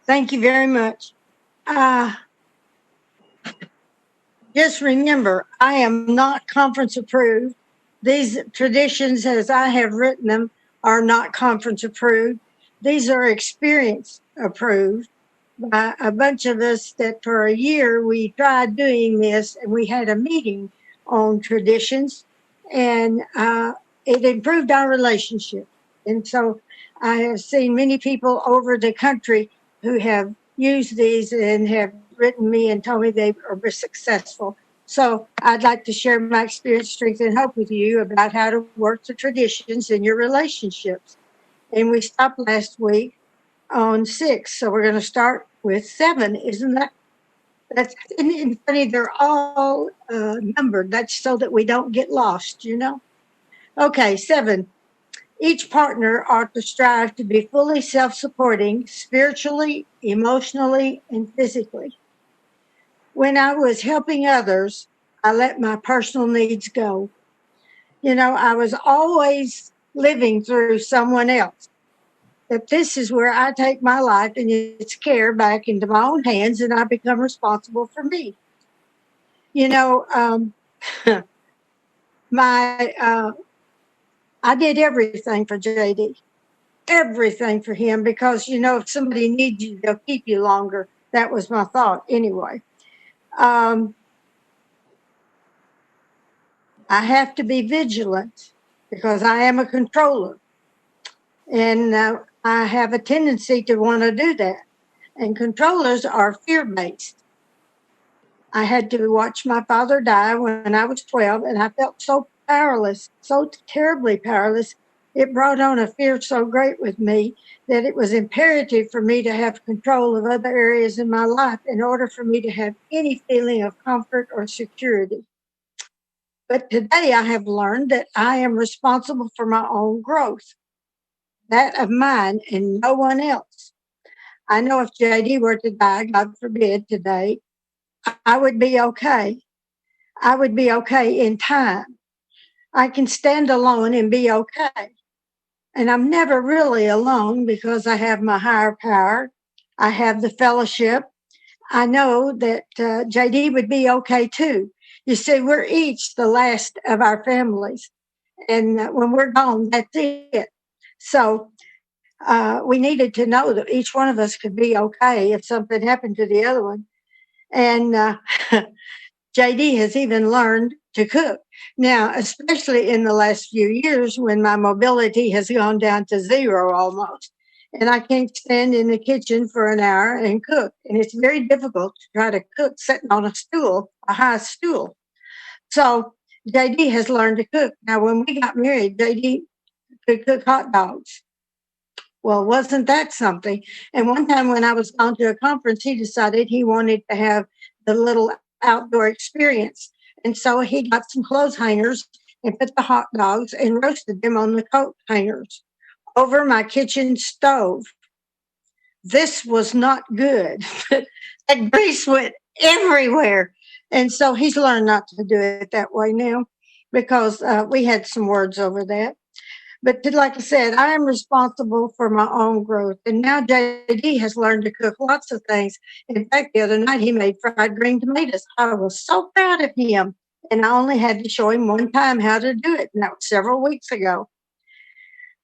Thank you very much. Uh, just remember, I am not conference approved. These traditions, as I have written them, are not conference approved. These are experience approved by a bunch of us that for a year we tried doing this, and we had a meeting on traditions, and it improved our relationship. And so I have seen many people over the country who have used these and have written me and told me they are successful. So I'd like to share my experience, strength, and hope with you about how to work the traditions in your relationships. And we stopped last week on 6, so we're going to start with 7. Isn't that's funny? They're all numbered. That's so that we don't get lost, Okay, 7. Each partner ought to strive to be fully self-supporting spiritually, emotionally, and physically. When I was helping others, I let my personal needs go. I was always living through someone else. That this is where I take my life and its care back into my own hands, and I become responsible for me. my I did everything for JD, everything for him, because if somebody needs you, they'll keep you longer. That was my thought anyway. I have to be vigilant because I am a controller, and I have a tendency to want to do that. And controllers are fear-based. I had to watch my father die when I was 12, and I felt so powerless, so terribly powerless. It brought on a fear so great with me that it was imperative for me to have control of other areas in my life in order for me to have any feeling of comfort or security. But today I have learned that I am responsible for my own growth, that of mine and no one else. I know if JD were to die, God forbid, today, I would be okay. I would be okay in time. I can stand alone and be okay. And I'm never really alone because I have my higher power. I have the fellowship. I know that JD would be okay too. You see, we're each the last of our families. And when we're gone, that's it. So we needed to know that each one of us could be okay if something happened to the other one. And JD has even learned to cook. Now, especially in the last few years when my mobility has gone down to 0 almost, and I can't stand in the kitchen for an hour and cook. And it's very difficult to try to cook sitting on a stool, a high stool. So JD has learned to cook. Now, when we got married, JD could cook hot dogs. Well, wasn't that something? And one time when I was going to a conference, he decided he wanted to have the little outdoor experience. And so he got some clothes hangers and put the hot dogs and roasted them on the coat hangers over my kitchen stove. This was not good. That grease went everywhere. And so he's learned not to do it that way now because we had some words over that. But like I said, I am responsible for my own growth. And now JD has learned to cook lots of things. In fact, the other night he made fried green tomatoes. I was so proud of him. And I only had to show him one time how to do it. And that was several weeks ago.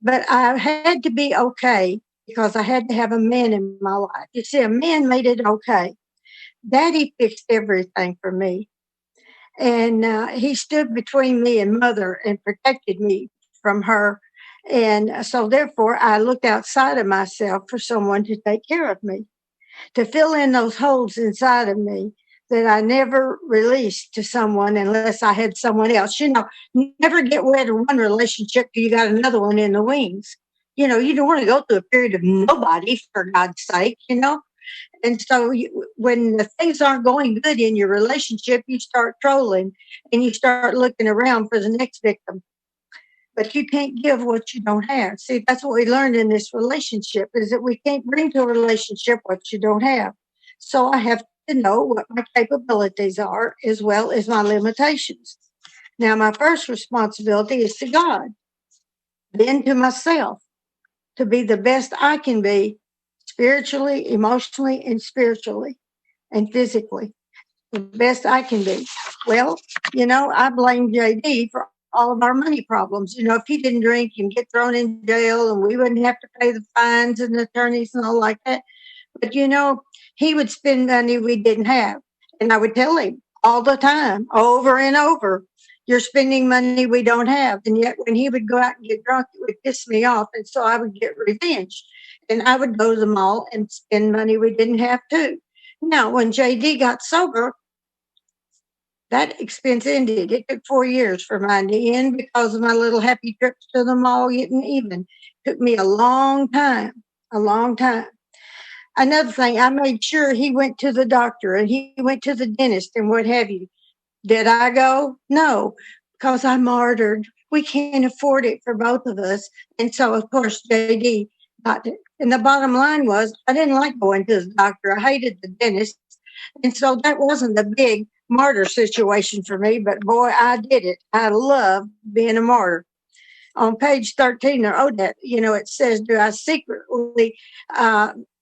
But I had to be okay because I had to have a man in my life. You see, a man made it okay. Daddy fixed everything for me. And he stood between me and mother and protected me from her. And so therefore, I looked outside of myself for someone to take care of me, to fill in those holes inside of me that I never released to someone unless I had someone else. Never get wed in one relationship till you got another one in the wings. You don't want to go through a period of nobody, for God's sake, And so when the things aren't going good in your relationship, you start trolling and you start looking around for the next victim. But you can't give what you don't have. See, that's what we learned in this relationship, is that we can't bring to a relationship what you don't have. So I have to know what my capabilities are as well as my limitations. Now, my first responsibility is to God, then to myself, to be the best I can be spiritually, emotionally, and spiritually and physically, the best I can be. Well, I blame JD for all of our money problems. If he didn't drink and get thrown in jail and we wouldn't have to pay the fines and attorneys and all like that. But he would spend money we didn't have. And I would tell him all the time, over and over, you're spending money we don't have. And yet when he would go out and get drunk, it would piss me off. And so I would get revenge. And I would go to the mall and spend money we didn't have too. Now, when JD got sober, that expense ended. It took 4 years for mine to end because of my little happy trips to the mall getting even. It took me a long time, a long time. Another thing, I made sure he went to the doctor and he went to the dentist and what have you. Did I go? No, because I martyred. We can't afford it for both of us. And so, of course, JD got it. And the bottom line was, I didn't like going to the doctor. I hated the dentist. And so that wasn't a big martyr situation for me, but boy, I did it. I love being a martyr. On page 13 of ODAT, it says, do I secretly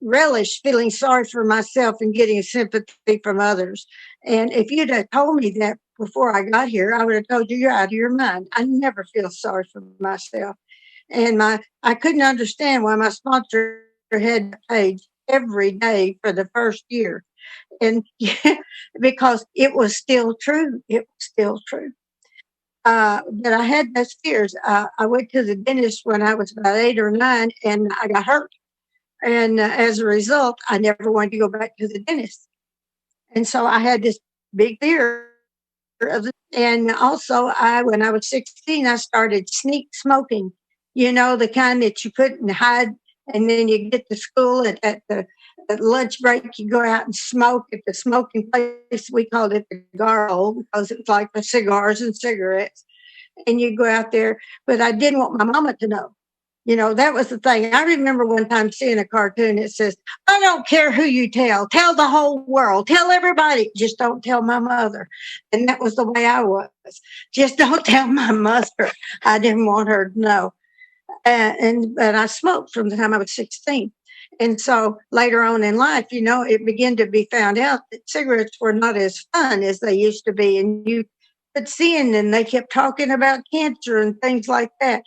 relish feeling sorry for myself and getting sympathy from others? And if you'd have told me that before I got here, I would have told you you're out of your mind. I never feel sorry for myself. And I couldn't understand why my sponsor had a page every day for the first year. And because it was still true. It was still true. But I had those fears. I went to the dentist when I was about 8 or 9 and I got hurt. And as a result, I never wanted to go back to the dentist. And so I had this big fear of it. And also, when I was 16, I started sneak smoking, the kind that you couldn't hide. And then you get to school at the lunch break, you go out and smoke at the smoking place. We called it the cigar hole because it was like the cigars and cigarettes. And you go out there, but I didn't want my mama to know. That was the thing. I remember one time seeing a cartoon that says, I don't care who you tell the whole world, tell everybody, just don't tell my mother. And that was the way I was. Just don't tell my mother. I didn't want her to know. But I smoked from the time I was 16. And so later on in life, it began to be found out that cigarettes were not as fun as they used to be. And you could see, and they kept talking about cancer and things like that.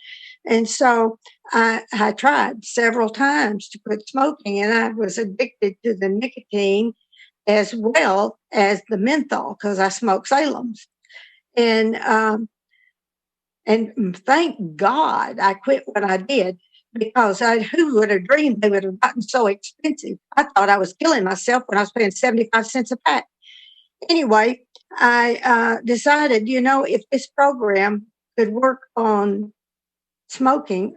And so I tried several times to quit smoking, and I was addicted to the nicotine as well as the menthol because I smoked Salem's. And thank God I quit what I did because who would have dreamed they would have gotten so expensive? I thought I was killing myself when I was paying 75 cents a pack. Anyway, I decided, if this program could work on smoking,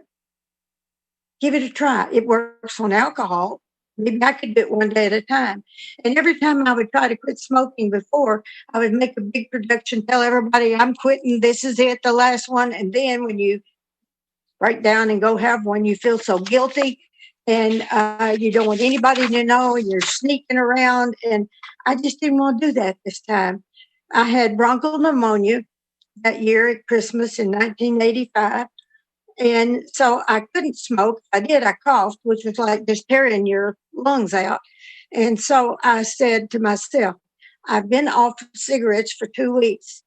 give it a try. It works on alcohol. Maybe I could do it one day at a time. And every time I would try to quit smoking before, I would make a big production, tell everybody I'm quitting. This is it, the last one. And then when you break down and go have one, you feel so guilty and you don't want anybody to know and you're sneaking around. And I just didn't want to do that this time. I had bronchial pneumonia that year at Christmas in 1985. And so I couldn't smoke. I coughed, which was like just tearing your lungs out. And so I said to myself, I've been off cigarettes for 2 weeks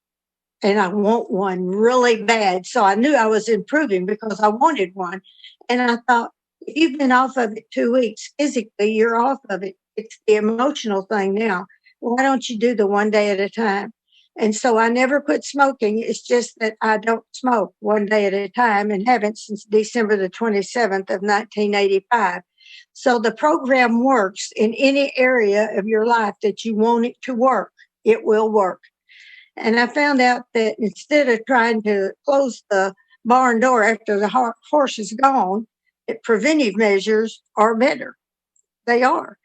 and I want one really bad. So I knew I was improving because I wanted one. And I thought, if you've been off of it 2 weeks, physically, you're off of it. It's the emotional thing now. Why don't you do the one day at a time? And so I never quit smoking. It's just that I don't smoke one day at a time and haven't since December the 27th of 1985. So the program works in any area of your life that you want it to work. It will work. And I found out that instead of trying to close the barn door after the horse is gone, that preventive measures are better. They are.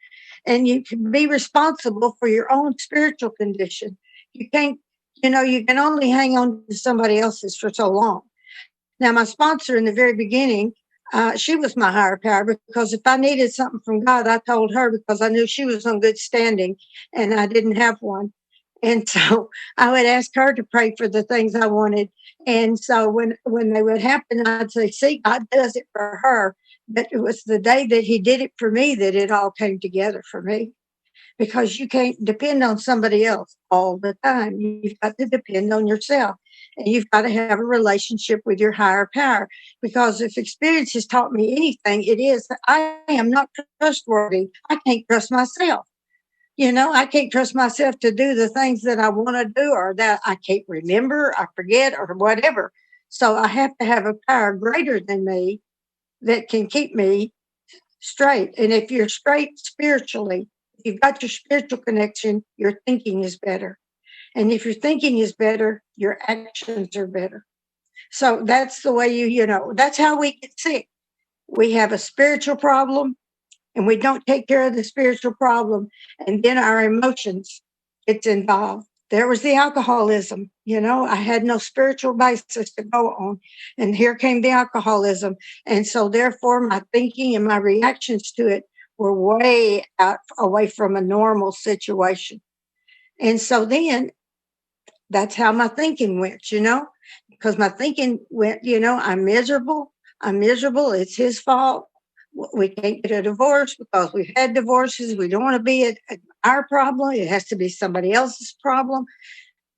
And you can be responsible for your own spiritual condition. You can't, you can only hang on to somebody else's for so long. Now, my sponsor in the very beginning, she was my higher power because if I needed something from God, I told her because I knew she was on good standing and I didn't have one. And so I would ask her to pray for the things I wanted. And so when they would happen, I'd say, see, God does it for her. But it was the day that he did it for me that it all came together for me. Because you can't depend on somebody else all the time. You've got to depend on yourself. And you've got to have a relationship with your higher power. Because if experience has taught me anything, it is that I am not trustworthy. I can't trust myself. I can't trust myself to do the things that I want to do or that I can't remember, I forget, or whatever. So I have to have a power greater than me that can keep me straight. And if you're straight spiritually, if you've got your spiritual connection, your thinking is better. And if your thinking is better, your actions are better. So that's the way that's how we get sick. We have a spiritual problem and we don't take care of the spiritual problem. And then our emotions gets involved. There was the alcoholism. I had no spiritual basis to go on. And here came the alcoholism. And so therefore my thinking and my reactions to it were way out away from a normal situation. And so then that's how my thinking went, because my thinking went, I'm miserable. It's his fault. We can't get a divorce because we've had divorces. We don't want to be our problem. It has to be somebody else's problem.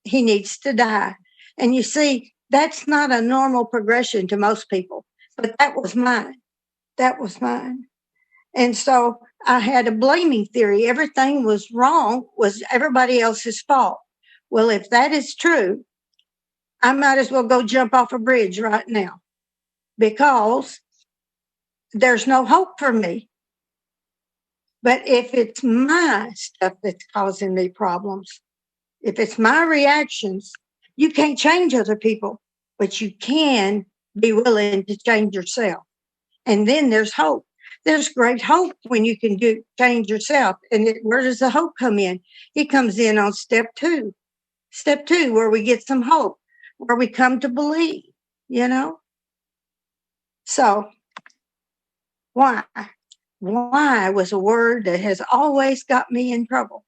He needs to die. And you see, that's not a normal progression to most people, but that was mine. And so I had a blaming theory. Everything was wrong, was everybody else's fault. Well, if that is true, I might as well go jump off a bridge right now because there's no hope for me. But if it's my stuff that's causing me problems, if it's my reactions, you can't change other people, but you can be willing to change yourself. And then there's hope. There's great hope when you can change yourself. And where does the hope come in? It comes in on step 2. Step 2, where we get some hope, where we come to believe, So why? Why was a word that has always got me in trouble.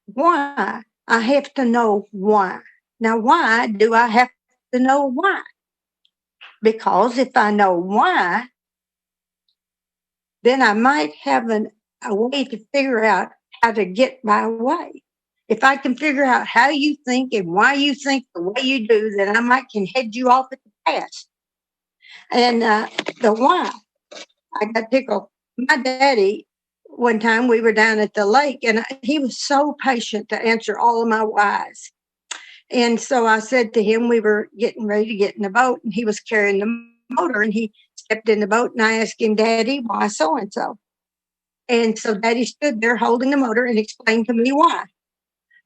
Why? I have to know why. Now, why do I have to know why? Because if I know why, then I might have a way to figure out how to get my way. If I can figure out how you think and why you think the way you do, then I might can head you off at the pass. And the why, I got tickled. My daddy, one time we were down at the lake, and he was so patient to answer all of my whys. And so I said to him, we were getting ready to get in the boat, and he was carrying the motor, and he stepped in the boat, and I asked him, Daddy, why so-and-so? And so Daddy stood there holding the motor and explained to me why.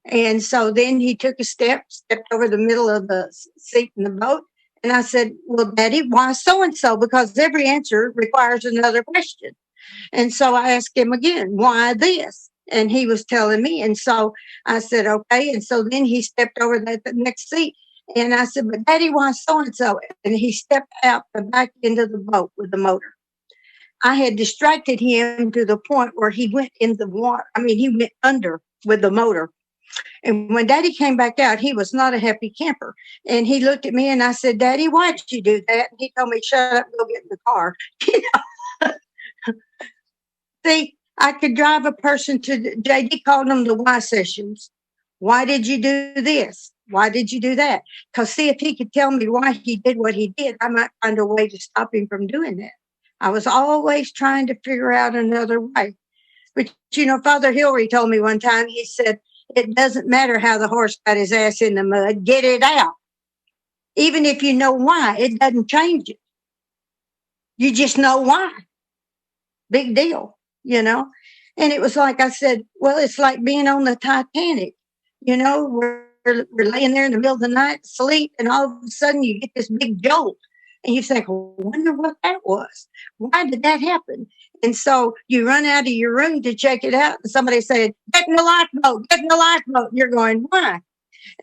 And so then he took a stepped over the middle of the seat in the boat. And I said, well, Daddy, why so-and-so? Because every answer requires another question. And so I asked him again, why this? And he was telling me. And so I said, okay. And so then he stepped over the next seat. And I said, but Daddy, why so-and-so? And he stepped out the back end of the boat with the motor. I had distracted him to the point where he went in the water. He went under with the motor. And when Daddy came back out, he was not a happy camper. And he looked at me and I said, Daddy, why did you do that? And he told me, shut up, go get in the car. See, I could drive a person to, JD called them the why sessions. Why did you do this? Why did you do that? Because see, if he could tell me why he did what he did, I might find a way to stop him from doing that. I was always trying to figure out another way. But, Father Hillary told me one time, he said, it doesn't matter how the horse got his ass in the mud, get it out. Even if you know why, it doesn't change it. You just know why. Big deal, And it was like I said, well, it's like being on the Titanic. We're laying there in the middle of the night, sleep, and all of a sudden you get this big jolt. And you think, well, I wonder what that was. Why did that happen? And so you run out of your room to check it out. And somebody said, get in the lifeboat, get in the lifeboat. And you're going, why?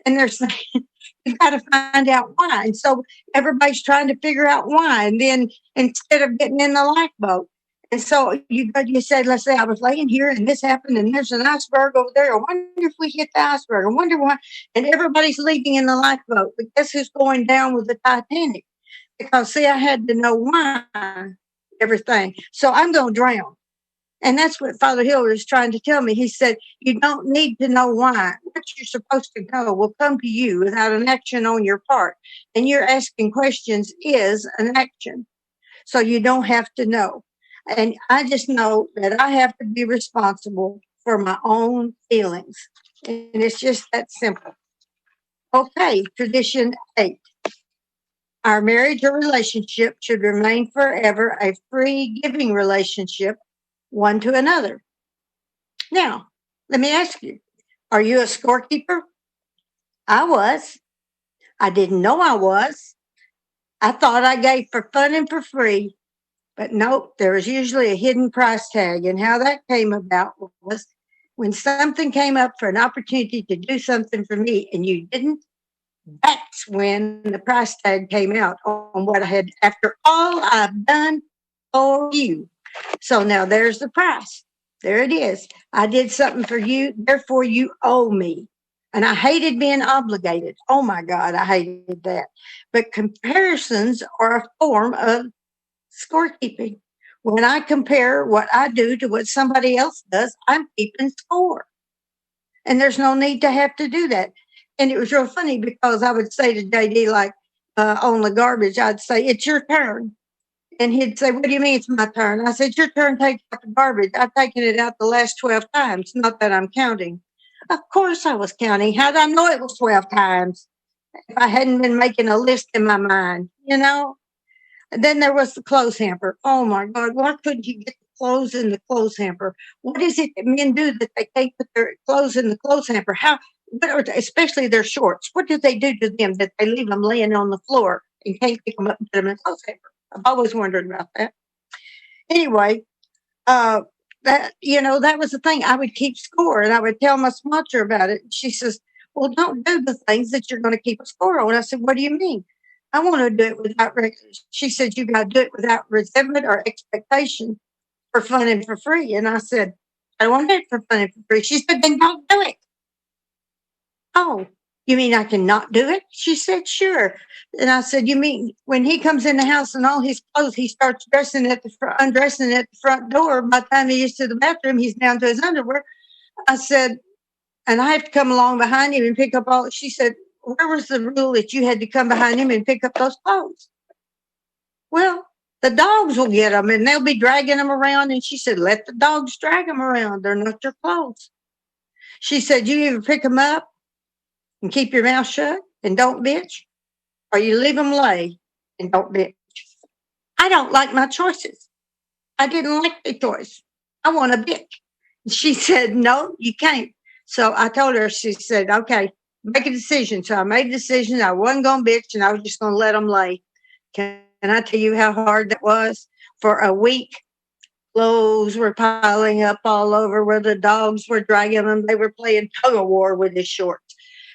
And they're saying, you got to find out why. And so everybody's trying to figure out why. And then instead of getting in the lifeboat. And so you said, let's say I was laying here and this happened and there's an iceberg over there. I wonder if we hit the iceberg. I wonder why. And everybody's leaving in the lifeboat. But guess who's going down with the Titanic? Because, see, I had to know why everything. So I'm going to drown. And that's what Father Hill is trying to tell me. He said, you don't need to know why. What you're supposed to know will come to you without an action on your part. And your asking questions is an action. So you don't have to know. And I just know that I have to be responsible for my own feelings. And it's just that simple. Okay, tradition 8. Our marriage or relationship should remain forever a free giving relationship, one to another. Now, let me ask you, are you a scorekeeper? I was. I didn't know I was. I thought I gave for fun and for free, but nope, there was usually a hidden price tag. And how that came about was when something came up for an opportunity to do something for me and you didn't, that's when the price tag came out on what I had after all I've done for you. So now there's the price. There it is. I did something for you, therefore you owe me. And I hated being obligated. Oh my God, I hated that. But comparisons are a form of scorekeeping. When I compare what I do to what somebody else does, I'm keeping score. And there's no need to have to do that. And it was real funny because I would say to JD, like on the garbage, I'd say, it's your turn. And he'd say, what do you mean it's my turn? I said, your turn, take out the garbage. I've taken it out the last 12 times. Not that I'm counting. Of course I was counting. How did I know it was 12 times? If I hadn't been making a list in my mind, you know? And then there was the clothes hamper. Oh my God, why couldn't you get the clothes in the clothes hamper? What is it that men do that they can't put their clothes in the clothes hamper? Especially their shorts. What do they do to them that they leave them laying on the floor and can't pick them up and put them in the clothes hamper? I've always wondered about that. Anyway, that was the thing. I would keep score and I would tell my sponsor about it. She says, well, don't do the things that you're going to keep a score on. I said, what do you mean? I want to do it without, she said, you got to do it without resentment or expectation, for fun and for free. And I said, I don't want to do it for fun and for free. She said, then don't do it. Oh, you mean I can not do it? She said, sure. And I said, you mean when he comes in the house and all his clothes, he starts undressing at the front door. By the time he gets to the bathroom, he's down to his underwear. I said, and I have to come along behind him and pick up all. She said, where was the rule that you had to come behind him and pick up those clothes? Well, the dogs will get them and they'll be dragging them around. And she said, let the dogs drag them around. They're not your clothes. She said, you either pick them up and keep your mouth shut and don't bitch, or you leave them lay and don't bitch. I don't like my choices. I didn't like the choice. I want a bitch. She said, no, you can't. So I told her, she said, okay, make a decision. So I made a decision. I wasn't going to bitch and I was just going to let them lay. Can I tell you how hard that was? For a week, clothes were piling up all over where the dogs were dragging them. They were playing tug of war with his shorts.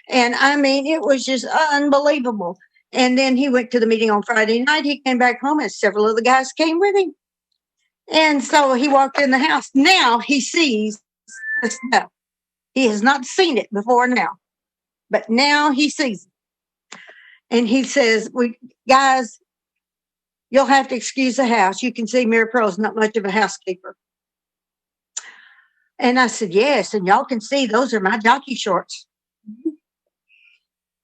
And I mean, it was just unbelievable. And then he went to the meeting on Friday night. He came back home and several of the guys came with him. And so he walked in the house. Now he sees the stuff. He has not seen it before now, but now he sees it. And he says, guys, you'll have to excuse the house. You can see MaryPearl is not much of a housekeeper. And I said, yes, and y'all can see those are my jockey shorts.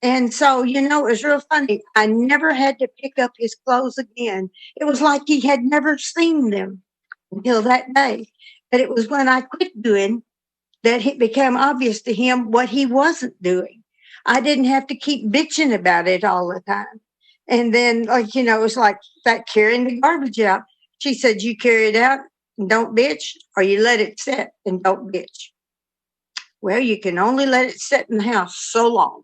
And so, it was real funny. I never had to pick up his clothes again. It was like he had never seen them until that day. But it was when I quit doing that it became obvious to him what he wasn't doing. I didn't have to keep bitching about it all the time. And then, it was like that carrying the garbage out. She said, you carry it out and don't bitch, or you let it sit and don't bitch. Well, you can only let it sit in the house so long.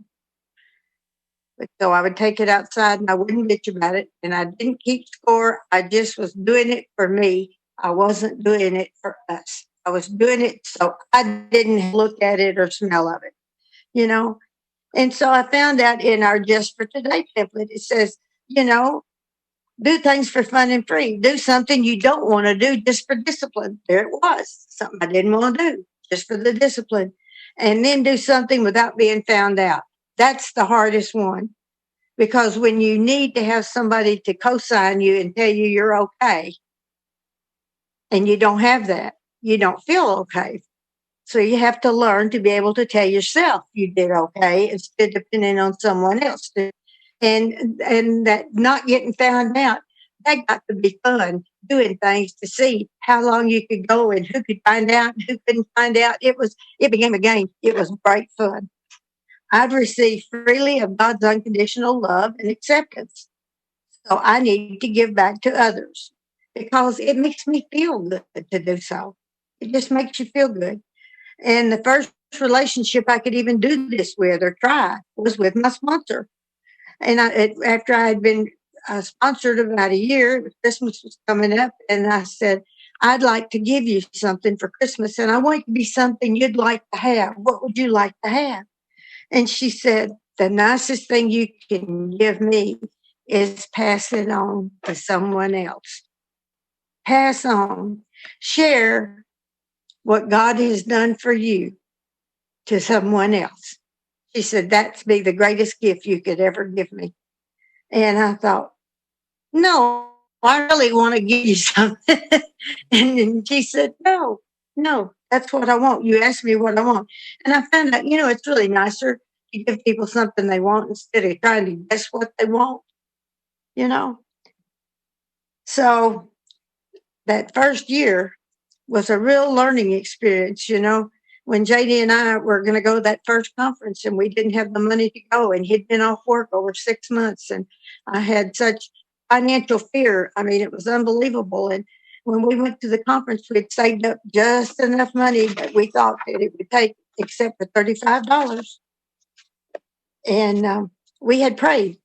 But so I would take it outside and I wouldn't bitch about it. And I didn't keep score. I just was doing it for me. I wasn't doing it for us. I was doing it so I didn't look at it or smell of it, And so I found out in our Just for Today template, it says, do things for fun and free. Do something you don't want to do just for discipline. There it was. Something I didn't want to do just for the discipline. And then do something without being found out. That's the hardest one. Because when you need to have somebody to co-sign you and tell you you're okay, And you don't have that. You don't feel okay. So you have to learn to be able to tell yourself you did okay instead of depending on someone else. And that not getting found out, that got to be fun, doing things to see how long you could go and who could find out and who couldn't find out. It became a game. It was great fun. I've received freely of God's unconditional love and acceptance. So I need to give back to others because it makes me feel good to do so. It just makes you feel good. And the first relationship I could even do this with or try was with my sponsor. And after I had been sponsored about a year, Christmas was coming up, and I said, I'd like to give you something for Christmas, and I want it to be something you'd like to have. What would you like to have? And she said, the nicest thing you can give me is pass it on to someone else. Pass on. Share what God has done for you to someone else. She said, that'd be the greatest gift you could ever give me. And I thought, no, I really want to give you something. And then she said, no, that's what I want. You asked me what I want. And I found out, it's really nicer to give people something they want instead of trying to guess what they want, So that first year was a real learning experience, when JD and I were going to go to that first conference and we didn't have the money to go, and he'd been off work over 6 months, and I had such financial fear. I mean, it was unbelievable. And when we went to the conference, we'd saved up just enough money that we thought that it would take, except for $35. And we had prayed.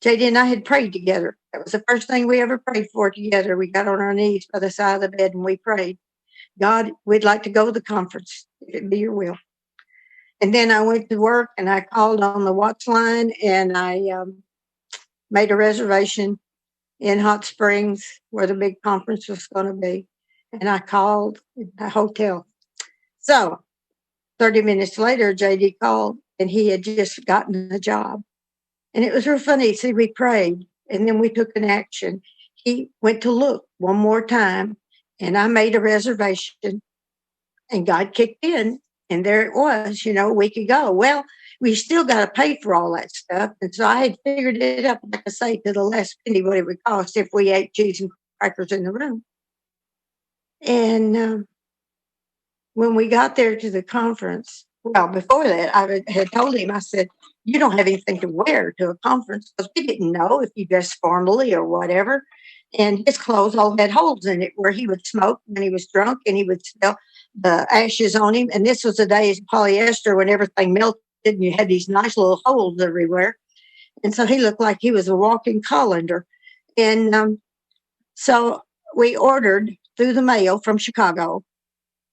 JD and I had prayed together. That was the first thing we ever prayed for together. We got on our knees by the side of the bed and we prayed, God, we'd like to go to the conference, if it be your will. And then I went to work and I called on the watch line and I made a reservation in Hot Springs where the big conference was going to be. And I called a hotel. So 30 minutes later, JD called and he had just gotten a job. And it was real funny. See, we prayed and then we took an action. He went to look one more time and I made a reservation and God kicked in and there it was, a week ago. Well, we still got to pay for all that stuff. And so I had figured it up, like I say, to the last penny what it would cost if we ate cheese and crackers in the room. And when we got there to the conference, well, before that, I had told him, I said, you don't have anything to wear to a conference because we didn't know if you dressed formally or whatever. And his clothes all had holes in it where he would smoke when he was drunk and he would smell the ashes on him. And this was the days of polyester when everything melted and you had these nice little holes everywhere. And so he looked like he was a walking colander. And so we ordered through the mail from Chicago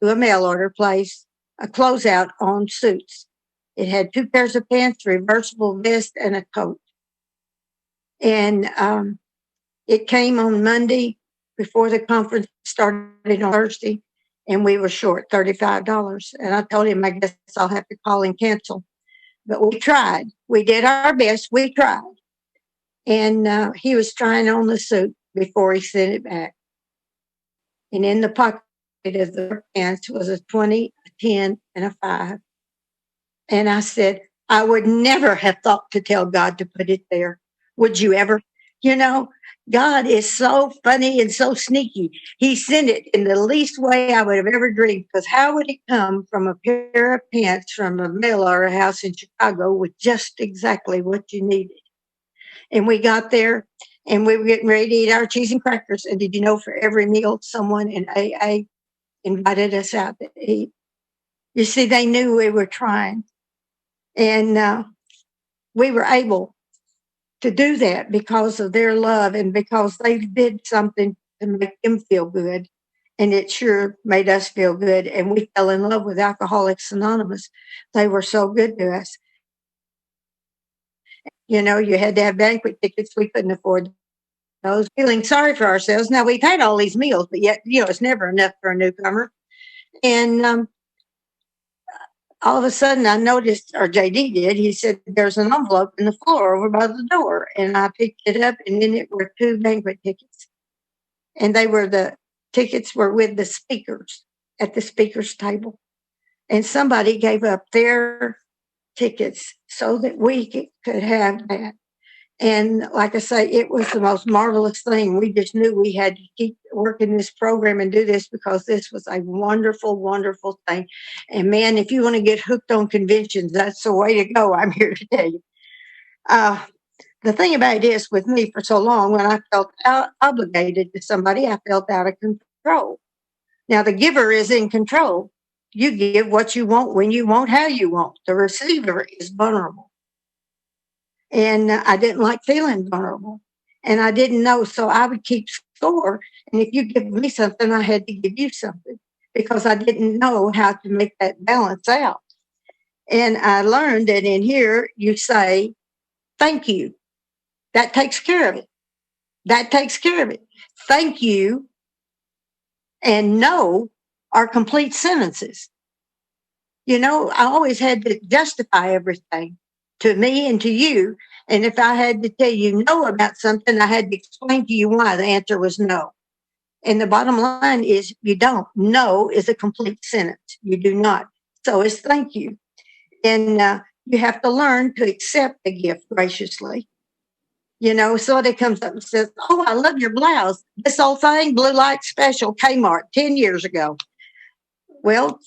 to a mail order place a closeout on suits. It had 2 pairs of pants, reversible vest, and a coat. And it came on Monday before the conference started on Thursday, and we were short $35. And I told him, I guess I'll have to call and cancel. But we tried. We did our best. We tried. And he was trying on the suit before he sent it back. And in the pocket of the pants was a 20, a 10, and a 5. And I said, I would never have thought to tell God to put it there. Would you ever? God is so funny and so sneaky. He sent it in the least way I would have ever dreamed, because how would it come from a pair of pants from a mail order house in Chicago with just exactly what you needed? And we got there and we were getting ready to eat our cheese and crackers. And did you know, for every meal, someone in AA invited us out to eat? You see, they knew we were trying. And we were able to do that because of their love and because they did something to make them feel good. And it sure made us feel good. And we fell in love with Alcoholics Anonymous. They were so good to us. You had to have banquet tickets. We couldn't afford those. Feeling sorry for ourselves. Now, we've had all these meals, but yet, it's never enough for a newcomer. And all of a sudden I noticed, or JD did, he said, there's an envelope in the floor over by the door. And I picked it up and in it were 2 banquet tickets. And they were the tickets were with the speakers at the speakers table. And somebody gave up their tickets so that we could have that. And like I say, it was the most marvelous thing. We just knew we had to keep working this program and do this because this was a wonderful, wonderful thing. And man, if you want to get hooked on conventions, that's the way to go. I'm here to tell you. The thing about it is, with me for so long, when I felt obligated to somebody, I felt out of control. Now, the giver is in control. You give what you want, when you want, how you want. The receiver is vulnerable. And I didn't like feeling vulnerable. And I didn't know, so I would keep score. And if you give me something, I had to give you something because I didn't know how to make that balance out. And I learned that in here, you say, thank you. That takes care of it. That takes care of it. Thank you and no are complete sentences. You know, I always had to justify everything to me and to you. And if I had to tell you no about something, I had to explain to you why the answer was no. And the bottom line is you don't. No is a complete sentence. You do not. So it's thank you. And you have to learn to accept the gift graciously. You know, somebody comes up and says, oh, I love your blouse. This old thing, Blue Light Special, Kmart, 10 years ago. Well,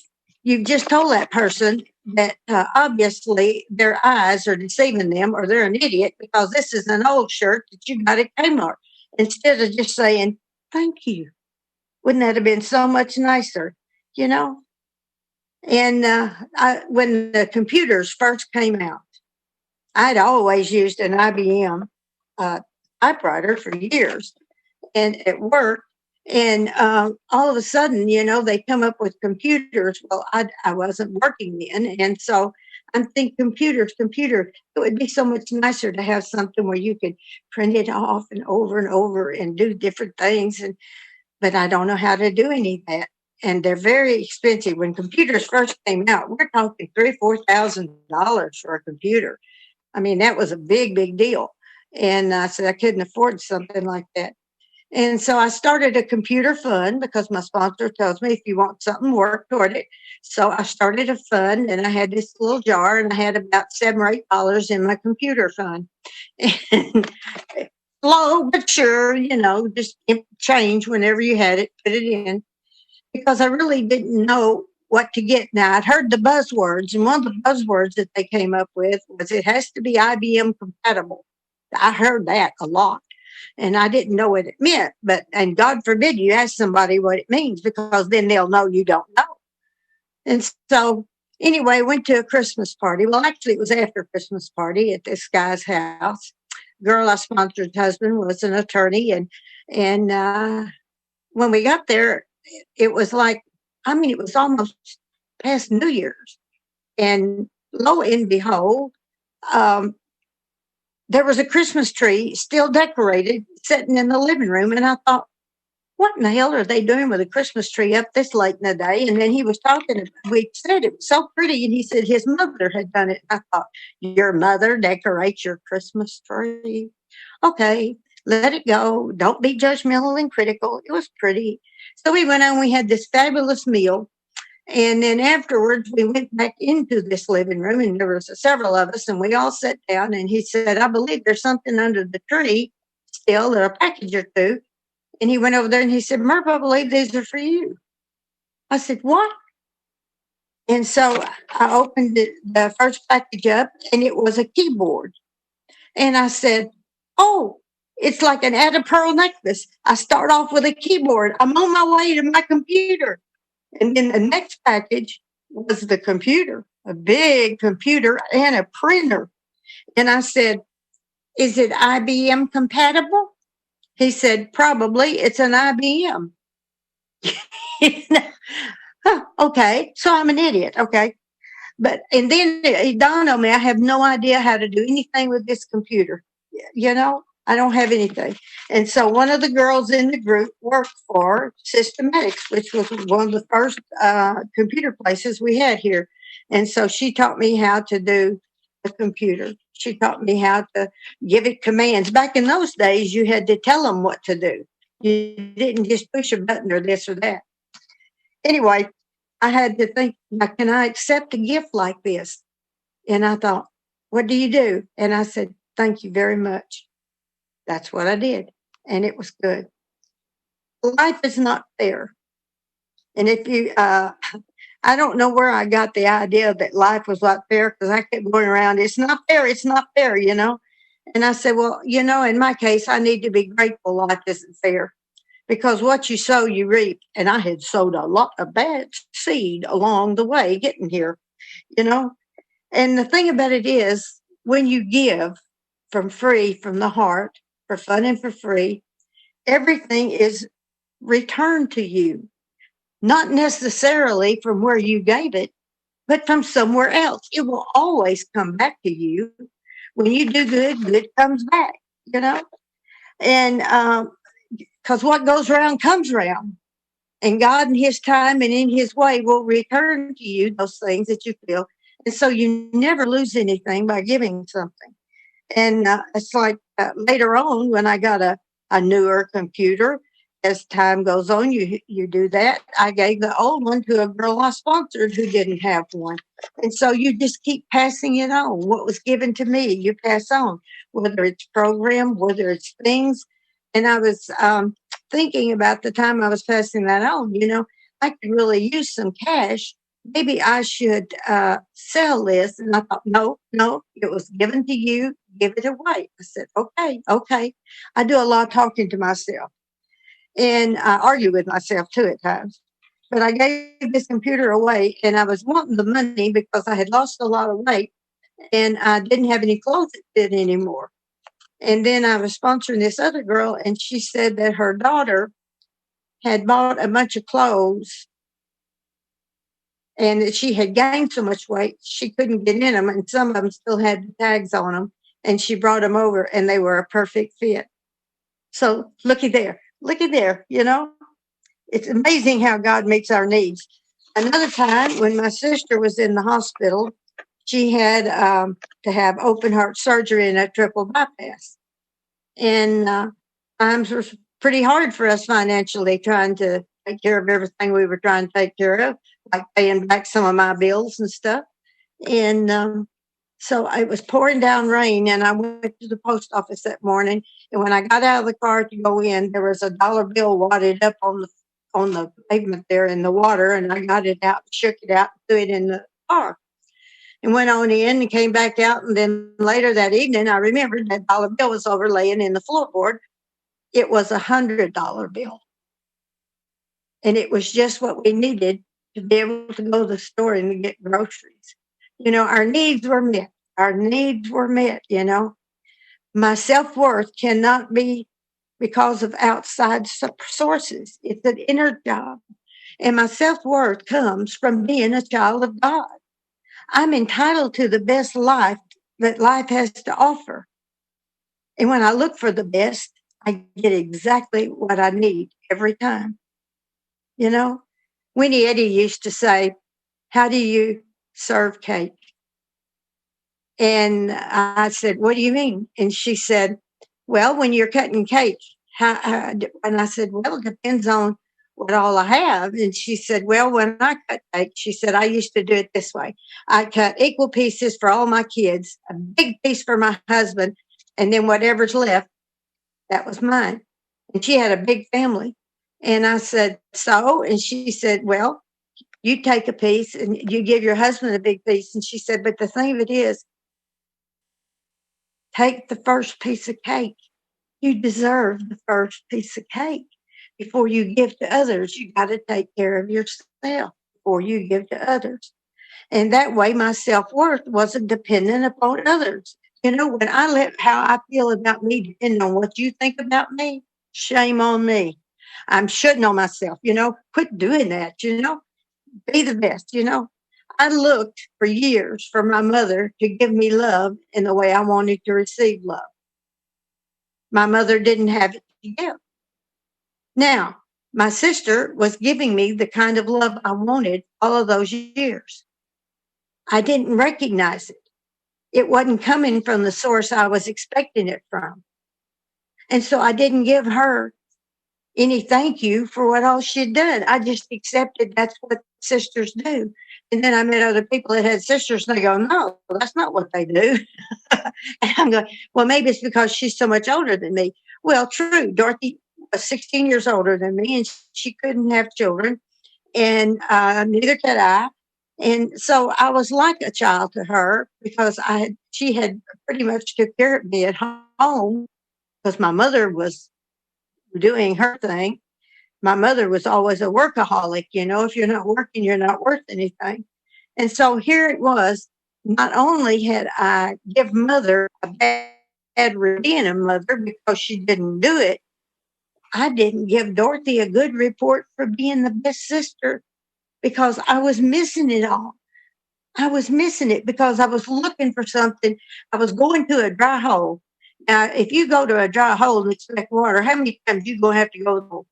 you've just told that person that obviously their eyes are deceiving them or they're an idiot because this is an old shirt that you got at Kmart. Instead of just saying, thank you. Wouldn't that have been so much nicer, you know? And when the computers first came out, I'd always used an IBM typewriter for years, and it worked. And all of a sudden, you know, they come up with computers. Well, I wasn't working then. And so I'm thinking computer, it would be so much nicer to have something where you could print it off and over and do different things. But I don't know how to do any of that. And they're very expensive. When computers first came out, we're talking $3,000-$4,000 for a computer. I mean, that was a big, big deal. And I said I couldn't afford something like that. And so I started a computer fund because my sponsor tells me if you want something, work toward it. So I started a fund and I had this little jar and I had about $7 or $8 in my computer fund. And slow but sure, you know, just change whenever you had it, put it in. Because I really didn't know what to get. Now, I'd heard the buzzwords, and one of the buzzwords that they came up with was it has to be IBM compatible. I heard that a lot, and I didn't know what it meant. And God forbid you ask somebody what it means, because then they'll know you don't know. And so, anyway, I went to a Christmas party. Well, actually, it was after a Christmas party at this guy's house. Girl I sponsored, husband was an attorney, and when we got there, it was like, I mean, it was almost past New Year's. And lo and behold, there was a Christmas tree still decorated sitting in the living room. And I thought, what in the hell are they doing with a Christmas tree up this late in the day? And then he was talking, we said it was so pretty. And he said his mother had done it. I thought, your mother decorates your Christmas tree? Okay, let it go. Don't be judgmental and critical. It was pretty. So we went on, we had this fabulous meal. And then afterwards, we went back into this living room, and there was several of us, and we all sat down. And he said, I believe there's something under the tree still, a package or two. And he went over there and he said, Merp, I believe these are for you. I said, what? And so I opened the first package up, and it was a keyboard. And I said, oh, it's like an AWOB necklace. I start off with a keyboard. I'm on my way to my computer. And then the next package was the computer, a big computer and a printer. And I said, is it IBM compatible? He said, probably. It's an IBM. Okay, so I'm an idiot. Okay. And then it dawned on me, I have no idea how to do anything with this computer. You know, I don't have anything. And so one of the girls in the group worked for Systematics, which was one of the first computer places we had here. And so she taught me how to do the computer. She taught me how to give it commands. Back in those days, you had to tell them what to do. You didn't just push a button or this or that. Anyway, I had to think, now, can I accept a gift like this? And I thought, what do you do? And I said, thank you very much. That's what I did. And it was good. Life is not fair. And if you, I don't know where I got the idea that life was not fair because I kept going around, it's not fair, it's not fair, you know. And I said, well, you know, in my case, I need to be grateful life isn't fair because what you sow, you reap. And I had sowed a lot of bad seed along the way getting here, you know. And the thing about it is, when you give from free, from the heart, for fun and for free, everything is returned to you. Not necessarily from where you gave it, but from somewhere else. It will always come back to you. When you do good, good comes back, you know? And because what goes around comes around. And God in his time and in his way will return to you those things that you feel. And so you never lose anything by giving something. And it's like later on when I got a newer computer, as time goes on, you do that. I gave the old one to a girl I sponsored who didn't have one. And so you just keep passing it on. What was given to me, you pass on, whether it's program, whether it's things. And I was thinking about the time I was passing that on, you know, I could really use some cash. Maybe I should sell this. And I thought, no, it was given to you. Give it away. I said, okay. I do a lot of talking to myself. And I argue with myself too at times. But I gave this computer away and I was wanting the money because I had lost a lot of weight and I didn't have any clothes that fit anymore. And then I was sponsoring this other girl and she said that her daughter had bought a bunch of clothes and that she had gained so much weight she couldn't get in them and some of them still had the tags on them. And she brought them over and they were a perfect fit. So looky there, you know. It's amazing how God meets our needs. Another time when my sister was in the hospital, she had to have open heart surgery and a triple bypass. And times were pretty hard for us financially trying to take care of everything we were trying to take care of, like paying back some of my bills and stuff. And so it was pouring down rain and I went to the post office that morning. And when I got out of the car to go in, there was a dollar bill wadded up on the pavement there in the water, and I got it out, shook it out, threw it in the car, and went on in and came back out. And then later that evening, I remembered that dollar bill was over laying in the floorboard. It was $100 bill, and it was just what we needed to be able to go to the store and to get groceries. You know, our needs were met. You know, my self-worth cannot be because of outside sources. It's an inner job. And my self-worth comes from being a child of God. I'm entitled to the best life that life has to offer. And when I look for the best, I get exactly what I need every time. You know, Winnie Eddy used to say, how do you serve cake? And I said, what do you mean? And she said, well, when you're cutting cake, and I said, well, it depends on what all I have. And she said, well, when I cut cake, she said, I used to do it this way. I cut equal pieces for all my kids, a big piece for my husband, and then whatever's left, that was mine. And she had a big family. And I said, so? And she said, well, you take a piece and you give your husband a big piece. And she said, but the thing of it is, take the first piece of cake. You deserve the first piece of cake. Before you give to others, you got to take care of yourself before you give to others. And that way, my self-worth wasn't dependent upon others. You know, when I let how I feel about me depend on what you think about me, shame on me. I'm shooting on myself, you know, quit doing that, you know, be the best, you know. I looked for years for my mother to give me love in the way I wanted to receive love. My mother didn't have it to give. Now, my sister was giving me the kind of love I wanted all of those years. I didn't recognize it. It wasn't coming from the source I was expecting it from. And so I didn't give her any thank you for what all she'd done. I just accepted that's what sisters do. And then I met other people that had sisters, and they go, no, that's not what they do. And I'm going, well, maybe it's because she's so much older than me. Well, true. Dorothy was 16 years older than me, and she couldn't have children, and neither could I. And so I was like a child to her because she had pretty much took care of me at home because my mother was doing her thing. My mother was always a workaholic. If you're not working, you're not worth anything. And so here it was. Not only had I given mother a bad being a mother because she didn't do it, I didn't give Dorothy a good report for being the best sister because I was missing it all. I was missing it because I was looking for something. I was going to a dry hole. Now, if you go to a dry hole and expect water, how many times you going to have to go to the hole?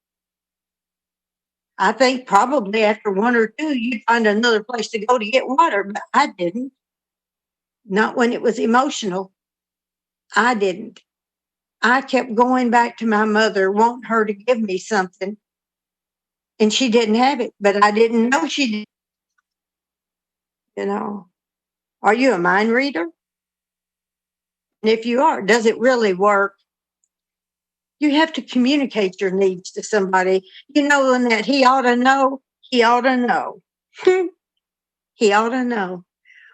I think probably after one or two, you'd find another place to go to get water, but I didn't. Not when it was emotional. I didn't. I kept going back to my mother, wanting her to give me something, and she didn't have it, but I didn't know she did. Are you a mind reader? And if you are, does it really work? You have to communicate your needs to somebody. And that he ought to know, he ought to know. He ought to know.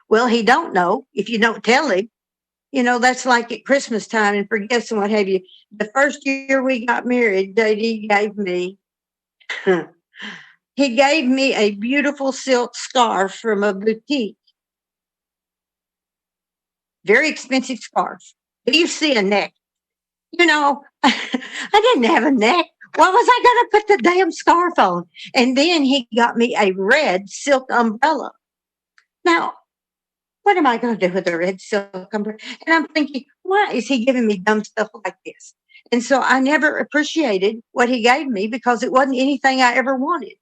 Well, he don't know if you don't tell him. That's like at Christmas time and for gifts and what have you. The first year we got married, JD gave me, he gave me a beautiful silk scarf from a boutique. Very expensive scarf. Do you see a neck? I didn't have a neck. Why was I going to put the damn scarf on? And then he got me a red silk umbrella. Now, what am I going to do with a red silk umbrella? And I'm thinking, why is he giving me dumb stuff like this? And so I never appreciated what he gave me because it wasn't anything I ever wanted.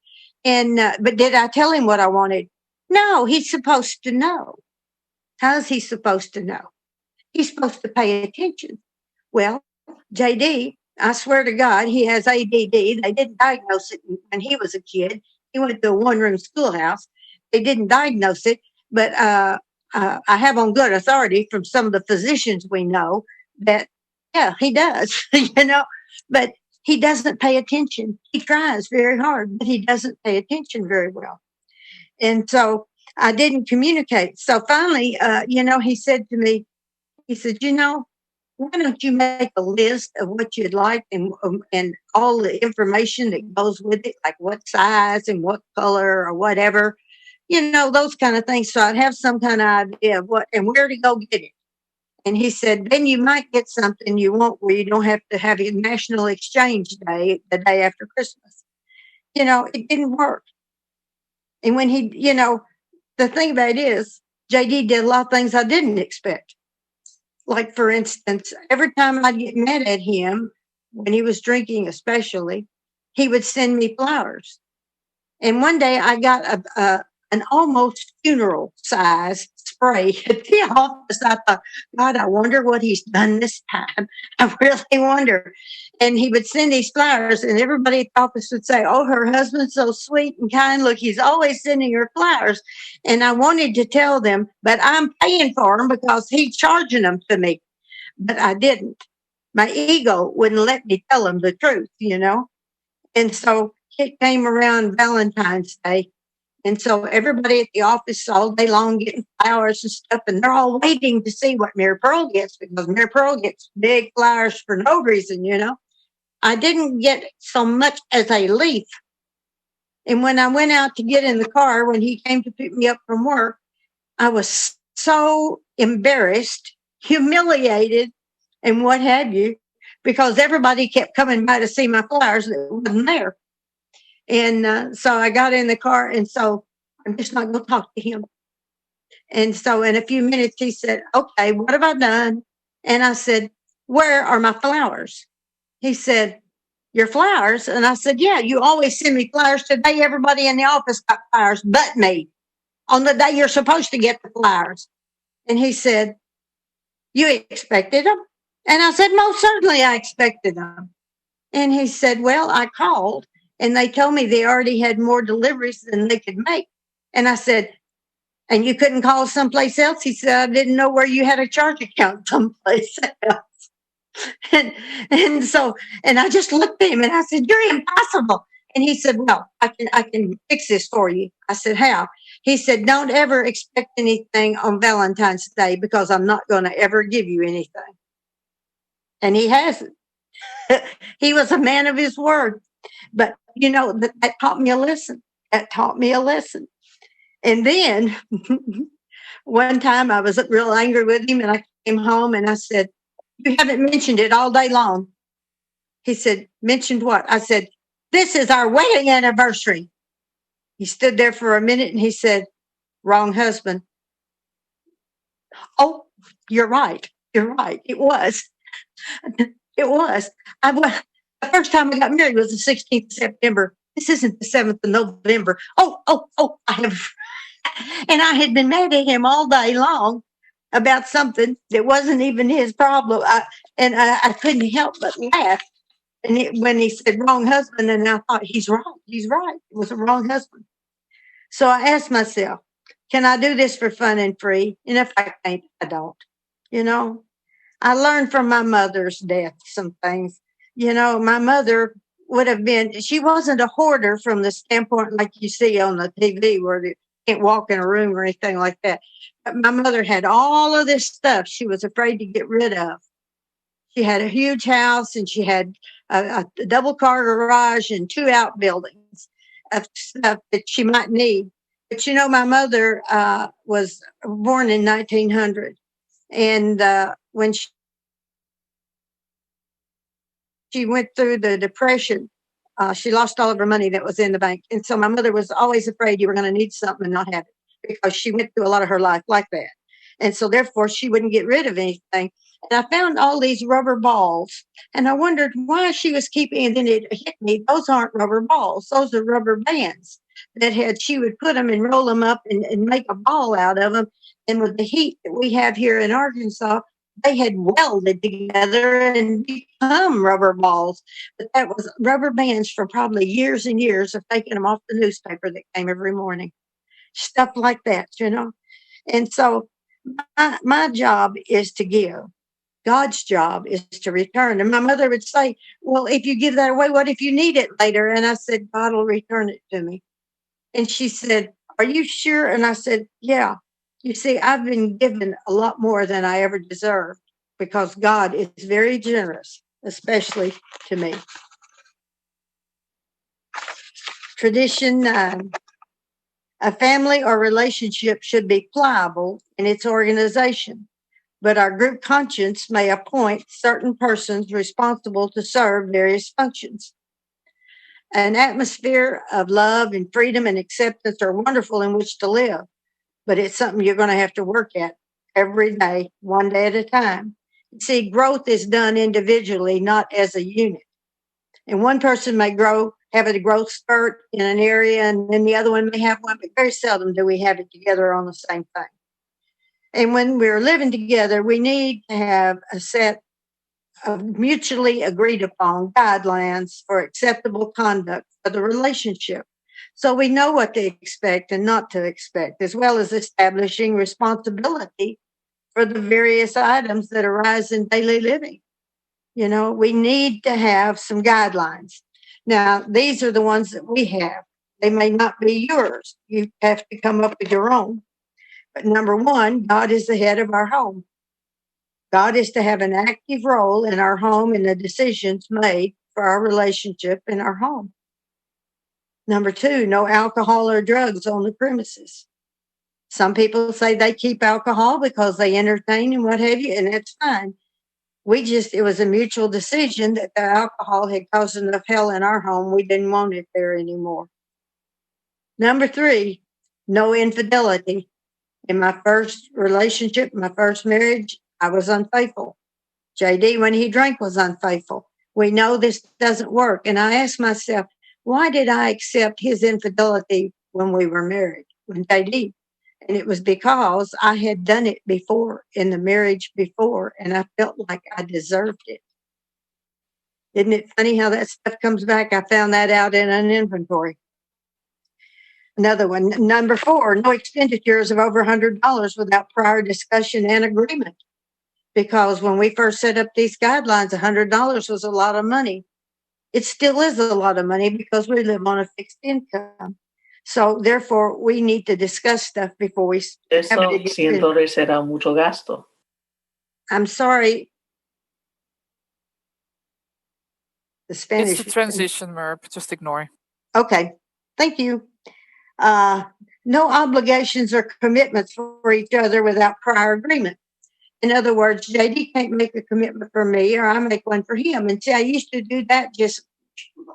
And but did I tell him what I wanted? No, he's supposed to know. How's he supposed to know? He's supposed to pay attention. Well, JD, I swear to God, he has ADD. They didn't diagnose it when he was a kid. He went to a one-room schoolhouse. They didn't diagnose it, but I have on good authority from some of the physicians we know that, yeah, he does, but he doesn't pay attention. He tries very hard, but he doesn't pay attention very well. And so I didn't communicate. So finally, he said to me, he said, why don't you make a list of what you'd like and all the information that goes with it, like what size and what color or whatever, those kind of things. So I'd have some kind of idea of what and where to go get it. And he said, then you might get something you want where you don't have to have a national exchange day the day after Christmas. It didn't work. And when he, the thing about it is, JD did a lot of things I didn't expect. Like, for instance, every time I'd get mad at him, when he was drinking especially, he would send me flowers. And one day I got an almost funeral size spray at the office. I thought, God, I wonder what he's done this time. I really wonder. And he would send these flowers, and everybody at the office would say, oh, her husband's so sweet and kind. Look, he's always sending her flowers. And I wanted to tell them, but I'm paying for them because he's charging them to me. But I didn't. My ego wouldn't let me tell them the truth, And so it came around Valentine's Day. And so everybody at the office all day long getting flowers and stuff, and they're all waiting to see what MaryPearl gets because MaryPearl gets big flowers for no reason, I didn't get so much as a leaf. And when I went out to get in the car, when he came to pick me up from work, I was so embarrassed, humiliated, and what have you, because everybody kept coming by to see my flowers that wasn't there. And so I got in the car, and so I'm just not going to talk to him. And so in a few minutes, he said, okay, what have I done? And I said, where are my flowers? He said, your flowers? And I said, yeah, you always send me flowers. Today, everybody in the office got flowers but me on the day you're supposed to get the flowers. And he said, you expected them? And I said, most certainly I expected them. And he said, well, I called and they told me they already had more deliveries than they could make. And I said, and you couldn't call someplace else? He said, I didn't know where you had a charge account someplace else. And, and so, and I just looked at him and I said, you're impossible. And he said, well, I can fix this for you. I said, how? He said, don't ever expect anything on Valentine's Day because I'm not going to ever give you anything. And he hasn't. He was a man of his word. But, that taught me a lesson. That taught me a lesson. And then one time I was real angry with him and I came home and I said, you haven't mentioned it all day long. He said, mentioned what? I said, this is our wedding anniversary. He stood there for a minute and he said, wrong husband. Oh, you're right. You're right. It was. It was. The first time I got married was the 16th of September. This isn't the 7th of November. I have. And I had been mad at him all day long about something that wasn't even his problem. I couldn't help but laugh. And when he said wrong husband, and I thought, he's right. He's right. It was a wrong husband. So I asked myself, can I do this for fun and free? And if I can't, I don't. I learned from my mother's death some things. My mother she wasn't a hoarder from the standpoint like you see on the TV where you can't walk in a room or anything like that. But my mother had all of this stuff she was afraid to get rid of. She had a huge house and she had a double car garage and 2 outbuildings of stuff that she might need. But my mother was born in 1900. And when she went through the Depression, she lost all of her money that was in the bank. And so my mother was always afraid you were going to need something and not have it because she went through a lot of her life like that. And so therefore she wouldn't get rid of anything. And I found all these rubber balls and I wondered why she was keeping, and then it hit me. Those aren't rubber balls. Those are rubber bands she would put them and roll them up and make a ball out of them. And with the heat that we have here in Arkansas, they had welded together and become rubber balls. But that was rubber bands for probably years and years of taking them off the newspaper that came every morning. Stuff like that, And so my job is to give. God's job is to return. And my mother would say, well, if you give that away, what if you need it later? And I said, God will return it to me. And she said, are you sure? And I said, yeah. You see, I've been given a lot more than I ever deserved because God is very generous, especially to me. Tradition 9. A family or relationship should be pliable in its organization, but our group conscience may appoint certain persons responsible to serve various functions. An atmosphere of love and freedom and acceptance are wonderful in which to live, but it's something you're going to have to work at every day, one day at a time. See, growth is done individually, not as a unit. And one person may have a growth spurt in an area, and then the other one may have one, but very seldom do we have it together on the same thing. And when we're living together, we need to have a set of mutually agreed upon guidelines for acceptable conduct for the relationship. So we know what to expect and not to expect, as well as establishing responsibility for the various items that arise in daily living. We need to have some guidelines. Now, these are the ones that we have. They may not be yours. You have to come up with your own. But number 1, God is the head of our home. God is to have an active role in our home and the decisions made for our relationship in our home. Number 2, no alcohol or drugs on the premises. Some people say they keep alcohol because they entertain and what have you, and that's fine. It was a mutual decision that the alcohol had caused enough hell in our home. We didn't want it there anymore. Number 3, no infidelity. In my first relationship, my first marriage, I was unfaithful. JD, when he drank, was unfaithful. We know this doesn't work. And I asked myself, why did I accept his infidelity when we were married, when JD? And it was because I had done it before, in the marriage before, and I felt like I deserved it. Isn't it funny how that stuff comes back? I found that out in an inventory. Another one, number 4, no expenditures of over $100 without prior discussion and agreement. Because when we first set up these guidelines, $100 was a lot of money. It still is a lot of money because we live on a fixed income. So therefore, we need to discuss stuff before we have it. $100 era mucho gasto. I'm sorry. The Spanish. It's the transition, Merp. Just ignore. Okay. Thank you. No obligations or commitments for each other without prior agreement. In other words, JD can't make a commitment for me or I make one for him. And see, I used to do that just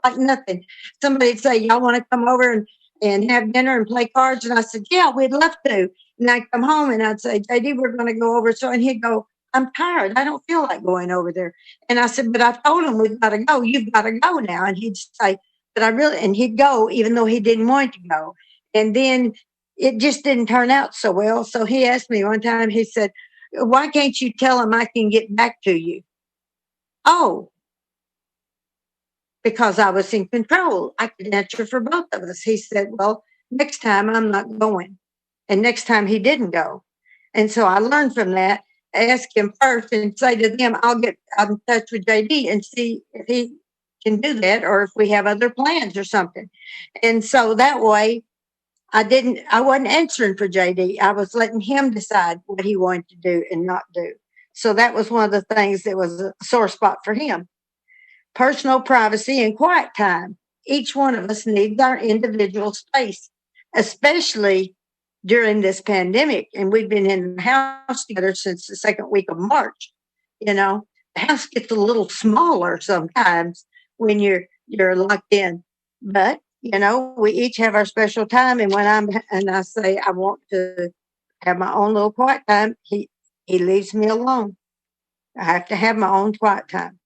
like nothing. Somebody'd say, y'all want to come over and have dinner and play cards? And I said, yeah, we'd love to. And I'd come home and I'd say, JD, we're going to go over. So, and he'd go, I'm tired. I don't feel like going over there. And I said, but I told him we've got to go. You've got to go now. And he'd say, but I really, and he'd go even though he didn't want to go. And then it just didn't turn out so well. So he asked me one time, he said, why can't you tell him I can get back to you? Oh, because I was in control. I could answer for both of us. He said, well, next time I'm not going. And next time he didn't go. And so I learned from that, ask him first and say to them, I'll get in touch with JD and see if he can do that or if we have other plans or something. And so that way, I wasn't answering for JD. I was letting him decide what he wanted to do and not do. So that was one of the things that was a sore spot for him. Personal privacy and quiet time. Each one of us needs our individual space, especially during this pandemic. And we've been in the house together since the second week of March. You know, the house gets a little smaller sometimes when you're locked in. But you know, we each have our special time. And when I say I want to have my own little quiet time, he leaves me alone. I have to have my own quiet time.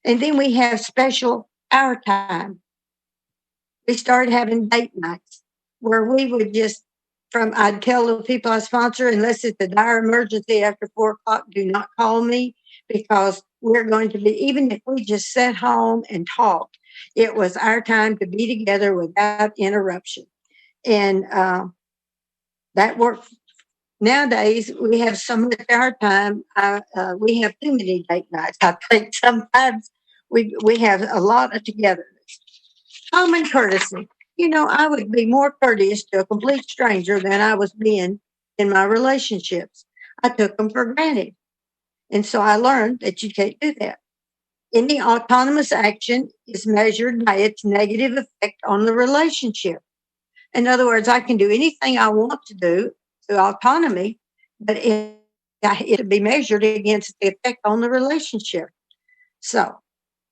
And then we have special hour time. We started having date nights where we would I'd tell the people I sponsor, unless it's a dire emergency after 4:00, do not call me because we're going to be, even if we just sat home and talked, it was our time to be together without interruption. And that worked. Nowadays, we have so much our time. We have too many date nights. I think sometimes we have a lot of togetherness. Common courtesy. You know, I would be more courteous to a complete stranger than I was being in my relationships. I took them for granted. And so I learned that you can't do that. Any autonomous action is measured by its negative effect on the relationship. In other words, I can do anything I want to do through autonomy, but it'll be measured against the effect on the relationship. So,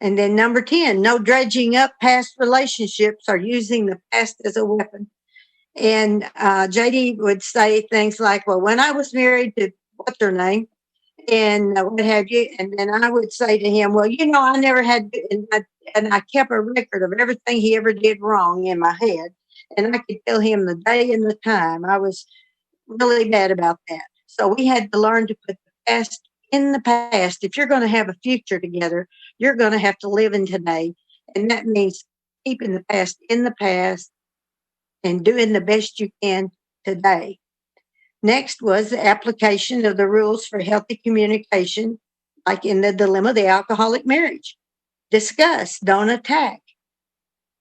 and then number 10, no dredging up past relationships or using the past as a weapon. And JD would say things like, well, when I was married to what's her name, and what have you. And then I would say to him, well, you know, I never had, and I kept a record of everything he ever did wrong in my head. And I could tell him the day and the time. I was really bad about that. So we had to learn to put the past in the past. If you're going to have a future together, you're going to have to live in today. And that means keeping the past in the past and doing the best you can today. Next was the application of the rules for healthy communication, like in the dilemma of the alcoholic marriage. Discuss, don't attack.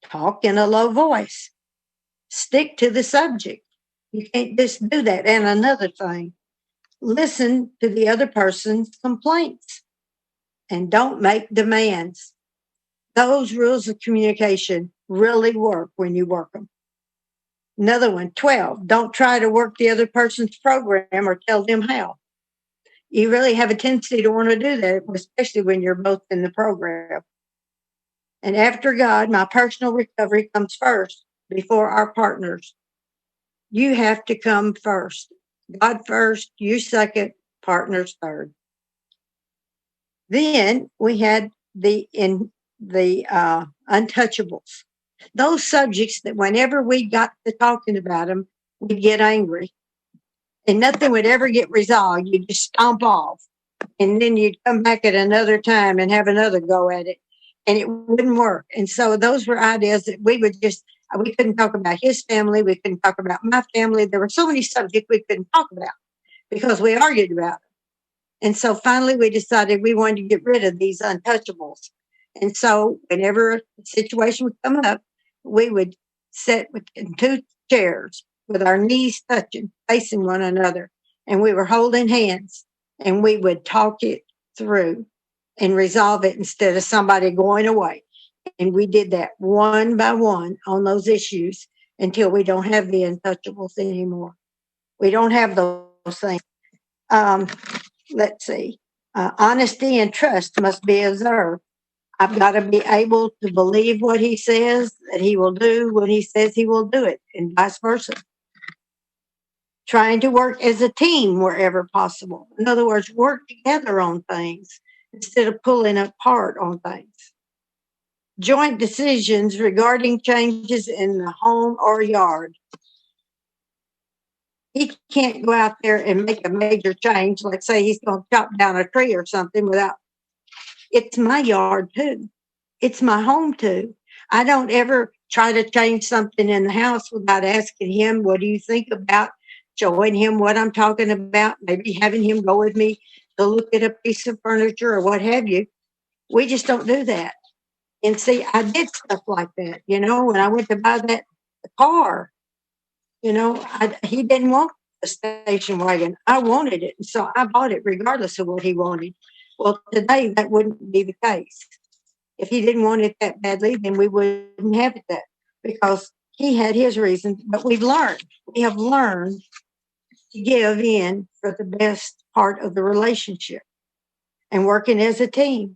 Talk in a low voice. Stick to the subject. You can't just do that. And another thing, listen to the other person's complaints and don't make demands. Those rules of communication really work when you work them. Another one, 12, don't try to work the other person's program or tell them how. You really have a tendency to want to do that, especially when you're both in the program. And after God, my personal recovery comes first before our partners. You have to come first. God first, you second, partners third. Then we had the untouchables. Those subjects that whenever we got to talking about them, we'd get angry. And nothing would ever get resolved. You'd just stomp off. And then you'd come back at another time and have another go at it. and it wouldn't work. And so those were ideas that we couldn't talk about his family. We couldn't talk about my family. There were so many subjects we couldn't talk about because we argued about it. And so finally we decided we wanted to get rid of these untouchables. And so whenever a situation would come up, we would sit in two chairs with our knees touching, facing one another. And we were holding hands and we would talk it through and resolve it instead of somebody going away. And we did that one by one on those issues until we don't have the untouchables anymore. We don't have those things. Let's see. Honesty and trust must be observed. I've got to be able to believe what he says that he will do when he says he will do it, and vice versa. Trying to work as a team wherever possible. In other words, work together on things instead of pulling apart on things. Joint decisions regarding changes in the home or yard. He can't go out there and make a major change, like say he's going to chop down a tree or something without, it's my yard too. It's my home too. I don't ever try to change something in the house without asking him, what do you think about, showing him what I'm talking about, maybe having him go with me to look at a piece of furniture or what have you. We just don't do that. And see, I did stuff like that, when I went to buy that car, he didn't want the station wagon. I wanted it. And so I bought it regardless of what he wanted. Well, today that wouldn't be the case. If he didn't want it that badly, then we wouldn't have it that, because he had his reasons. But we have learned to give in for the best part of the relationship and working as a team.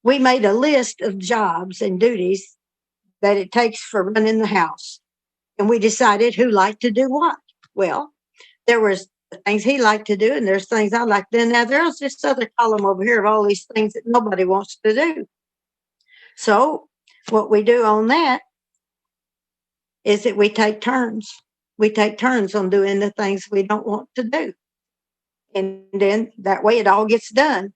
We made a list of jobs and duties that it takes for running the house. And we decided who liked to do what. Well, there was things he liked to do, and there's things I like to do. Now, there's this other column over here of all these things that nobody wants to do. So what we do on that is that we take turns. We take turns on doing the things we don't want to do. And then that way it all gets done.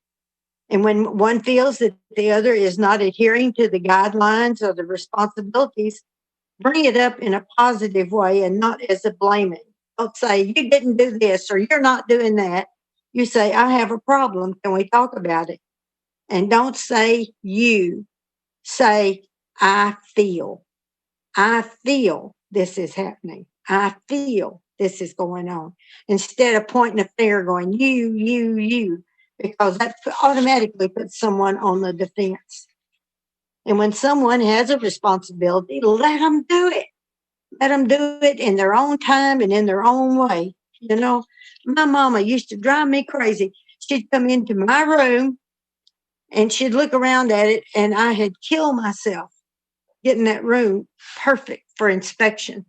And when one feels that the other is not adhering to the guidelines or the responsibilities, bring it up in a positive way and not as a blaming. Don't say, you didn't do this or you're not doing that. You say, I have a problem. Can we talk about it? And don't say you. Say, I feel. I feel this is happening. I feel this is going on. Instead of pointing a finger going, you, because that automatically puts someone on the defense. And when someone has a responsibility, let them do it. Let them do it in their own time and in their own way. My mama used to drive me crazy. She'd come into my room and she'd look around at it, and I had killed myself getting that room perfect for inspection.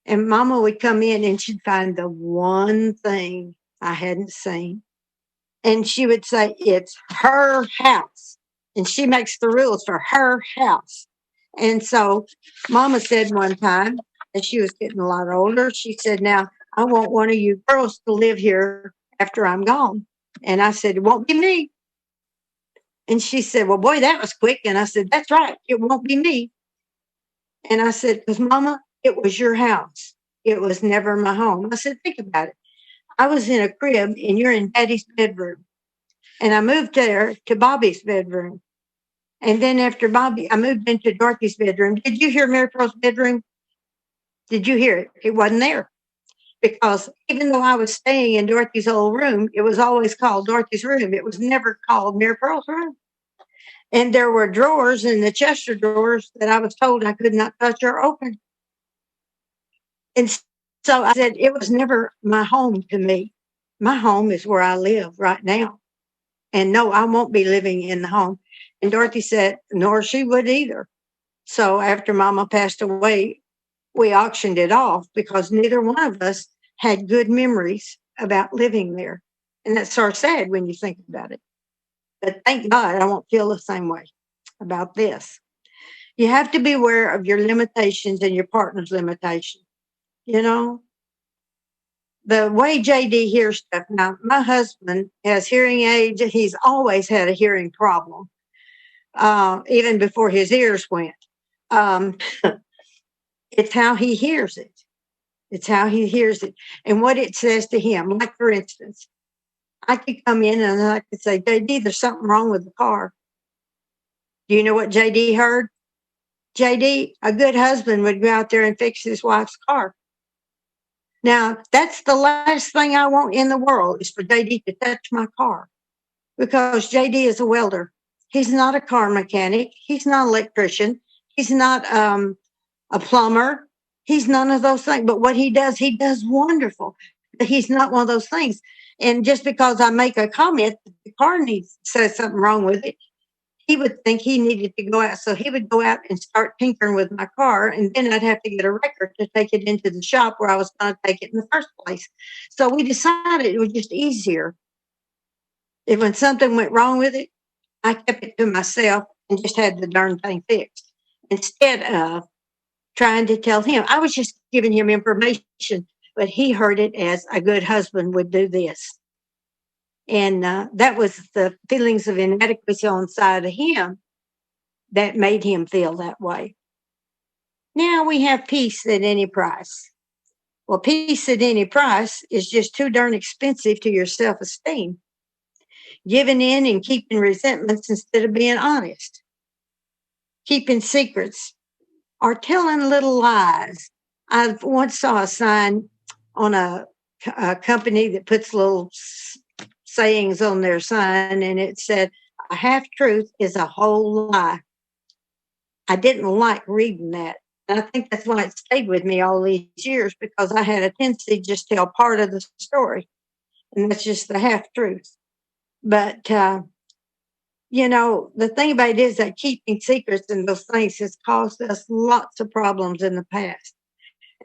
And Mama would come in and she'd find the one thing I hadn't seen. And she would say, it's her house. And she makes the rules for her house. And so Mama said one time, as she was getting a lot older, she said, now, I want one of you girls to live here after I'm gone. And I said, it won't be me. And she said, well, boy, that was quick. And I said, that's right. It won't be me. And I said, because Mama, it was your house. It was never my home. I said, think about it. I was in a crib and you're in Daddy's bedroom. And I moved there to Bobby's bedroom. And then after Bobby, I moved into Dorothy's bedroom. Did you hear MaryPearl's bedroom? Did you hear it? It wasn't there. Because even though I was staying in Dorothy's old room, it was always called Dorothy's room. It was never called MaryPearl's room. And there were drawers in the Chester drawers that I was told I could not touch or open. And so I said, it was never my home to me. My home is where I live right now. And no, I won't be living in the home. And Dorothy said, nor she would either. So after Mama passed away, we auctioned it off because neither one of us had good memories about living there. And that's sort of sad when you think about it. But thank God I won't feel the same way about this. You have to be aware of your limitations and your partner's limitations. The way JD hears stuff. Now, my husband has hearing aids. He's always had a hearing problem. even before his ears went. Um, it's how he hears it. It's how he hears it and what it says to him. Like, for instance, I could come in and I could say, JD, there's something wrong with the car. Do you know what JD heard? JD, a good husband would go out there and fix his wife's car. Now, that's the last thing I want in the world is for JD to touch my car because JD is a welder. He's not a car mechanic. He's not an electrician. He's not a plumber. He's none of those things. But what he does wonderful. But he's not one of those things. And just because I make a comment, the car says something wrong with it, he would think he needed to go out. So he would go out and start tinkering with my car. And then I'd have to get a record to take it into the shop where I was going to take it in the first place. So we decided it was just easier. If when something went wrong with it, I kept it to myself and just had the darn thing fixed. Instead of trying to tell him, I was just giving him information, but he heard it as a good husband would do this. And that was the feelings of inadequacy on the side of him that made him feel that way. Now we have peace at any price. Well, peace at any price is just too darn expensive to your self-esteem. Giving in and keeping resentments instead of being honest. Keeping secrets or telling little lies. I once saw a sign on a company that puts little sayings on their sign, and it said, a half truth is a whole lie. I didn't like reading that. And I think that's why it stayed with me all these years, because I had a tendency to just tell part of the story. And that's just the half truth. But, you know, the thing about it is that keeping secrets and those things has caused us lots of problems in the past.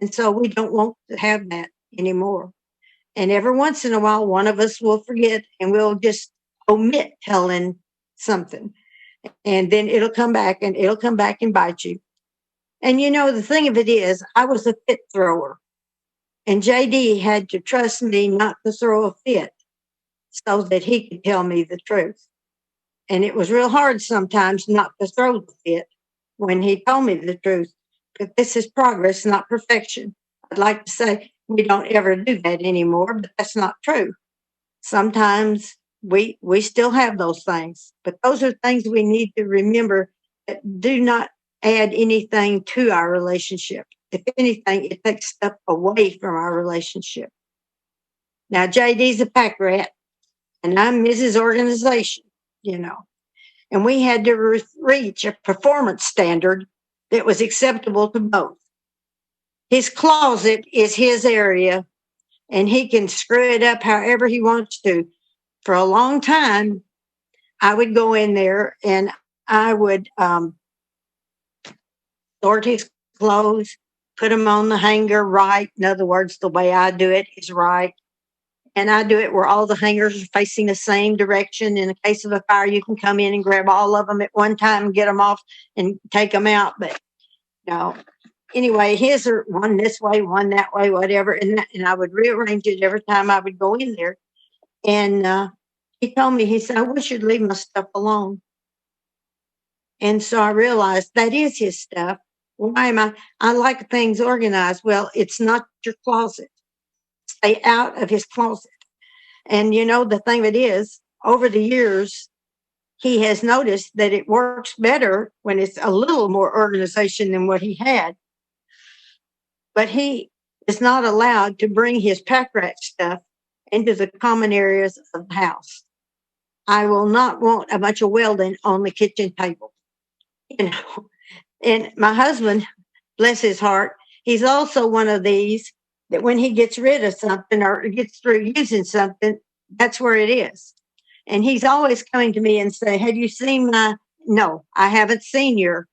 And so we don't want to have that anymore. And every once in a while, one of us will forget and we'll just omit telling something. And then it'll come back and bite you. And you know, the thing of it is, I was a fit thrower. And JD had to trust me not to throw a fit so that he could tell me the truth. And it was real hard sometimes not to throw the fit when he told me the truth. But this is progress, not perfection. I'd like to say we don't ever do that anymore, but that's not true. Sometimes we still have those things, but those are things we need to remember that do not add anything to our relationship. If anything, it takes stuff away from our relationship. Now, JD's a pack rat, and I'm Mrs. Organization, you know, and we had to reach a performance standard that was acceptable to both. His closet is his area, and he can screw it up however he wants to. For a long time, I would go in there and I would sort his clothes, put them on the hanger right. In other words, the way I do it is right. And I do it where all the hangers are facing the same direction. In the case of a fire, you can come in and grab all of them at one time and get them off and take them out. But no. Anyway, his are one this way, one that way, whatever. And I would rearrange it every time I would go in there. And he told me, he said, I wish you'd leave my stuff alone. And so I realized that is his stuff. Why am I like things organized. Well, it's not your closet. Stay out of his closet. And you know, the thing of it is, over the years, he has noticed that it works better when it's a little more organization than what he had. But he is not allowed to bring his pack rat stuff into the common areas of the house. I will not want a bunch of welding on the kitchen table. You know, and my husband, bless his heart, he's also one of these that when he gets rid of something or gets through using something, that's where it is. And he's always coming to me and say, have you seen my? No, I haven't seen your,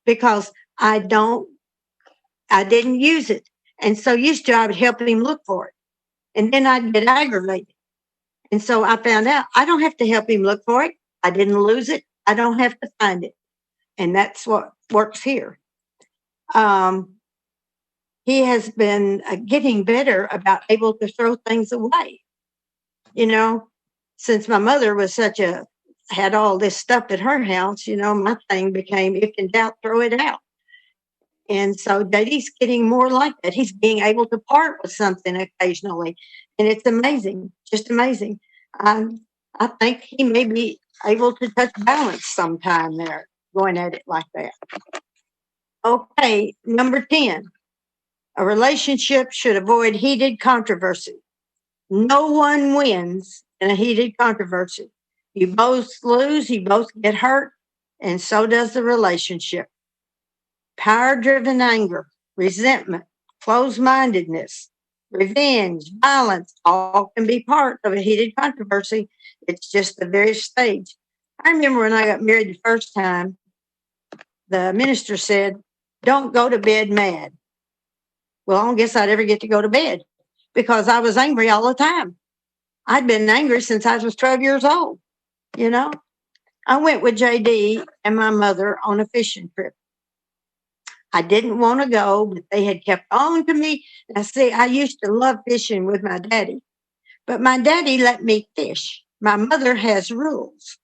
because I didn't use it. And so used to, I would help him look for it. And then I'd get aggravated. And so I found out I don't have to help him look for it. I didn't lose it. I don't have to find it. And that's what works here. He has been getting better about able to throw things away. You know, since my mother was such a had all this stuff at her house, my thing became, if in doubt, throw it out. And so JD's getting more like that. He's being able to part with something occasionally. And it's amazing, just amazing. I think he may be able to touch balance sometime there, going at it like that. Okay, number 10. A relationship should avoid heated controversy. No one wins in a heated controversy. You both lose, you both get hurt, and so does the relationship. Power-driven anger, resentment, closed-mindedness, revenge, violence, all can be part of a heated controversy. It's just the very stage. I remember when I got married the first time, the minister said, "Don't go to bed mad." Well, I don't guess I'd ever get to go to bed because I was angry all the time. I'd been angry since I was 12 years old, I went with JD and my mother on a fishing trip. I didn't want to go, but they had kept on to me. Now, see, I used to love fishing with my daddy, but my daddy let me fish. My mother has rules.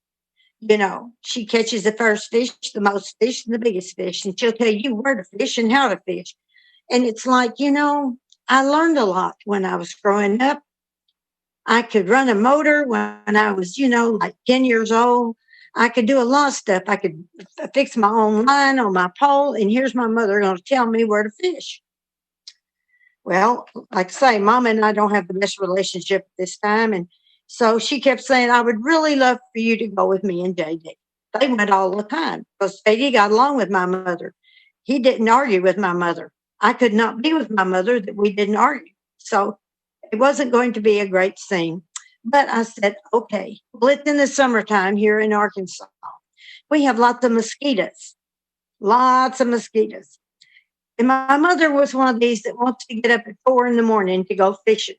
She catches the first fish, the most fish, and the biggest fish, and she'll tell you where to fish and how to fish. And it's like, I learned a lot when I was growing up. I could run a motor when I was, like 10 years old. I could do a lot of stuff. I could fix my own line on my pole, and here's my mother going to tell me where to fish. Well, like I say, Mama and I don't have the best relationship at this time, and so she kept saying, "I would really love for you to go with me and JD." They went all the time because JD got along with my mother. He didn't argue with my mother. I could not be with my mother that we didn't argue. So it wasn't going to be a great scene. But I said, okay. Well, it's in the summertime here in Arkansas. We have lots of mosquitoes. Lots of mosquitoes. And my mother was one of these that wants to get up at 4 a.m. to go fishing.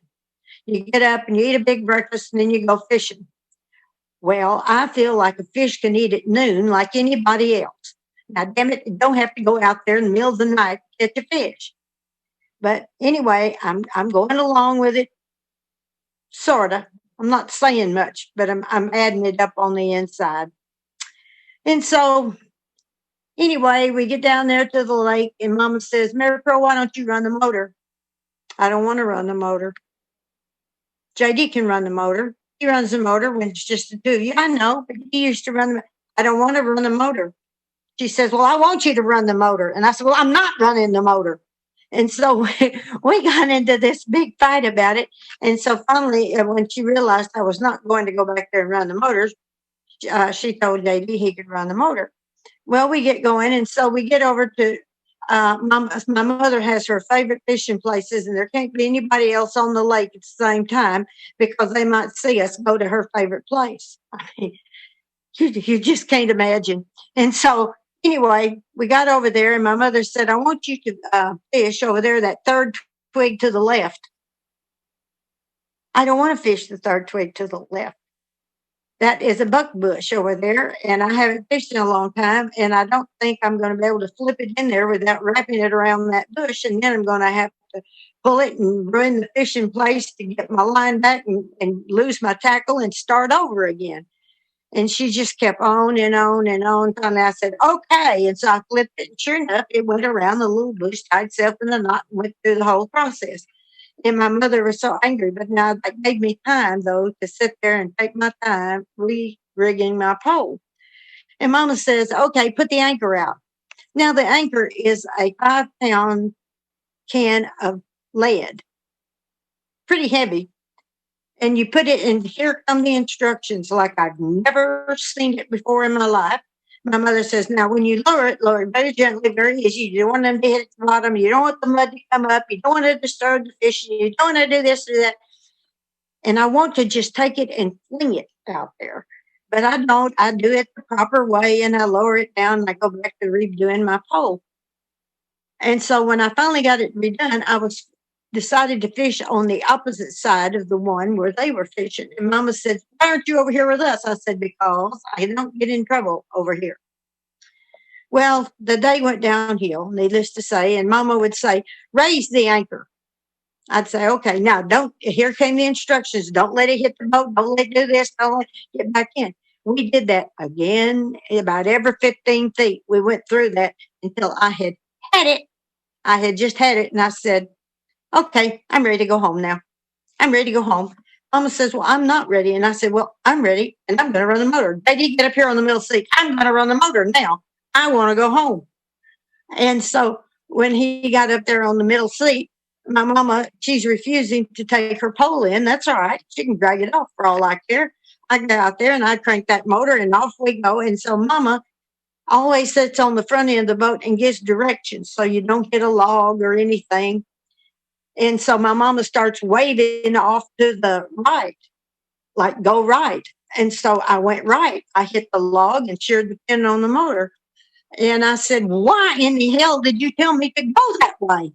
You get up and you eat a big breakfast and then you go fishing. Well, I feel like a fish can eat at noon like anybody else. Now, damn it, you don't have to go out there in the middle of the night to catch a fish. But anyway, I'm going along with it, sort of. I'm not saying much, but I'm adding it up on the inside. And so, anyway, we get down there to the lake, and Mama says, "MaryPearl, why don't you run the motor?" I don't want to run the motor. JD can run the motor. He runs the motor when it's just the two of you. I know, but he used to run the. I don't want to run the motor. She says, "Well, I want you to run the motor." And I said, "Well, I'm not running the motor." And so we got into this big fight about it. And so finally, when she realized I was not going to go back there and run the motors, she told JD he could run the motor. Well, we get going. And so we get over to my mother has her favorite fishing places, and there can't be anybody else on the lake at the same time because they might see us go to her favorite place. I mean, you just can't imagine. And so anyway, we got over there, and my mother said, "I want you to fish over there, that third twig to the left." I don't want to fish the third twig to the left. That is a buckbush over there, and I haven't fished in a long time, and I don't think I'm going to be able to flip it in there without wrapping it around that bush, and then I'm going to have to pull it and ruin the fishing place to get my line back and lose my tackle and start over again. And she just kept on and on and on. Finally, I said, "Okay." And so I flipped it. And sure enough, it went around the little bush, tied itself in a knot, and went through the whole process. And my mother was so angry. But now that gave me time, though, to sit there and take my time re-rigging my pole. And Mama says, "Okay, put the anchor out." Now, the anchor is a 5-pound can of lead. Pretty heavy. And you put it in, here come the instructions like I've never seen it before in my life. My mother says, "Now, when you lower it very gently, very easy. You don't want them to hit the bottom. You don't want the mud to come up. You don't want to disturb the fish. You don't want to do this or that." And I want to just take it and fling it out there. But I don't. I do it the proper way, and I lower it down, and I go back to redoing my pole. And so when I finally got it redone, I decided to fish on the opposite side of the one where they were fishing. And Mama said, "Why aren't you over here with us?" I said, "Because I don't get in trouble over here." Well, the day went downhill, needless to say, and Mama would say, "Raise the anchor." I'd say, "Okay, now here came the instructions. Don't let it hit the boat. Don't let it do this. Don't let it get back in." We did that again about every 15 feet. We went through that until I had it. I had just had it. And I said, okay, I'm ready to go home now. I'm ready to go home. Mama says, well, I'm not ready. And I said, well, I'm ready and I'm going to run the motor. Daddy, get up here on the middle seat. I'm going to run the motor now. I want to go home. And so when he got up there on the middle seat, my mama, she's refusing to take her pole in. That's all right. She can drag it off for all I care. I get out there and I crank that motor and off we go. And so mama always sits on the front end of the boat and gives directions so you don't hit a log or anything. And so my mama starts waving off to the right, like go right. And so I went right. I hit the log and sheared the pin on the motor. And I said, why in the hell did you tell me to go that way?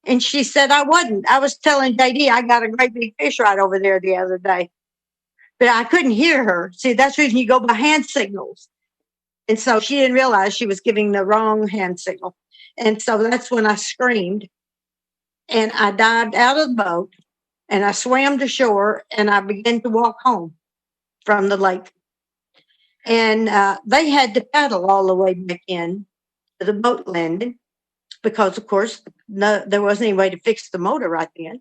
And she said, I wasn't. I was telling JD I got a great big fish right over there the other day. But I couldn't hear her. See, that's the reason you go by hand signals. And so she didn't realize she was giving the wrong hand signal. And so that's when I screamed. And I dived out of the boat and I swam to shore and I began to walk home from the lake. And they had to paddle all the way back in to the boat landing because, of course, there wasn't any way to fix the motor right then.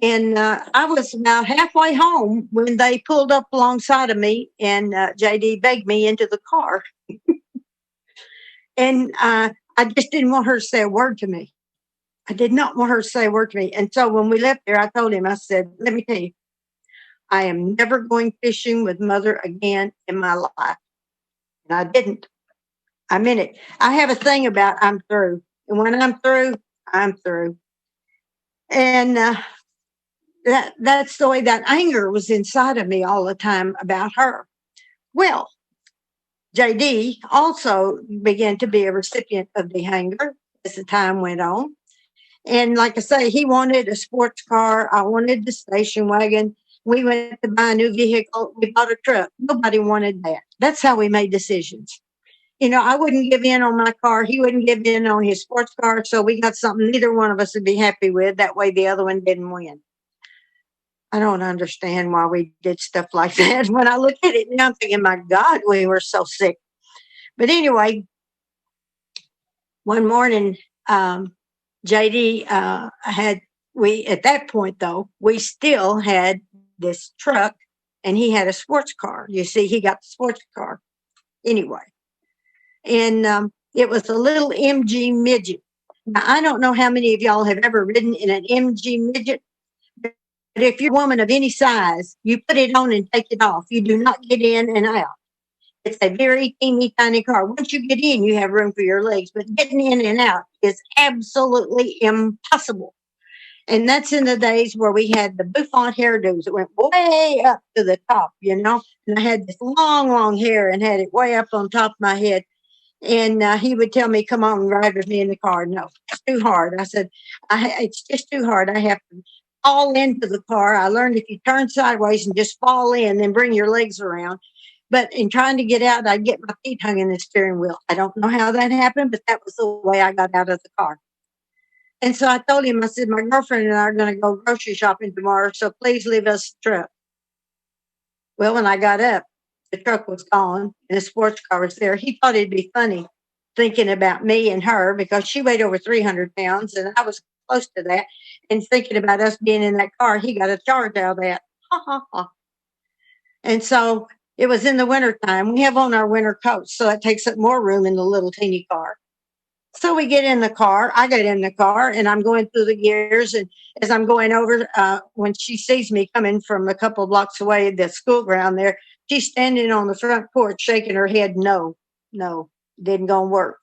And I was about halfway home when they pulled up alongside of me and JD begged me into the car. And I just didn't want her to say a word to me. I did not want her to say a word to me. And so when we left there, I told him, I said, let me tell you, I am never going fishing with Mother again in my life. And I didn't. I meant it. I have a thing about I'm through. And when I'm through, I'm through. And that's the way that anger was inside of me all the time about her. Well, JD also began to be a recipient of the anger as the time went on. And like I say, he wanted a sports car. I wanted the station wagon. We went to buy a new vehicle. We bought a truck. Nobody wanted that. That's how we made decisions. You know, I wouldn't give in on my car. He wouldn't give in on his sports car. So we got something neither one of us would be happy with. That way the other one didn't win. I don't understand why we did stuff like that. When I look at it now, I'm thinking, my God, we were so sick. But anyway, one morning, JD at that point though, we still had this truck and he had a sports car. You see, he got the sports car anyway. And it was a little MG midget. Now, I don't know how many of y'all have ever ridden in an MG midget, but if you're a woman of any size, you put it on and take it off. You do not get in and out. It's a very teeny tiny car. Once you get in, you have room for your legs, but getting in and out is absolutely impossible. And that's in the days where we had the bouffant hairdos that went way up to the top, you know. And I had this long, long hair and had it way up on top of my head. And he would tell me, come on, ride with me in the car. No, it's too hard. I said, it's just too hard. I have to fall into the car. I learned if you turn sideways and just fall in, then bring your legs around. But in trying to get out, I'd get my feet hung in the steering wheel. I don't know how that happened, but that was the way I got out of the car. And so I told him, I said, my girlfriend and I are going to go grocery shopping tomorrow, so please leave us the truck. Well, when I got up, the truck was gone and the sports car was there. He thought it'd be funny thinking about me and her because she weighed over 300 pounds and I was close to that. And thinking about us being in that car, he got a charge out of that. Ha, ha, ha. And so it was in the wintertime. We have on our winter coats, so that takes up more room in the little teeny car. So we get in the car. I get in the car, and I'm going through the gears. And as I'm going over, when she sees me coming from a couple of blocks away, the school ground there, she's standing on the front porch shaking her head. No, didn't gonna work.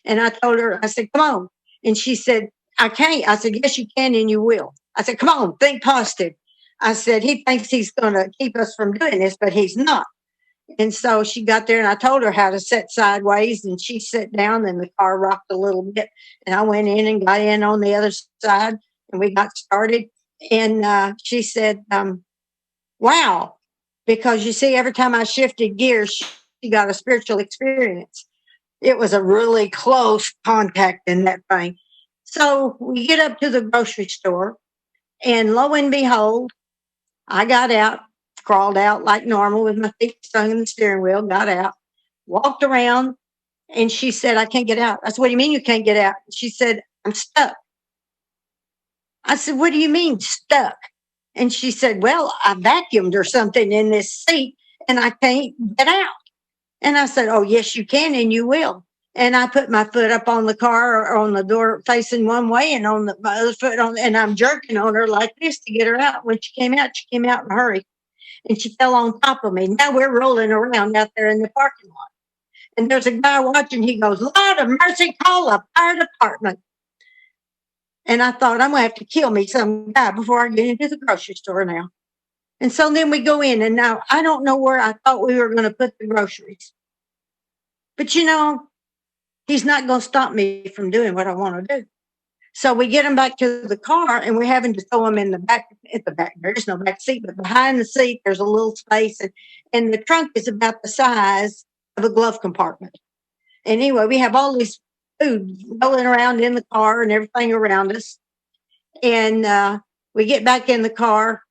And I told her, I said, come on. And she said, I can't. I said, yes, you can and you will. I said, come on, think positive. I said, he thinks he's going to keep us from doing this, but he's not. And so she got there and I told her how to sit sideways and she sat down and the car rocked a little bit. And I went in and got in on the other side and we got started. And she said, wow, because you see, every time I shifted gears, she got a spiritual experience. It was a really close contact in that thing. So we get up to the grocery store and lo and behold, I got out crawled out like normal with my feet stuck in the steering wheel, got out, walked around, and she said, I can't get out. I said, what do you mean you can't get out? She said, I'm stuck. I said, what do you mean stuck? And she said, well, I vacuumed or something in this seat and I can't get out. And I said, oh, yes, you can and you will. And I put my foot up on the car or on the door facing one way and on my other foot on, and I'm jerking on her like this to get her out. When she came out in a hurry and she fell on top of me. Now we're rolling around out there in the parking lot. And there's a guy watching. He goes, Lord of mercy, call the fire department. And I thought, I'm going to have to kill me some guy before I get into the grocery store now. And so then we go in, and now I don't know where I thought we were going to put the groceries. But, you know, he's not going to stop me from doing what I want to do. So we get him back to the car, and we're having to throw him in the back. At the back, there's no back seat, but behind the seat, there's a little space. And the trunk is about the size of a glove compartment. And anyway, we have all this food rolling around in the car and everything around us. And we get back in the car,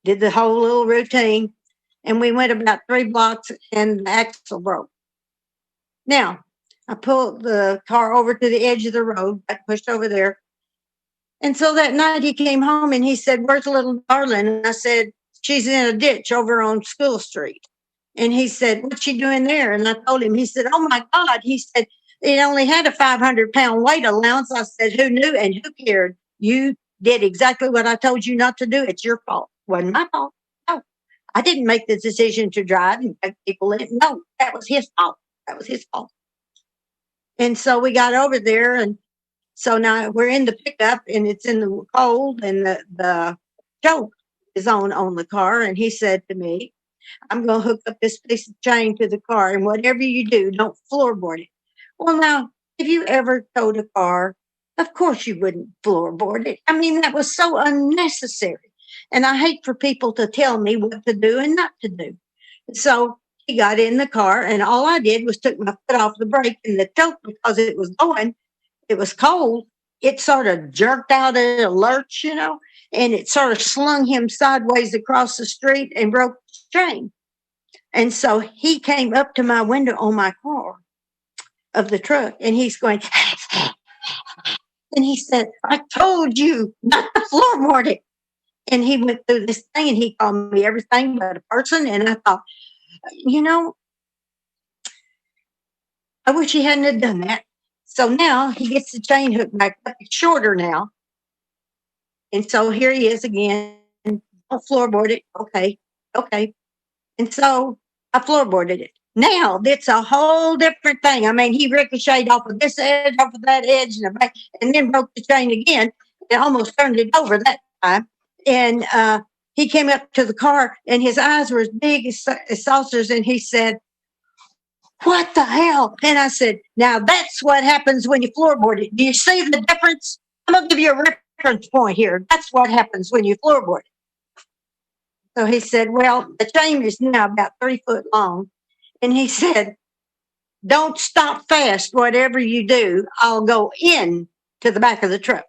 did the whole little routine, and we went about 3 blocks and the axle broke. Now, I pulled the car over to the edge of the road, got pushed over there. And so that night he came home and he said, where's little darling? And I said, she's in a ditch over on School Street. And he said, what's she doing there? And I told him, he said, oh my God. He said, it only had a 500-pound weight allowance. I said, who knew and who cared? You did exactly what I told you not to do. It's your fault. Wasn't my fault. No, I didn't make the decision to drive and take people in. No, that was his fault. That was his fault. And so we got over there. And so now we're in the pickup and it's in the cold and the choke is on the car. And he said to me, I'm going to hook up this piece of chain to the car, and whatever you do, don't floorboard it. Well, now, if you ever towed a car, of course you wouldn't floorboard it. I mean, that was so unnecessary. And I hate for people to tell me what to do and not to do. So he got in the car, and all I did was took my foot off the brake, and the choke, because it was going, it was cold, it sort of jerked out at a lurch, you know, and it sort of slung him sideways across the street and broke the chain. And so he came up to my window on my car of the truck, and he's going, and he said, I told you not to floorboard it. And he went through this thing, and he called me everything but a person. And I thought, you know, I wish he hadn't have done that. So now he gets the chain hooked back up. It's shorter now. And so here he is again. Don't floorboard it. Okay. And so I floorboarded it. Now it's a whole different thing. I mean, he ricocheted off of this edge, off of that edge, and then broke the chain again. It almost turned it over that time. And he came up to the car, and his eyes were as big as saucers, and he said, what the hell? And I said, now that's what happens when you floorboard it. Do you see the difference? I'm going to give you a reference point here. That's what happens when you floorboard it. So he said, well, the chain is now about 3 foot long. And he said, don't stop fast. Whatever you do, I'll go in to the back of the truck.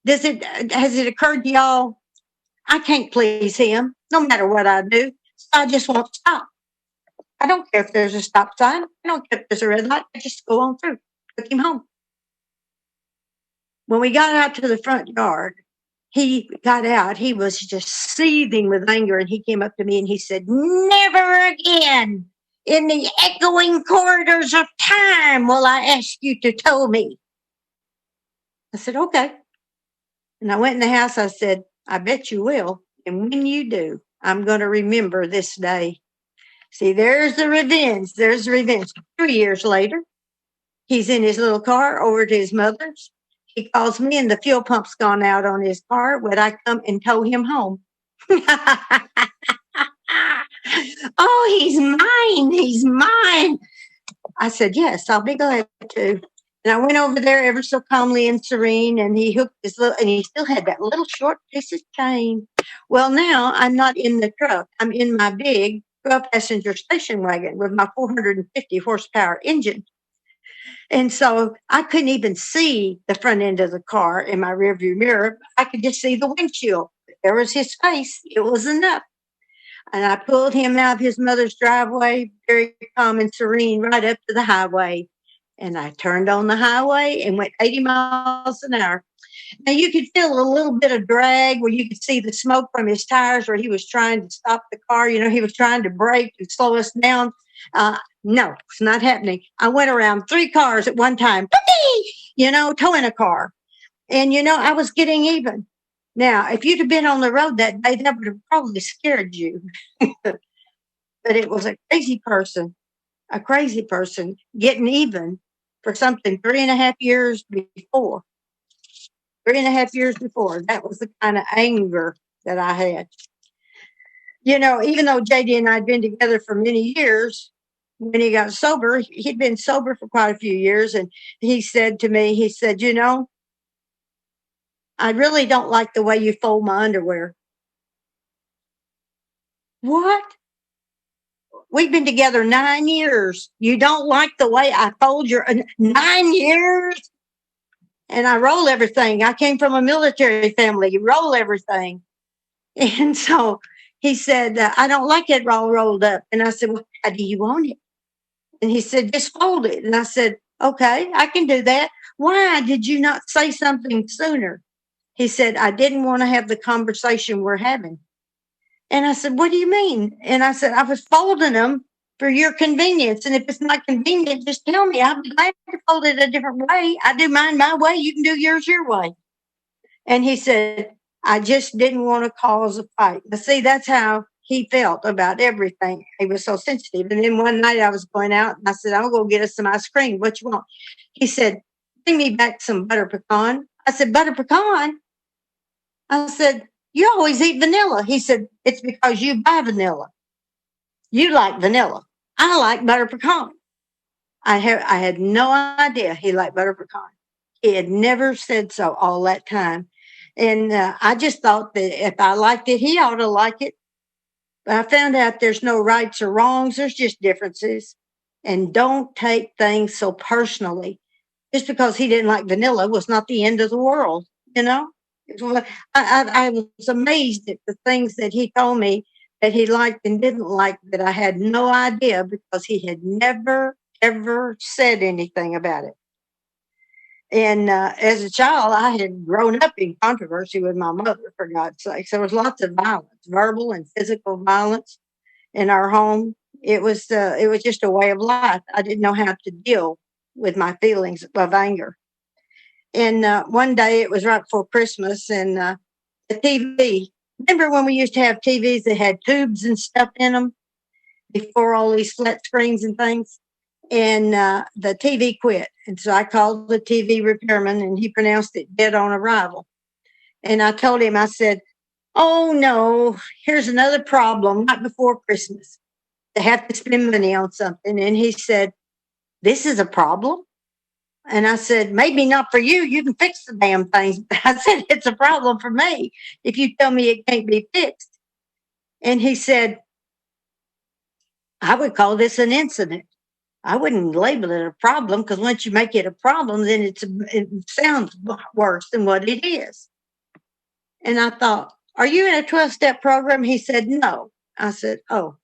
Has it occurred to y'all? I can't please him no matter what I do. So I just won't stop. I don't care if there's a stop sign. I don't care if there's a red light. I just go on through. Took him home. When we got out to the front yard, he got out. He was just seething with anger, and he came up to me and he said, never again in the echoing corridors of time will I ask you to tow me. I said, okay. And I went in the house. I said, I bet you will. And when you do, I'm going to remember this day. See, there's the revenge. There's the revenge. 3 years later, he's in his little car over to his mother's. He calls me, and the fuel pump's gone out on his car. Would I come and tow him home? Oh, he's mine. He's mine. I said, yes, I'll be glad to. And I went over there ever so calmly and serene, and he hooked his little, and he still had that little short piece of chain. Well, now I'm not in the truck. I'm in my big 12-passenger station wagon with my 450 horsepower engine. And so I couldn't even see the front end of the car in my rearview mirror. I could just see the windshield. There was his face. It was enough. And I pulled him out of his mother's driveway, very calm and serene, right up to the highway. And I turned on the highway and went 80 miles an hour. Now you could feel a little bit of drag where you could see the smoke from his tires where he was trying to stop the car. You know, he was trying to brake and slow us down. No, it's not happening. I went around 3 cars at one time, you know, towing a car. And, you know, I was getting even. Now, if you'd have been on the road that day, that would have probably scared you. But it was a crazy person getting even for something 3.5 years before. 3.5 years before. That was the kind of anger that I had. You know, even though JD and I had been together for many years, when he got sober, he'd been sober for quite a few years. And he said to me, he said, you know, I really don't like the way you fold my underwear. What? We've been together 9 years. You don't like the way I fold your 9 years? And I roll everything. I came from a military family. You roll everything. And so he said, I don't like it all rolled up. And I said, well, how do you want it? And he said, just fold it. And I said, okay, I can do that. Why did you not say something sooner? He said, I didn't want to have the conversation we're having. And I said, what do you mean? And I said, I was folding them for your convenience. And if it's not convenient, just tell me. I'll be glad to fold it a different way. I do mine my way. You can do yours your way. And he said, I just didn't want to cause a fight. But see, that's how he felt about everything. He was so sensitive. And then one night I was going out and I said, I'm going to get us some ice cream. What you want? He said, bring me back some butter pecan. I said, butter pecan? I said, you always eat vanilla. He said, it's because you buy vanilla. You like vanilla. I like butter pecan. I had no idea he liked butter pecan. He had never said so all that time. And I just thought that if I liked it, he ought to like it. But I found out there's no rights or wrongs. There's just differences. And don't take things so personally. Just because he didn't like vanilla was not the end of the world, you know? I was amazed at the things that he told me that he liked and didn't like that I had no idea because he had never, ever said anything about it. And as a child, I had grown up in controversy with my mother, for God's sake. There was lots of violence, verbal and physical violence in our home. It was just a way of life. I didn't know how to deal with my feelings of anger. And one day, it was right before Christmas, and the TV. Remember when we used to have TVs that had tubes and stuff in them before all these flat screens and things? And the TV quit. And so I called the TV repairman, and he pronounced it dead on arrival. And I told him, I said, oh, no, here's another problem right before Christmas. They have to spend money on something. And he said, this is a problem? And I said, maybe not for you. You can fix the damn things. But I said, it's a problem for me if you tell me it can't be fixed. And he said, I would call this an incident. I wouldn't label it a problem because once you make it a problem, then it sounds worse than what it is. And I thought, are you in a 12-step program? He said, no. I said, oh,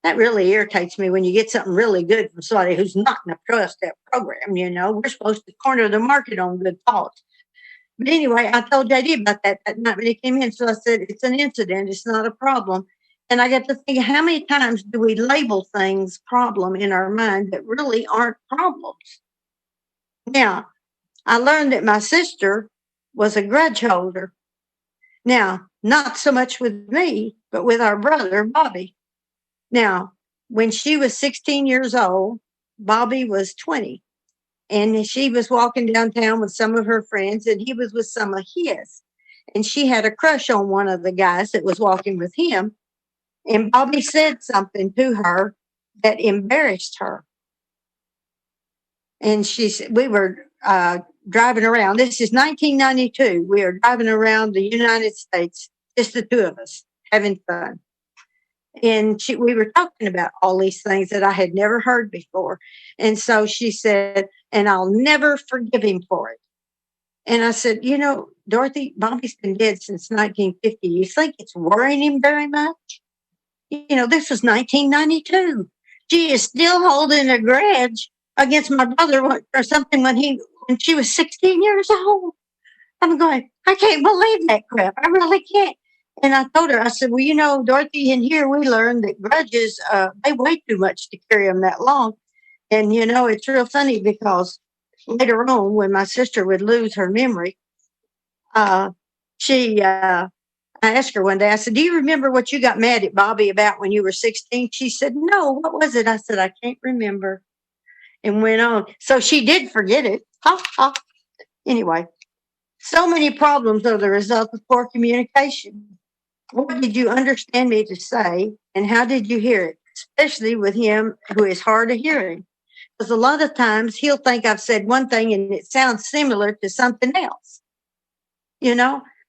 that really irritates me when you get something really good from somebody who's not in a 12-step program. You know, we're supposed to corner the market on good thoughts. But anyway, I told JD about that night when he came in. So I said, it's an incident. It's not a problem. And I got to think, how many times do we label things problem in our mind that really aren't problems? Now, I learned that my sister was a grudge holder. Now, not so much with me, but with our brother, Bobby. Now, when she was 16 years old, Bobby was 20. And she was walking downtown with some of her friends, and he was with some of his. And she had a crush on one of the guys that was walking with him. And Bobby said something to her that embarrassed her. And she said, we were driving around. This is 1992. We were driving around the United States, just the two of us, having fun. And we were talking about all these things that I had never heard before. And so she said, and I'll never forgive him for it. And I said, you know, Dorothy, Bobby's been dead since 1950. You think it's worrying him very much? This was 1992. She is still holding a grudge against my brother or something when she was 16 years old. I'm going, I can't believe that crap. I really can't. And I told her, I said, well, Dorothy, in here we learned that grudges, they weigh too much to carry them that long. And, it's real funny because later on, when my sister would lose her memory, I asked her one day, I said, do you remember what you got mad at Bobby about when you were 16? She said, no, what was it? I said, I can't remember. And went on. So she did forget it. Ha, ha. Anyway, so many problems are the result of poor communication. What did you understand me to say, and how did you hear it? Especially with him who is hard of hearing. Because a lot of times he'll think I've said one thing and it sounds similar to something else,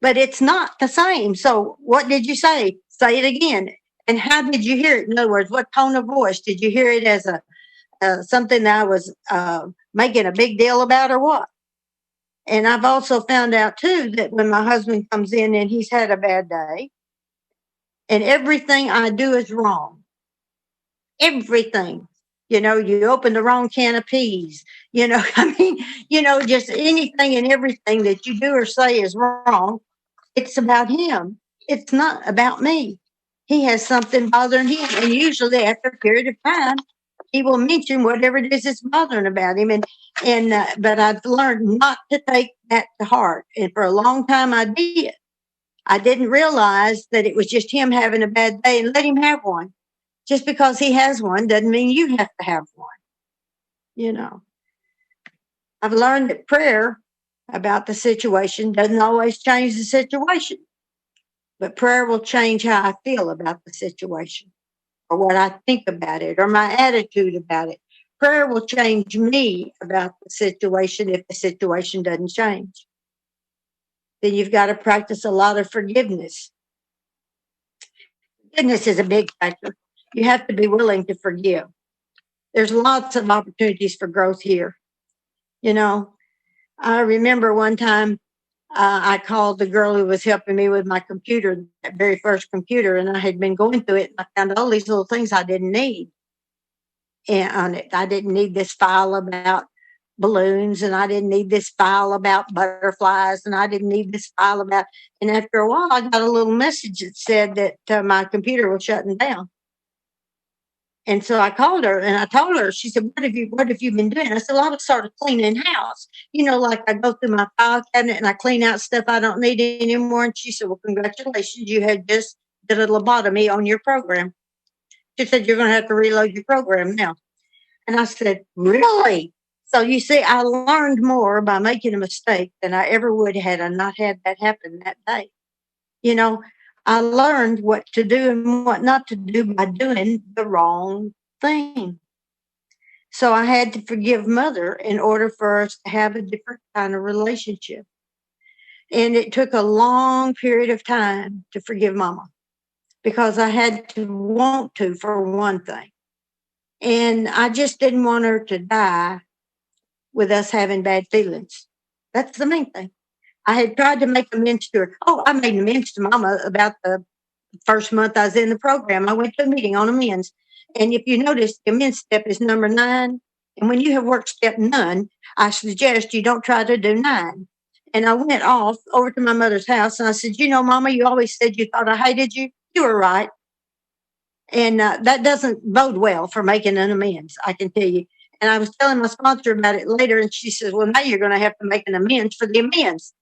but it's not the same. So what did you say? Say it again. And how did you hear it? In other words, what tone of voice? Did you hear it as something that I was making a big deal about or what? And I've also found out too that when my husband comes in and he's had a bad day and everything I do is wrong, everything, you open the wrong can of peas, just anything and everything that you do or say is wrong. It's about him. It's not about me. He has something bothering him. And usually after a period of time, he will mention whatever it is that's bothering about him. But I've learned not to take that to heart. And for a long time I did. I didn't realize that it was just him having a bad day and let him have one. Just because he has one doesn't mean you have to have one. I've learned that prayer about the situation doesn't always change the situation, but prayer will change how I feel about the situation or what I think about it or my attitude about it. Prayer will change me about the situation if the situation doesn't change. Then you've got to practice a lot of forgiveness. Forgiveness is a big factor. You have to be willing to forgive. There's lots of opportunities for growth here. I remember one time I called the girl who was helping me with my computer, that very first computer, and I had been going through it. And I found all these little things I didn't need. And on it, I didn't need this file about balloons, and I didn't need this file about butterflies, and I didn't need this file about. And after a while, I got a little message that said that my computer was shutting down. And so I called her and I told her, she said, what have you been doing? I said, well, I was sort of cleaning house. Like I go through my file cabinet and I clean out stuff I don't need anymore. And she said, well, congratulations. You had just did a lobotomy on your program. She said, you're going to have to reload your program now. And I said, really? So you see, I learned more by making a mistake than I ever would had I not had that happen that day. I learned what to do and what not to do by doing the wrong thing. So I had to forgive Mother in order for us to have a different kind of relationship. And it took a long period of time to forgive Mama because I had to want to, for one thing. And I just didn't want her to die with us having bad feelings. That's the main thing. I had tried to make amends to her. Oh, I made amends to Mama about the first month I was in the program. I went to a meeting on amends. And if you notice, the amends step is number 9. And when you have worked step none, I suggest you don't try to do 9. And I went off over to my mother's house and I said, Mama, you always said you thought I hated you. You were right. And that doesn't bode well for making an amends, I can tell you. And I was telling my sponsor about it later, and she says, well, now you're going to have to make an amends for the amends.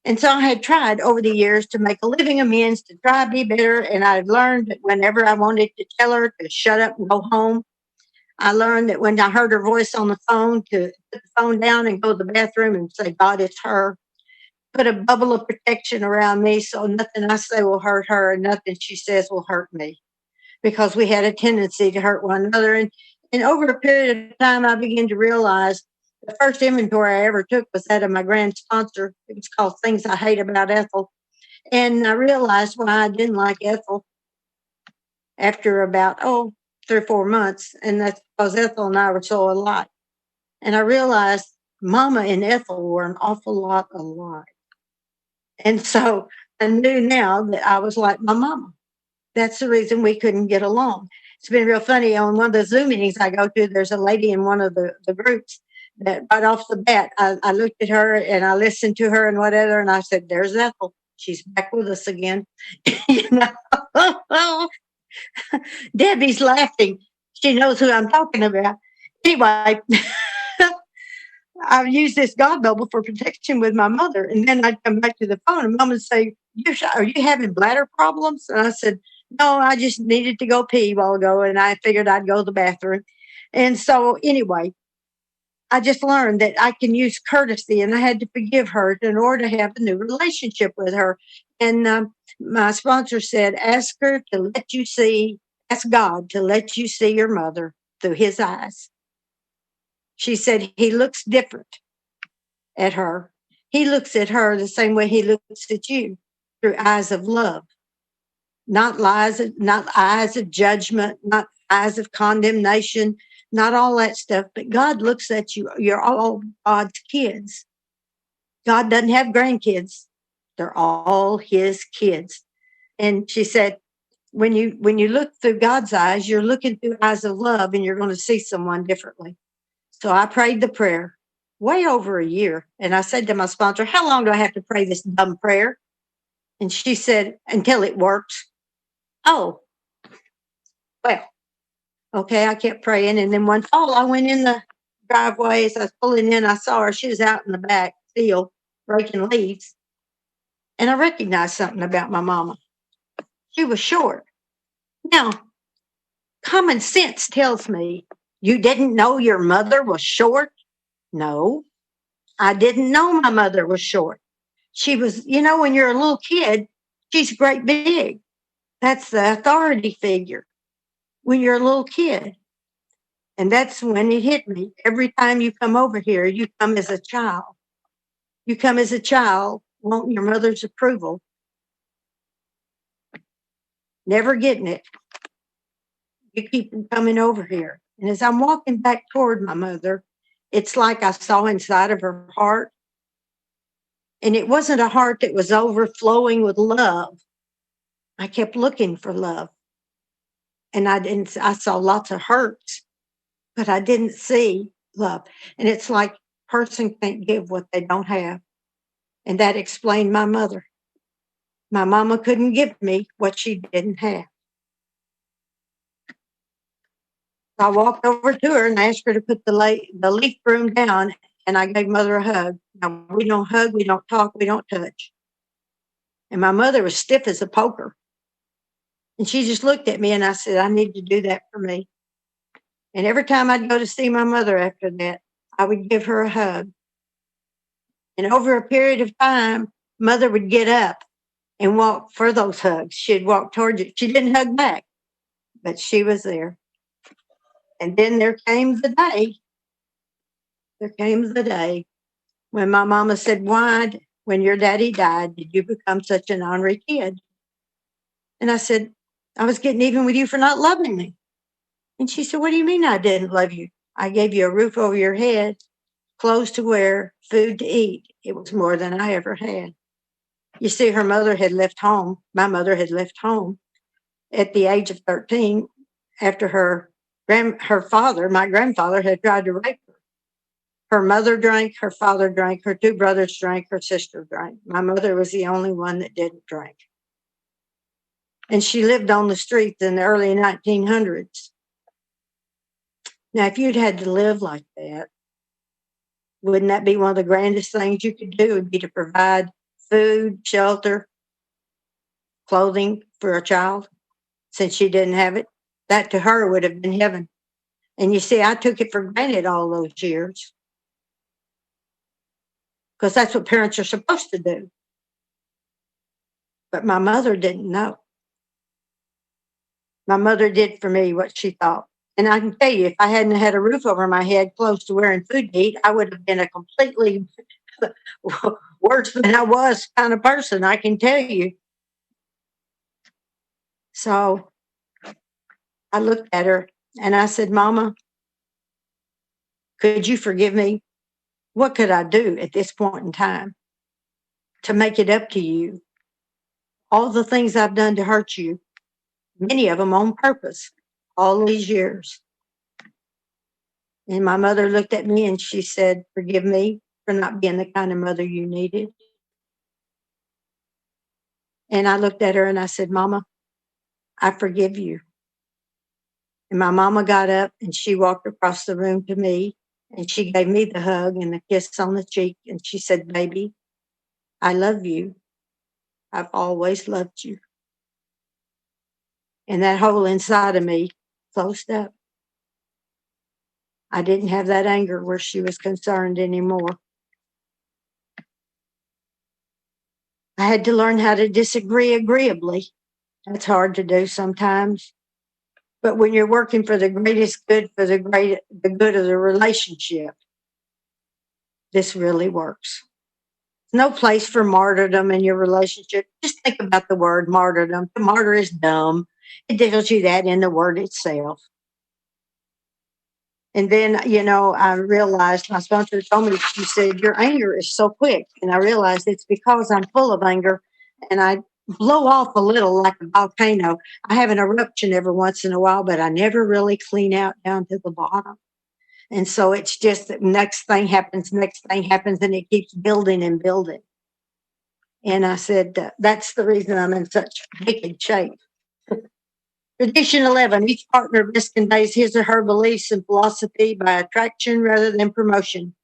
And so I had tried over the years to make a living amends, to try to be better. And I've learned that whenever I wanted to tell her to shut up and go home, I learned that when I heard her voice on the phone, to put the phone down and go to the bathroom and say, God, it's her. Put a bubble of protection around me so nothing I say will hurt her and nothing she says will hurt me. Because we had a tendency to hurt one another. And over a period of time, I began to realize the first inventory I ever took was that of my grand sponsor. It was called Things I Hate About Ethel. And I realized why I didn't like Ethel after about, 3 or 4 months. And that's because Ethel and I were so alike. And I realized Mama and Ethel were an awful lot alike. And so I knew now that I was like my mama, that's the reason we couldn't get along. It's been real funny. On one of the Zoom meetings I go to, there's a lady in one of the groups that right off the bat, I looked at her and I listened to her and whatever, and I said, there's Ethel. She's back with us again. You know, Debbie's laughing. She knows who I'm talking about. Anyway, I've used this God bubble for protection with my mother. And then I'd come back to the phone and mom would say, are you having bladder problems? And I said, no, I just needed to go pee a while ago. And I figured I'd go to the bathroom. And so anyway, I just learned that I can use courtesy, and I had to forgive her in order to have a new relationship with her. And my sponsor said, ask God to let you see your mother through his eyes. She said, he looks different at her. He looks at her the same way he looks at you, through eyes of love, not eyes of judgment, not eyes of condemnation, not all that stuff. But God looks at you. You're all God's kids. God doesn't have grandkids. They're all his kids. And she said, when you look through God's eyes, you're looking through eyes of love, and you're going to see someone differently. So I prayed the prayer way over a year. And I said to my sponsor, how long do I have to pray this dumb prayer? And she said, until it works. Oh, well, okay. I kept praying. And then one fall, I went in the driveway. As I was pulling in, I saw her. She was out in the back field breaking leaves. And I recognized something about my mama. She was short. Now, common sense tells me, you didn't know your mother was short? No, I didn't know my mother was short. She was, when you're a little kid, she's great big. That's the authority figure when you're a little kid. And that's when it hit me. Every time you come over here, you come as a child. You come as a child wanting your mother's approval. Never getting it. You keep coming over here. And as I'm walking back toward my mother, it's like I saw inside of her heart. And it wasn't a heart that was overflowing with love. I kept looking for love. And I saw lots of hurts, but I didn't see love. And it's like a person can't give what they don't have. And that explained my mother. My mama couldn't give me what she didn't have. I walked over to her and asked her to put the leaf broom down, and I gave mother a hug. Now, we don't hug, we don't talk, we don't touch. And my mother was stiff as a poker. And she just looked at me, and I said, I need to do that for me. And every time I'd go to see my mother after that, I would give her a hug. And over a period of time, mother would get up and walk for those hugs. She'd walk towards you. She didn't hug back, but she was there. And then there came the day when my mama said, why, when your daddy died, did you become such an ornery kid? And I said, I was getting even with you for not loving me. And she said, what do you mean I didn't love you? I gave you a roof over your head, clothes to wear, food to eat. It was more than I ever had. You see, her mother had left home. My mother had left home at the age of 13 after her father, my grandfather, had tried to rape her. Her mother drank, her father drank, her two brothers drank, her sister drank. My mother was the only one that didn't drink. And she lived on the streets in the early 1900s. Now, if you'd had to live like that, wouldn't that be one of the grandest things you could do? Would be to provide food, shelter, clothing for a child, since she didn't have it? That to her would have been heaven. And you see, I took it for granted all those years, because that's what parents are supposed to do. But my mother didn't know. My mother did for me what she thought. And I can tell you, if I hadn't had a roof over my head, close to wearing food to eat, I would have been a completely worse than I was kind of person, I can tell you. So I looked at her and I said, Mama, could you forgive me? What could I do at this point in time to make it up to you? All the things I've done to hurt you, many of them on purpose, all these years. And my mother looked at me and she said, "Forgive me for not being the kind of mother you needed." And I looked at her and I said, "Mama, I forgive you." And my mama got up and she walked across the room to me and she gave me the hug and the kiss on the cheek. And she said, "Baby, I love you. I've always loved you." And that hole inside of me closed up. I didn't have that anger where she was concerned anymore. I had to learn how to disagree agreeably. That's hard to do sometimes. But when you're working for the greatest good, for the good of the relationship, this really works. No place for martyrdom in your relationship. Just think about the word martyrdom. To martyr is dumb. It tells you that in the word itself. And then, I realized my sponsor told me, she said, "Your anger is so quick." And I realized it's because I'm full of anger and I blow off a little like a volcano. I have an eruption every once in a while, but I never really clean out down to the bottom. And so it's just that next thing happens, and it keeps building and building. And I said, that's the reason I'm in such wicked shape. Tradition 11, each partner best conveys his or her beliefs and philosophy by attraction rather than promotion.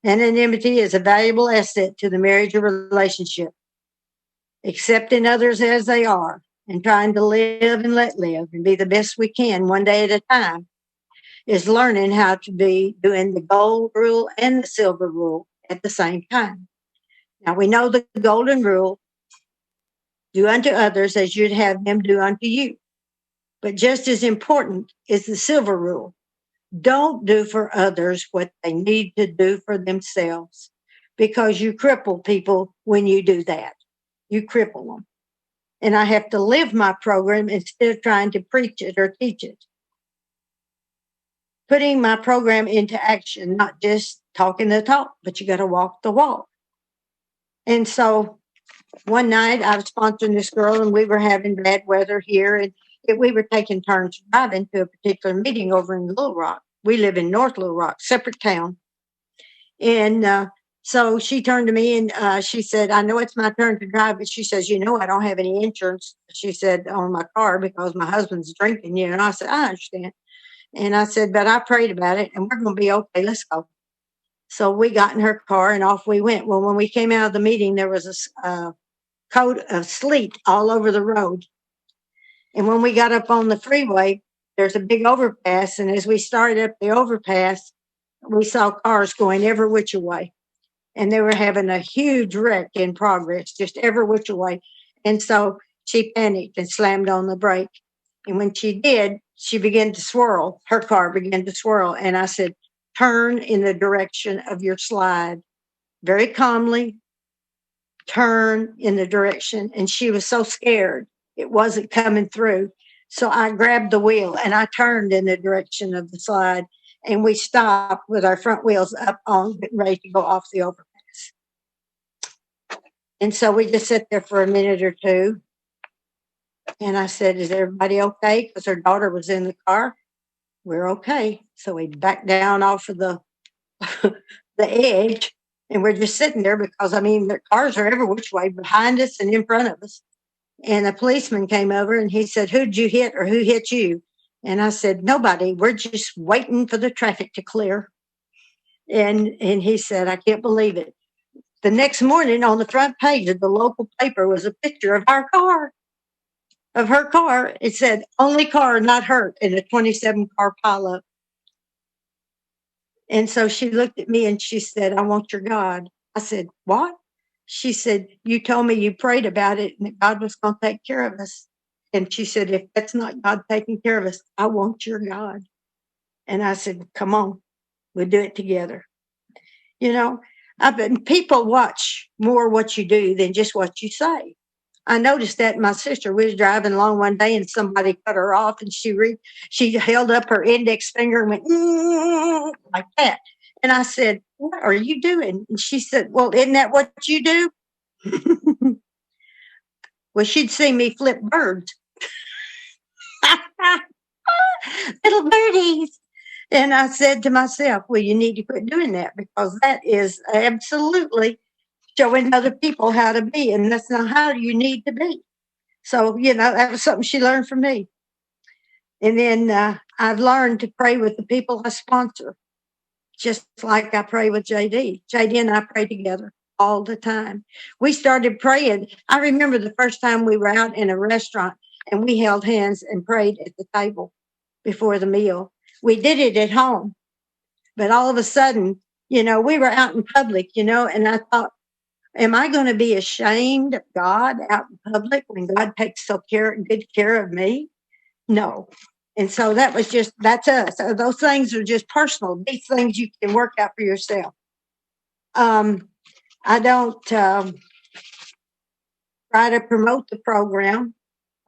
Anonymity is a valuable asset to the marriage or relationship. Accepting others as they are and trying to live and let live and be the best we can one day at a time is learning how to be doing the gold rule and the silver rule at the same time. Now, we know the golden rule, do unto others as you'd have them do unto you. But just as important is the silver rule. Don't do for others what they need to do for themselves, because you cripple people when you do that. You cripple them. And I have to live my program instead of trying to preach it or teach it. Putting my program into action, not just talking the talk, but you got to walk the walk. And so one night I was sponsoring this girl and we were having bad weather here, and we were taking turns driving to a particular meeting over in Little Rock. We live in North Little Rock, separate town. And so she turned to me and she said, "I know it's my turn to drive," but she says, "I don't have any insurance," she said, "on my car because my husband's drinking." And I said, "I understand." And I said, "But I prayed about it and we're going to be okay. Let's go." So we got in her car and off we went. Well, when we came out of the meeting, there was a coat of sleet all over the road. And when we got up on the freeway, there's a big overpass. And as we started up the overpass, we saw cars going every which way. And they were having a huge wreck in progress, just every which way. And so she panicked and slammed on the brake. And when she did, she began to swirl. Her car began to swirl. And I said, "Turn in the direction of your slide." Very calmly, turn in the direction. And she was so scared it wasn't coming through. So I grabbed the wheel and I turned in the direction of the slide. And we stopped with our front wheels up on, ready to go off the overpass. And so we just sat there for a minute or two. And I said, "Is everybody okay?" Because her daughter was in the car. "We're okay." So we backed down off of the edge. And we're just sitting there because, the cars are every which way behind us and in front of us. And a policeman came over and he said, "Who'd you hit or who hit you?" And I said, "Nobody. We're just waiting for the traffic to clear." And he said, "I can't believe it." The next morning on the front page of the local paper was a picture of our car, of her car. It said, "Only car not hurt," in a 27 car pileup. And so she looked at me and she said, "I want your God." I said, "What?" She said, "You told me you prayed about it and that God was going to take care of us." And she said, "If that's not God taking care of us, I want your God." And I said, "Come on, we'll do it together." People watch more what you do than just what you say. I noticed that my sister was driving along one day and somebody cut her off and she held up her index finger and went like that. And I said, "What are you doing?" And she said, "Well, isn't that what you do?" Well, she'd seen me flip birds. Little birdies. And I said to myself, well, you need to quit doing that because that is absolutely showing other people how to be. And that's not how you need to be. So, that was something she learned from me. And then I've learned to pray with the people I sponsor, just like I pray with JD. JD and I pray together all the time. We started praying. I remember the first time we were out in a restaurant and we held hands and prayed at the table before the meal. We did it at home, but all of a sudden, we were out in public, and I thought, am I going to be ashamed of God out in public when God takes good care of me? No. And so that's us. So those things are just personal. These things you can work out for yourself. I don't try to promote the program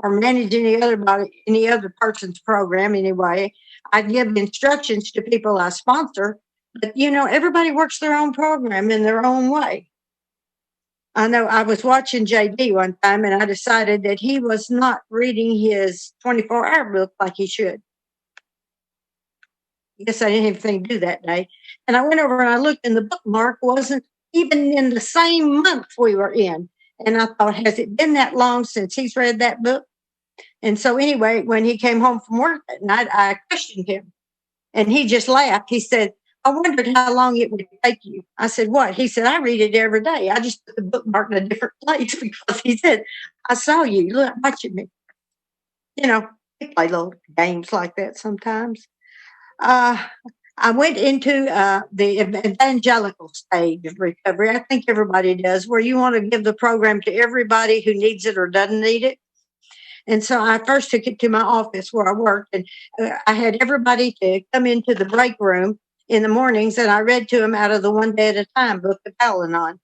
or manage any other person's program anyway. I give instructions to people I sponsor, but everybody works their own program in their own way. I know I was watching JD one time and I decided that he was not reading his 24-hour book like he should. I guess I didn't have anything to do that day. And I went over and I looked and the bookmark wasn't even in the same month we were in. And I thought, has it been that long since he's read that book? And so anyway, when he came home from work that night, I questioned him and he just laughed. He said, I wondered how long it would take you. I said, what? He said, I read it every day. I just put the bookmark in a different place because he said, I saw you watching me. We play little games like that sometimes. I went into the evangelical stage of recovery. I think everybody does, where you want to give the program to everybody who needs it or doesn't need it. And so I first took it to my office where I worked, and I had everybody to come into the break room in the mornings, and I read to them out of the One Day at a Time book of Al-Anon.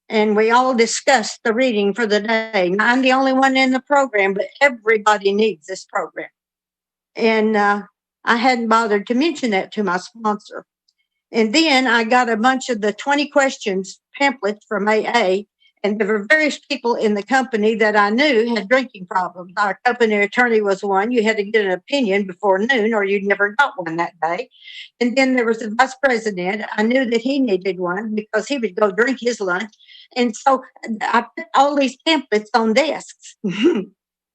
And we all discussed the reading for the day. I'm the only one in the program, but everybody needs this program. And I hadn't bothered to mention that to my sponsor. And then I got a bunch of the 20 questions pamphlets from AA. And there were various people in the company that I knew had drinking problems. Our company attorney was one. You had to get an opinion before noon or you never got one that day. And then there was the vice president. I knew that he needed one because he would go drink his lunch. And so I put all these pamphlets on desks. Well,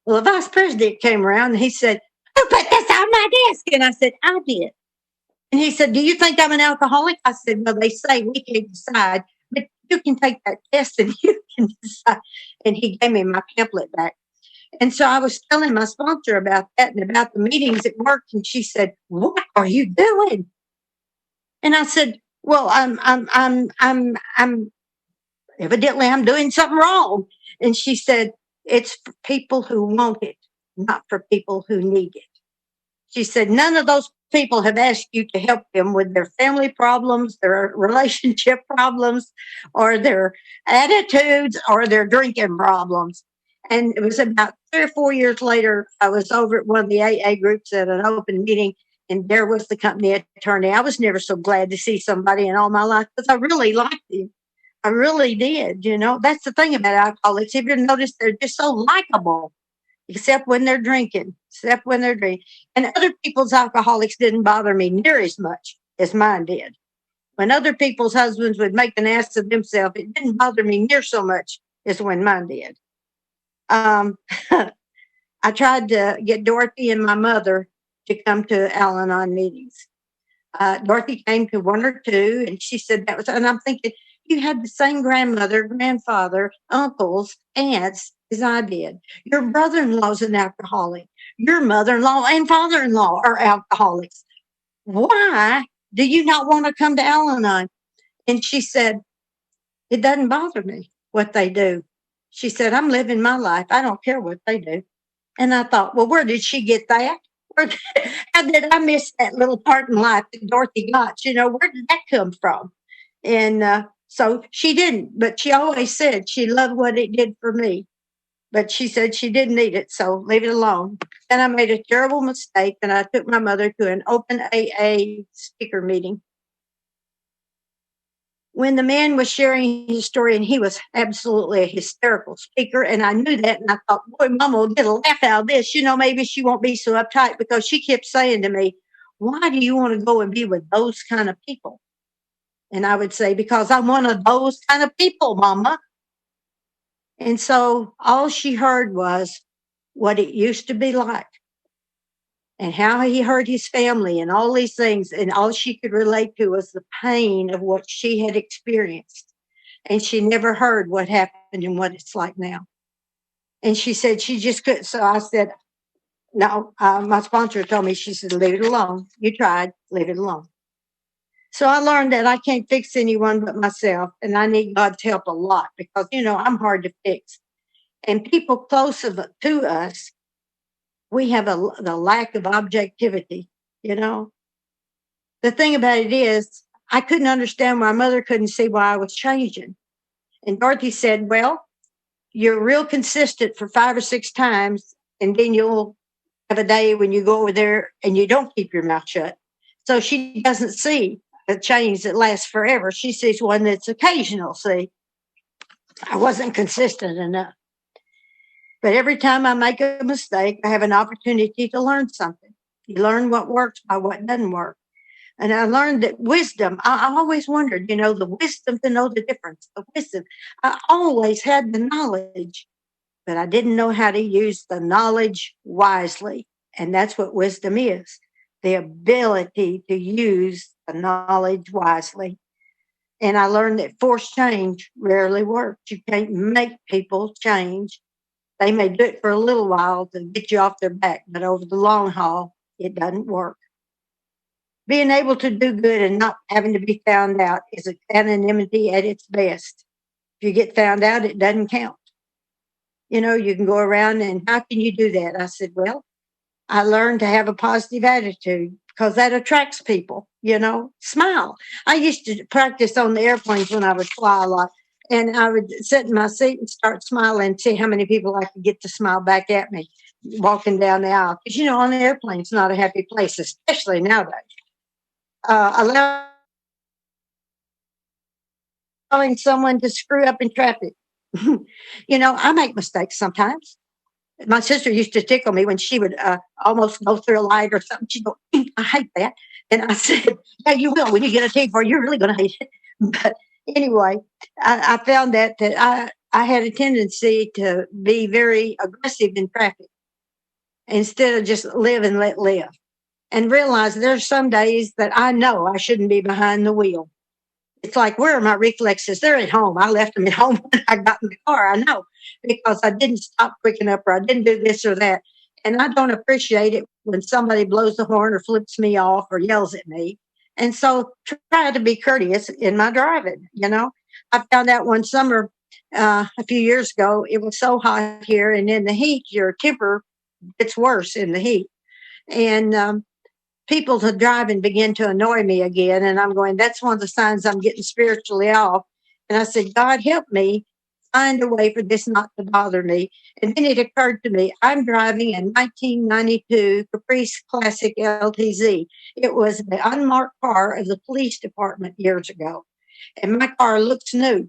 the vice president came around and he said, who put this on my desk? And I said, I did. And he said, do you think I'm an alcoholic? I said, well, they say we can't decide, but you can take that test and you can decide. And he gave me my pamphlet back. And so I was telling my sponsor about that and about the meetings at work. And she said, what are you doing? And I said, well, I'm evidently I'm doing something wrong. And she said, it's for people who want it, not for people who need it. She said, none of those people have asked you to help them with their family problems, their relationship problems, or their attitudes, or their drinking problems. And it was about 3 or 4 years later, I was over at one of the AA groups at an open meeting, and there was the company attorney. I was never so glad to see somebody in all my life because I really liked him. I really did. That's the thing about alcoholics. Have you noticed they're just so likable? Except when they're drinking, And other people's alcoholics didn't bother me near as much as mine did. When other people's husbands would make an ass of themselves, it didn't bother me near so much as when mine did. I tried to get Dorothy and my mother to come to Al-Anon meetings. Dorothy came to 1 or 2, and she said that was, and I'm thinking, you had the same grandmother, grandfather, uncles, aunts as I did. Your brother-in-law's an alcoholic. Your mother-in-law and father-in-law are alcoholics. Why do you not want to come to Al-Anon? And she said, it doesn't bother me what they do. She said, I'm living my life. I don't care what they do. And I thought, well, where did she get that? How did I miss that little part in life that Dorothy got? Where did that come from? And so she didn't, but she always said she loved what it did for me. But she said she didn't need it, so leave it alone. Then I made a terrible mistake, and I took my mother to an open AA speaker meeting. when the man was sharing his story, and he was absolutely a hysterical speaker, and I knew that, and I thought, boy, Mama will get a laugh out of this. Maybe she won't be so uptight, because she kept saying to me, why do you want to go and be with those kind of people? And I would say, because I'm one of those kind of people, Mama. And so all she heard was what it used to be like, and how he hurt his family and all these things. And all she could relate to was the pain of what she had experienced. And she never heard what happened and what it's like now. And she said she just couldn't. So I said, no, my sponsor told me, she said, leave it alone. You tried, leave it alone. So I learned that I can't fix anyone but myself, and I need God's help a lot, because, I'm hard to fix. And people close to us, we have the lack of objectivity, The thing about it is, I couldn't understand why Mother couldn't see why I was changing. And Dorothy said, well, you're real consistent for 5 or 6 times, and then you'll have a day when you go over there and you don't keep your mouth shut. So she doesn't see a change that lasts forever. She sees one that's occasional. See, I wasn't consistent enough. But every time I make a mistake, I have an opportunity to learn something. You learn what works by what doesn't work. And I learned that wisdom, I always wondered, the wisdom to know the difference, the wisdom. I always had the knowledge, but I didn't know how to use the knowledge wisely. And that's what wisdom is, the ability to use the knowledge wisely. And I learned that forced change rarely works. You can't make people change. They may do it for a little while to get you off their back, but over the long haul, it doesn't work. Being able to do good and not having to be found out is anonymity at its best. If you get found out, it doesn't count. You can go around and how can you do that? I said, well, I learned to have a positive attitude, because that attracts people, smile. I used to practice on the airplanes when I would fly a lot, and I would sit in my seat and start smiling and see how many people I could get to smile back at me walking down the aisle. Because, on the airplane, it's not a happy place, especially nowadays. Allowing someone to screw up in traffic. I make mistakes sometimes. My sister used to tickle me when she would almost go through a light or something. She'd go, I hate that. And I said, yeah, you will. When you get a T4, you're really going to hate it. But anyway, I found that I had a tendency to be very aggressive in traffic instead of just live and let live. And realize there's some days that I know I shouldn't be behind the wheel. It's like, where are my reflexes? They're at home. I left them at home when I got in the car. I know, because I didn't stop quick enough, or I didn't do this or that. And I don't appreciate it when somebody blows the horn or flips me off or yells at me. And so try to be courteous in my driving. I found out one summer a few years ago, it was so hot here, and in the heat, your temper gets worse in the heat. And people to drive and begin to annoy me again. And I'm going, that's one of the signs I'm getting spiritually off. And I said, God, help me find a way for this not to bother me. And then it occurred to me, I'm driving a 1992 Caprice Classic LTZ. It was the unmarked car of the police department years ago. And my car looks new.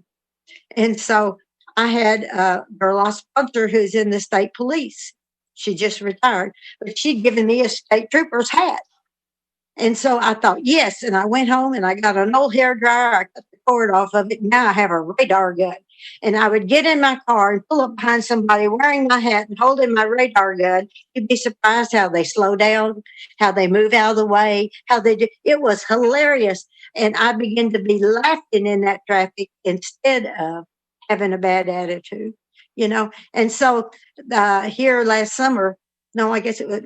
And so I had a girl I sponsor who's in the state police. She just retired, but she'd given me a state trooper's hat. And so I thought, yes. And I went home and I got an old hair dryer. I cut the cord off of it. Now I have a radar gun. And I would get in my car and pull up behind somebody wearing my hat and holding my radar gun. You'd be surprised how they slow down, how they move out of the way, how they do. It was hilarious. And I began to be laughing in that traffic instead of having a bad attitude, And so here last summer, no, I guess it was,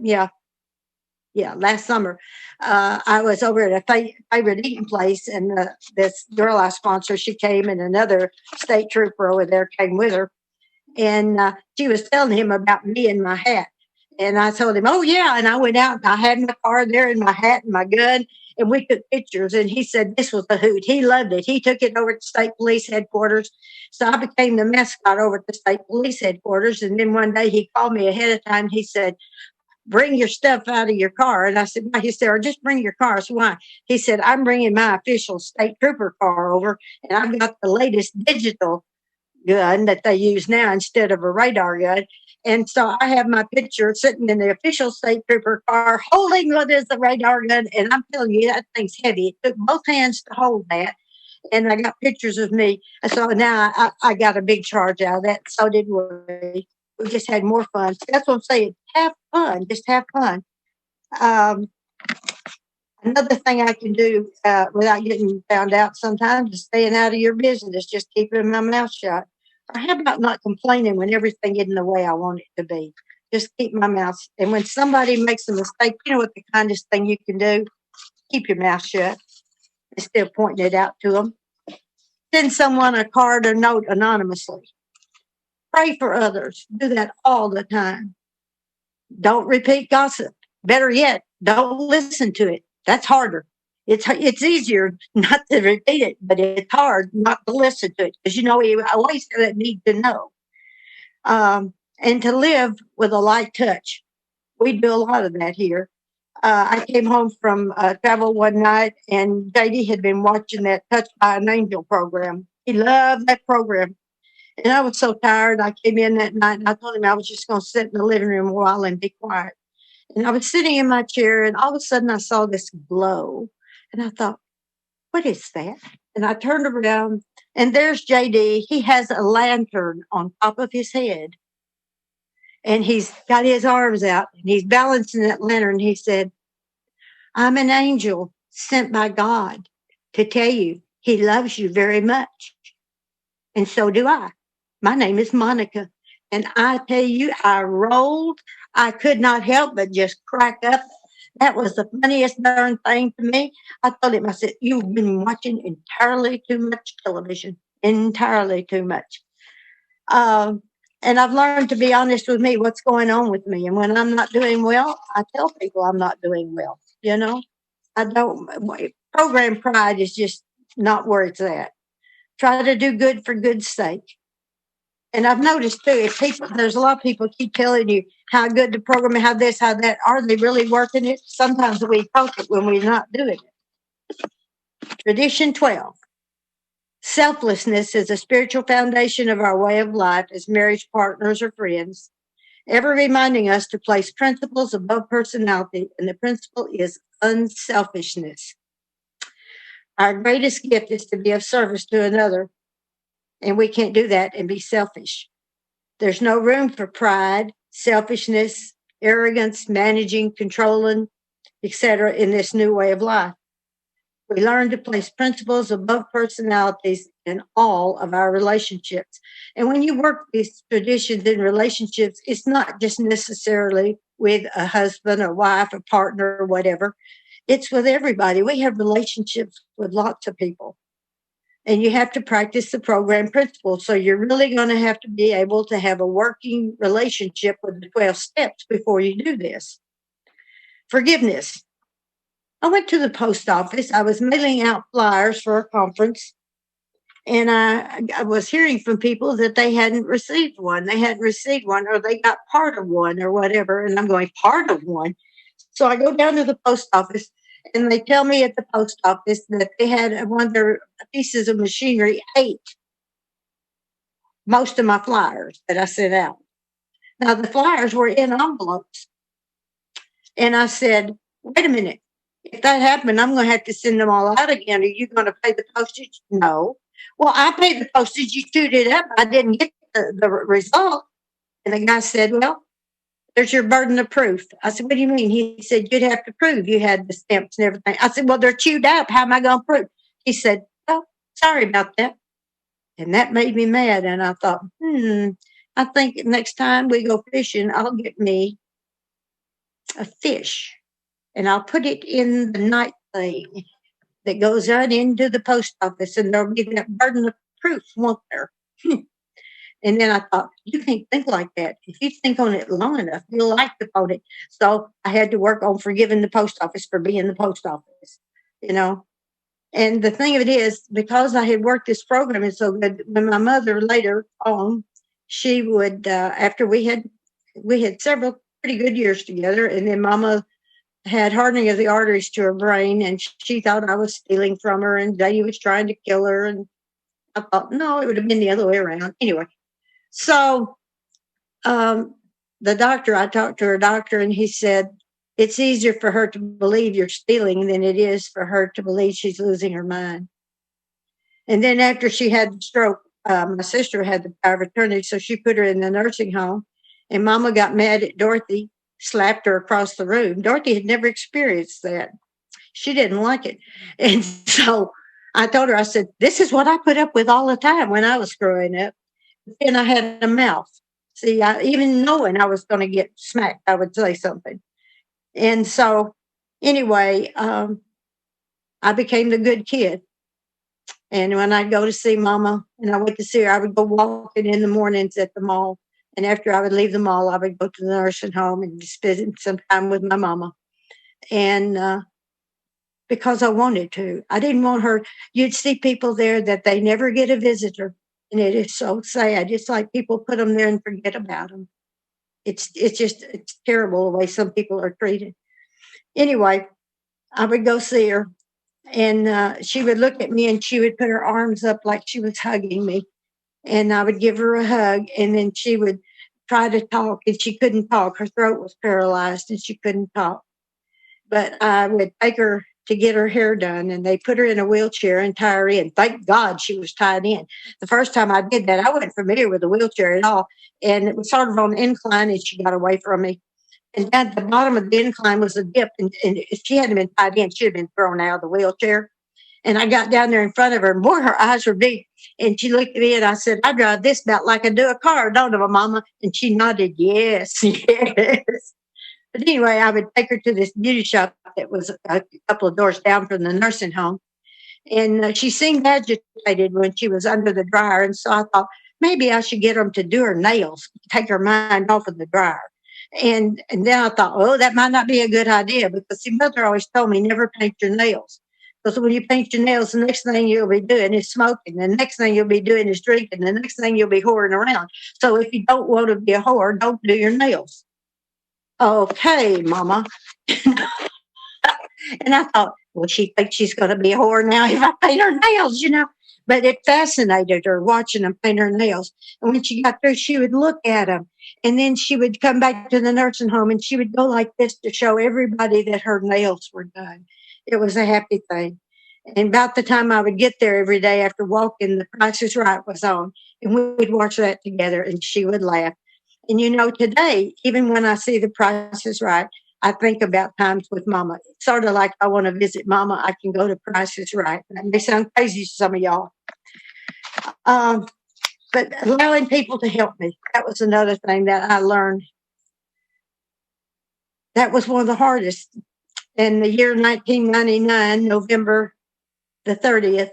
last summer, I was over at a favorite eating place, and this girl I sponsor, she came, and another state trooper over there came with her, and she was telling him about me and my hat. And I told him, oh, yeah. And I went out, and I had my car there and my hat and my gun, and we took pictures. And he said this was a hoot. He loved it. He took it over to state police headquarters. So I became the mascot over at the state police headquarters. And then one day he called me ahead of time. He said, bring your stuff out of your car. And I said, why? He said, or just bring your car. So why? He said, I'm bringing my official state trooper car over, and I've got the latest digital gun that they use now instead of a radar gun. And so I have my picture sitting in the official state trooper car holding what is the radar gun. And I'm telling you, that thing's heavy. It took both hands to hold that. And I got pictures of me. And so now I got a big charge out of that. So did we. We just had more fun. So that's what I'm saying. Have fun. Just have fun. Another thing I can do without getting found out sometimes is staying out of your business, just keeping my mouth shut. Or how about not complaining when everything isn't the way I want it to be? Just keep my mouth. And when somebody makes a mistake, you know what the kindest thing you can do? Keep your mouth shut instead of pointing it out to them. Send someone a card or note anonymously. Pray for others. Do that all the time. Don't repeat gossip. Better yet, don't listen to it. That's harder. It's easier not to repeat it, but it's hard not to listen to it because you always have that need to know. And to live with a light touch. We do a lot of that here. I came home from travel one night, and JD had been watching that Touched by an Angel program. He loved that program. And I was so tired. I came in that night, and I told him I was just going to sit in the living room a while and be quiet. And I was sitting in my chair, and all of a sudden I saw this glow. And I thought, what is that? And I turned around, and there's JD. He has a lantern on top of his head. And he's got his arms out, and he's balancing that lantern. He said, I'm an angel sent by God to tell you he loves you very much. And so do I. My name is Monica. And I tell you, I rolled. I could not help but just crack up. That was the funniest darn thing to me. I told him, I said, you've been watching entirely too much television. Entirely too much. And I've learned to be honest with me, what's going on with me. And when I'm not doing well, I tell people I'm not doing well. I don't, program pride is just not where it's at. Try to do good for good's sake. And I've noticed too, there's a lot of people keep telling you how good the program, how this, how that. Are they really working it? Sometimes we talk it when we're not doing it. Tradition 12. Selflessness is a spiritual foundation of our way of life as marriage partners or friends, ever reminding us to place principles above personality, and the principle is unselfishness. Our greatest gift is to be of service to another, and we can't do that and be selfish. There's no room for pride, selfishness, arrogance, managing, controlling, etc. in this new way of life. We learn to place principles above personalities in all of our relationships. And when you work these traditions in relationships, it's not just necessarily with a husband or wife, a partner, or whatever. It's with everybody. We have relationships with lots of people. And you have to practice the program principles. So you're really going to have to be able to have a working relationship with the 12 steps before you do this. Forgiveness. I went to the post office. I was mailing out flyers for a conference. And I was hearing from people that they hadn't received one. They hadn't received one, or they got part of one or whatever. And I'm going, part of one? So I go down to the post office, and they tell me at the post office that they had one of their pieces of machinery ate most of my flyers that I sent out. Now, the flyers were in envelopes. And I said, wait a minute. If that happened, I'm going to have to send them all out again. Are you going to pay the postage? No. Well, I paid the postage. You chewed it up. I didn't get the result. And the guy said, well, there's your burden of proof. I said, what do you mean? He said, you'd have to prove you had the stamps and everything. I said, well, they're chewed up. How am I going to prove? He said, oh, sorry about that. And that made me mad. And I thought, I think next time we go fishing, I'll get me a fish. And I'll put it in the night thing that goes right into the post office. And there'll be that burden of proof, won't there? And then I thought, you can't think like that. If you think on it long enough, you'll act upon it. So I had to work on forgiving the post office for being the post office, And the thing of it is, because I had worked this program and so good, when my mother later on, she would, after we had several pretty good years together. And then Mama had hardening of the arteries to her brain, and she thought I was stealing from her, and Daddy was trying to kill her. And I thought, no, it would have been the other way around. Anyway, so I talked to her doctor, and he said, it's easier for her to believe you're stealing than it is for her to believe she's losing her mind. And then after she had the stroke, my sister had the power of attorney, so she put her in the nursing home. And Mama got mad at Dorothy, slapped her across the room. Dorothy had never experienced that. She didn't like it. And so I told her, I said, this is what I put up with all the time when I was growing up. And I had a mouth. See, even knowing I was going to get smacked, I would say something. And so anyway, I became the good kid. And when I'd go to see Mama and I went to see her, I would go walking in the mornings at the mall. And after I would leave the mall, I would go to the nursing home and spend some time with my Mama. And because I wanted to, I didn't want her. You'd see people there that they never get a visitor. And it is so sad. It's like people put them there and forget about them. It's terrible the way some people are treated. Anyway, I would go see her. And she would look at me and she would put her arms up like she was hugging me. And I would give her a hug. And then she would try to talk, and she couldn't talk. Her throat was paralyzed and she couldn't talk. But I would take her to get her hair done, and they put her in a wheelchair and tie her in. Thank God she was tied in. The first time I did that, I wasn't familiar with the wheelchair at all. And it was sort of on an incline, and she got away from me. And at the bottom of the incline was a dip. And if she hadn't been tied in, she'd have been thrown out of the wheelchair. And I got down there in front of her, and boy, her eyes were big. And she looked at me, and I said, I drive this about like I do a car, don't I, Mama? And she nodded, yes, yes. But anyway, I would take her to this beauty shop that was a couple of doors down from the nursing home. And she seemed agitated when she was under the dryer. And so I thought, maybe I should get them to do her nails, take her mind off of the dryer. And then I thought, oh, that might not be a good idea, because the mother always told me never paint your nails. Because when you paint your nails, the next thing you'll be doing is smoking. The next thing you'll be doing is drinking. The next thing you'll be whoring around. So if you don't want to be a whore, don't do your nails. Okay, Mama. And I thought, well, she thinks she's going to be a whore now if I paint her nails, But it fascinated her watching them paint her nails. And when she got through, she would look at them. And then she would come back to the nursing home, and she would go like this to show everybody that her nails were done. It was a happy thing. And about the time I would get there every day after walking, The Price is Right was on. And we would watch that together, and she would laugh. And today, even when I see The Price is Right, I think about times with Mama. It's sort of like I want to visit Mama, I can go to Price is Right. That may sound crazy to some of y'all. But allowing people to help me, that was another thing that I learned. That was one of the hardest. In the year 1999, November the 30th,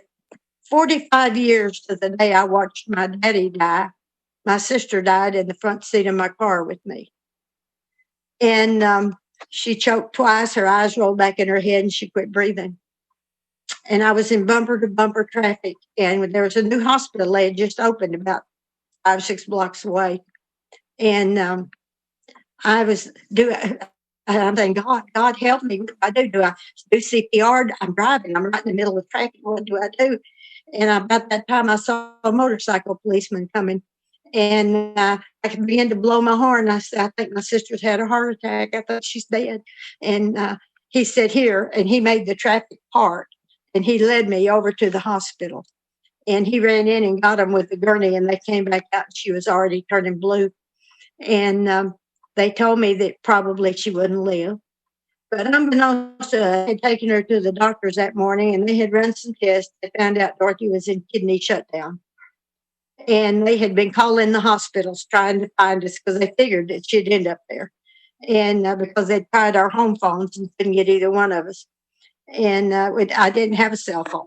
45 years to the day I watched my daddy die, my sister died in the front seat of my car with me. And she choked twice, her eyes rolled back in her head, and she quit breathing. And I was in bumper-to-bumper traffic, and there was a new hospital. They had just opened about 5 or 6 blocks away. And I was doing, I'm thinking, God help me. What do I do? Do I do CPR? I'm driving. I'm right in the middle of traffic. What do I do? And about that time, I saw a motorcycle policeman coming. And I began to blow my horn. I said, I think my sister's had a heart attack. I thought she's dead. And he said, here. And he made the traffic part. And he led me over to the hospital. And he ran in and got him with the gurney. And they came back out, and she was already turning blue. And they told me that probably she wouldn't live. But unbeknownst to us, I had taken her to the doctors that morning, and they had run some tests. They found out Dorothy was in kidney shutdown. And they had been calling the hospitals trying to find us because they figured that she'd end up there. And because they'd tried our home phones and couldn't get either one of us. And I didn't have a cell phone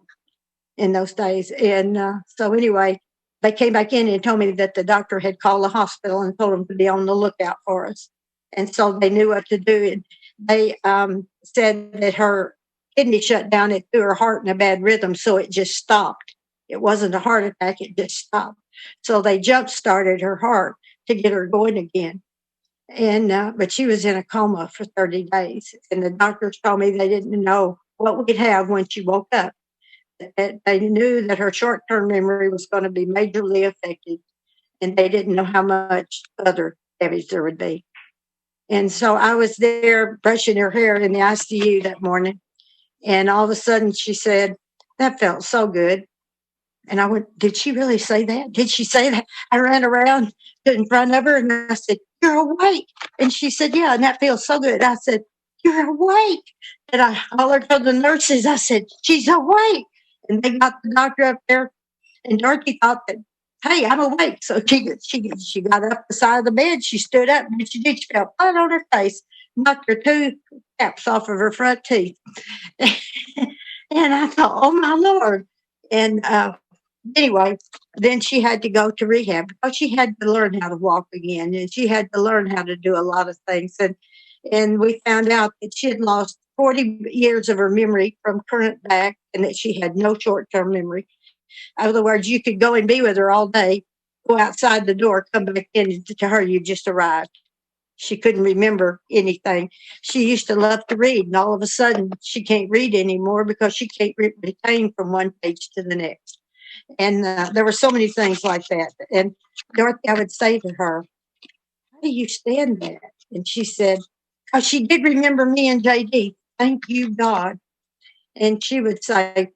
in those days. And so anyway, they came back in and told me that the doctor had called the hospital and told them to be on the lookout for us. And so they knew what to do. And they said that her kidney shut down. It threw her heart in a bad rhythm, so it just stopped. It wasn't a heart attack. It just stopped. So they jump-started her heart to get her going again. But she was in a coma for 30 days. And the doctors told me they didn't know what we'd have when she woke up. They knew that her short-term memory was going to be majorly affected, and they didn't know how much other damage there would be. And so I was there brushing her hair in the ICU that morning, and all of a sudden she said, "That felt so good." And I went, "Did she really say that? Did she say that?" I ran around in front of her and I said, "You're awake." And she said, "Yeah, and that feels so good." I said, "You're awake." And I hollered to the nurses. I said, "She's awake." And they got the doctor up there, and Dorothy thought that, "Hey, I'm awake." So she got up the side of the bed. She stood up, and she did. She fell flat on her face, knocked her two caps off of her front teeth. And I thought, "Oh, my Lord." And anyway, then she had to go to rehab because she had to learn how to walk again, and she had to learn how to do a lot of things. And we found out that she had lost 40 years of her memory from current back, and that she had no short-term memory. In other words, you could go and be with her all day, go outside the door, come back in, and to her, you just arrived. She couldn't remember anything. She used to love to read, and all of a sudden, she can't read anymore because she can't retain from one page to the next. And there were so many things like that. And Dorothy, I would say to her, "How do you stand that?" And she said, "Because she did remember me and JD. Thank you, God." And she would say,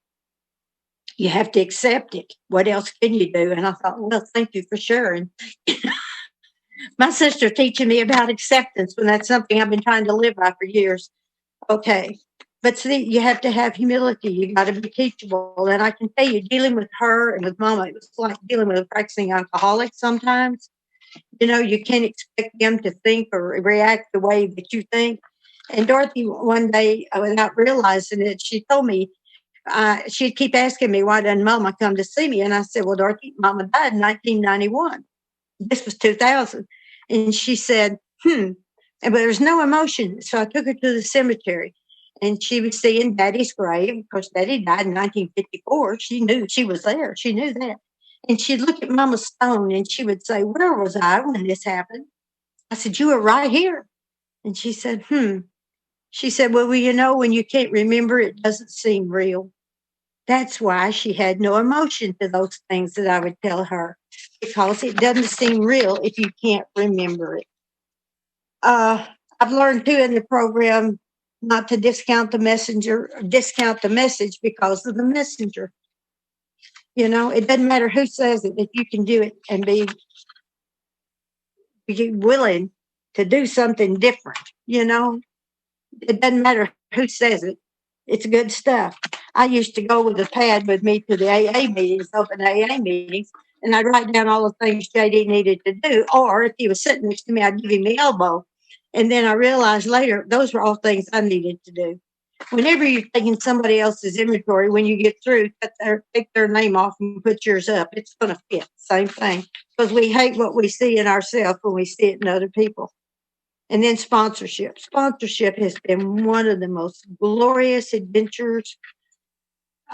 "You have to accept it. What else can you do?" And I thought, well, thank you for sharing. My sister teaching me about acceptance when that's something I've been trying to live by for years. Okay. But see, you have to have humility. You got to be teachable. And I can tell you, dealing with her and with Mama, it was like dealing with a practicing alcoholic sometimes. You can't expect them to think or react the way that you think. And Dorothy, one day, without realizing it, she told me, she'd keep asking me, "Why doesn't Mama come to see me?" And I said, "Well, Dorothy, Mama died in 1991. This was 2000. And she said, but there's no emotion. So I took her to the cemetery, and she was seeing Daddy's grave. Of course, Daddy died in 1954. She knew she was there. She knew that. And she'd look at Mama's stone, and she would say, "Where was I when this happened?" I said, "You were right here." And she said, She said, "Well, when you can't remember, it doesn't seem real." That's why she had no emotion to those things that I would tell her, because it doesn't seem real if you can't remember it. I've learned too in the program not to discount the message because of the messenger. It doesn't matter who says it, if you can do it and be willing to do something different. It doesn't matter who says it. It's good stuff. I used to go with a pad with me to the AA meetings, open AA meetings, and I'd write down all the things JD needed to do. Or if he was sitting next to me, I'd give him the elbow. And then I realized later, those were all things I needed to do. Whenever you're taking somebody else's inventory, when you get through, take their name off and put yours up. It's going to fit. Same thing. Because we hate what we see in ourselves when we see it in other people. And then sponsorship. Sponsorship has been one of the most glorious adventures.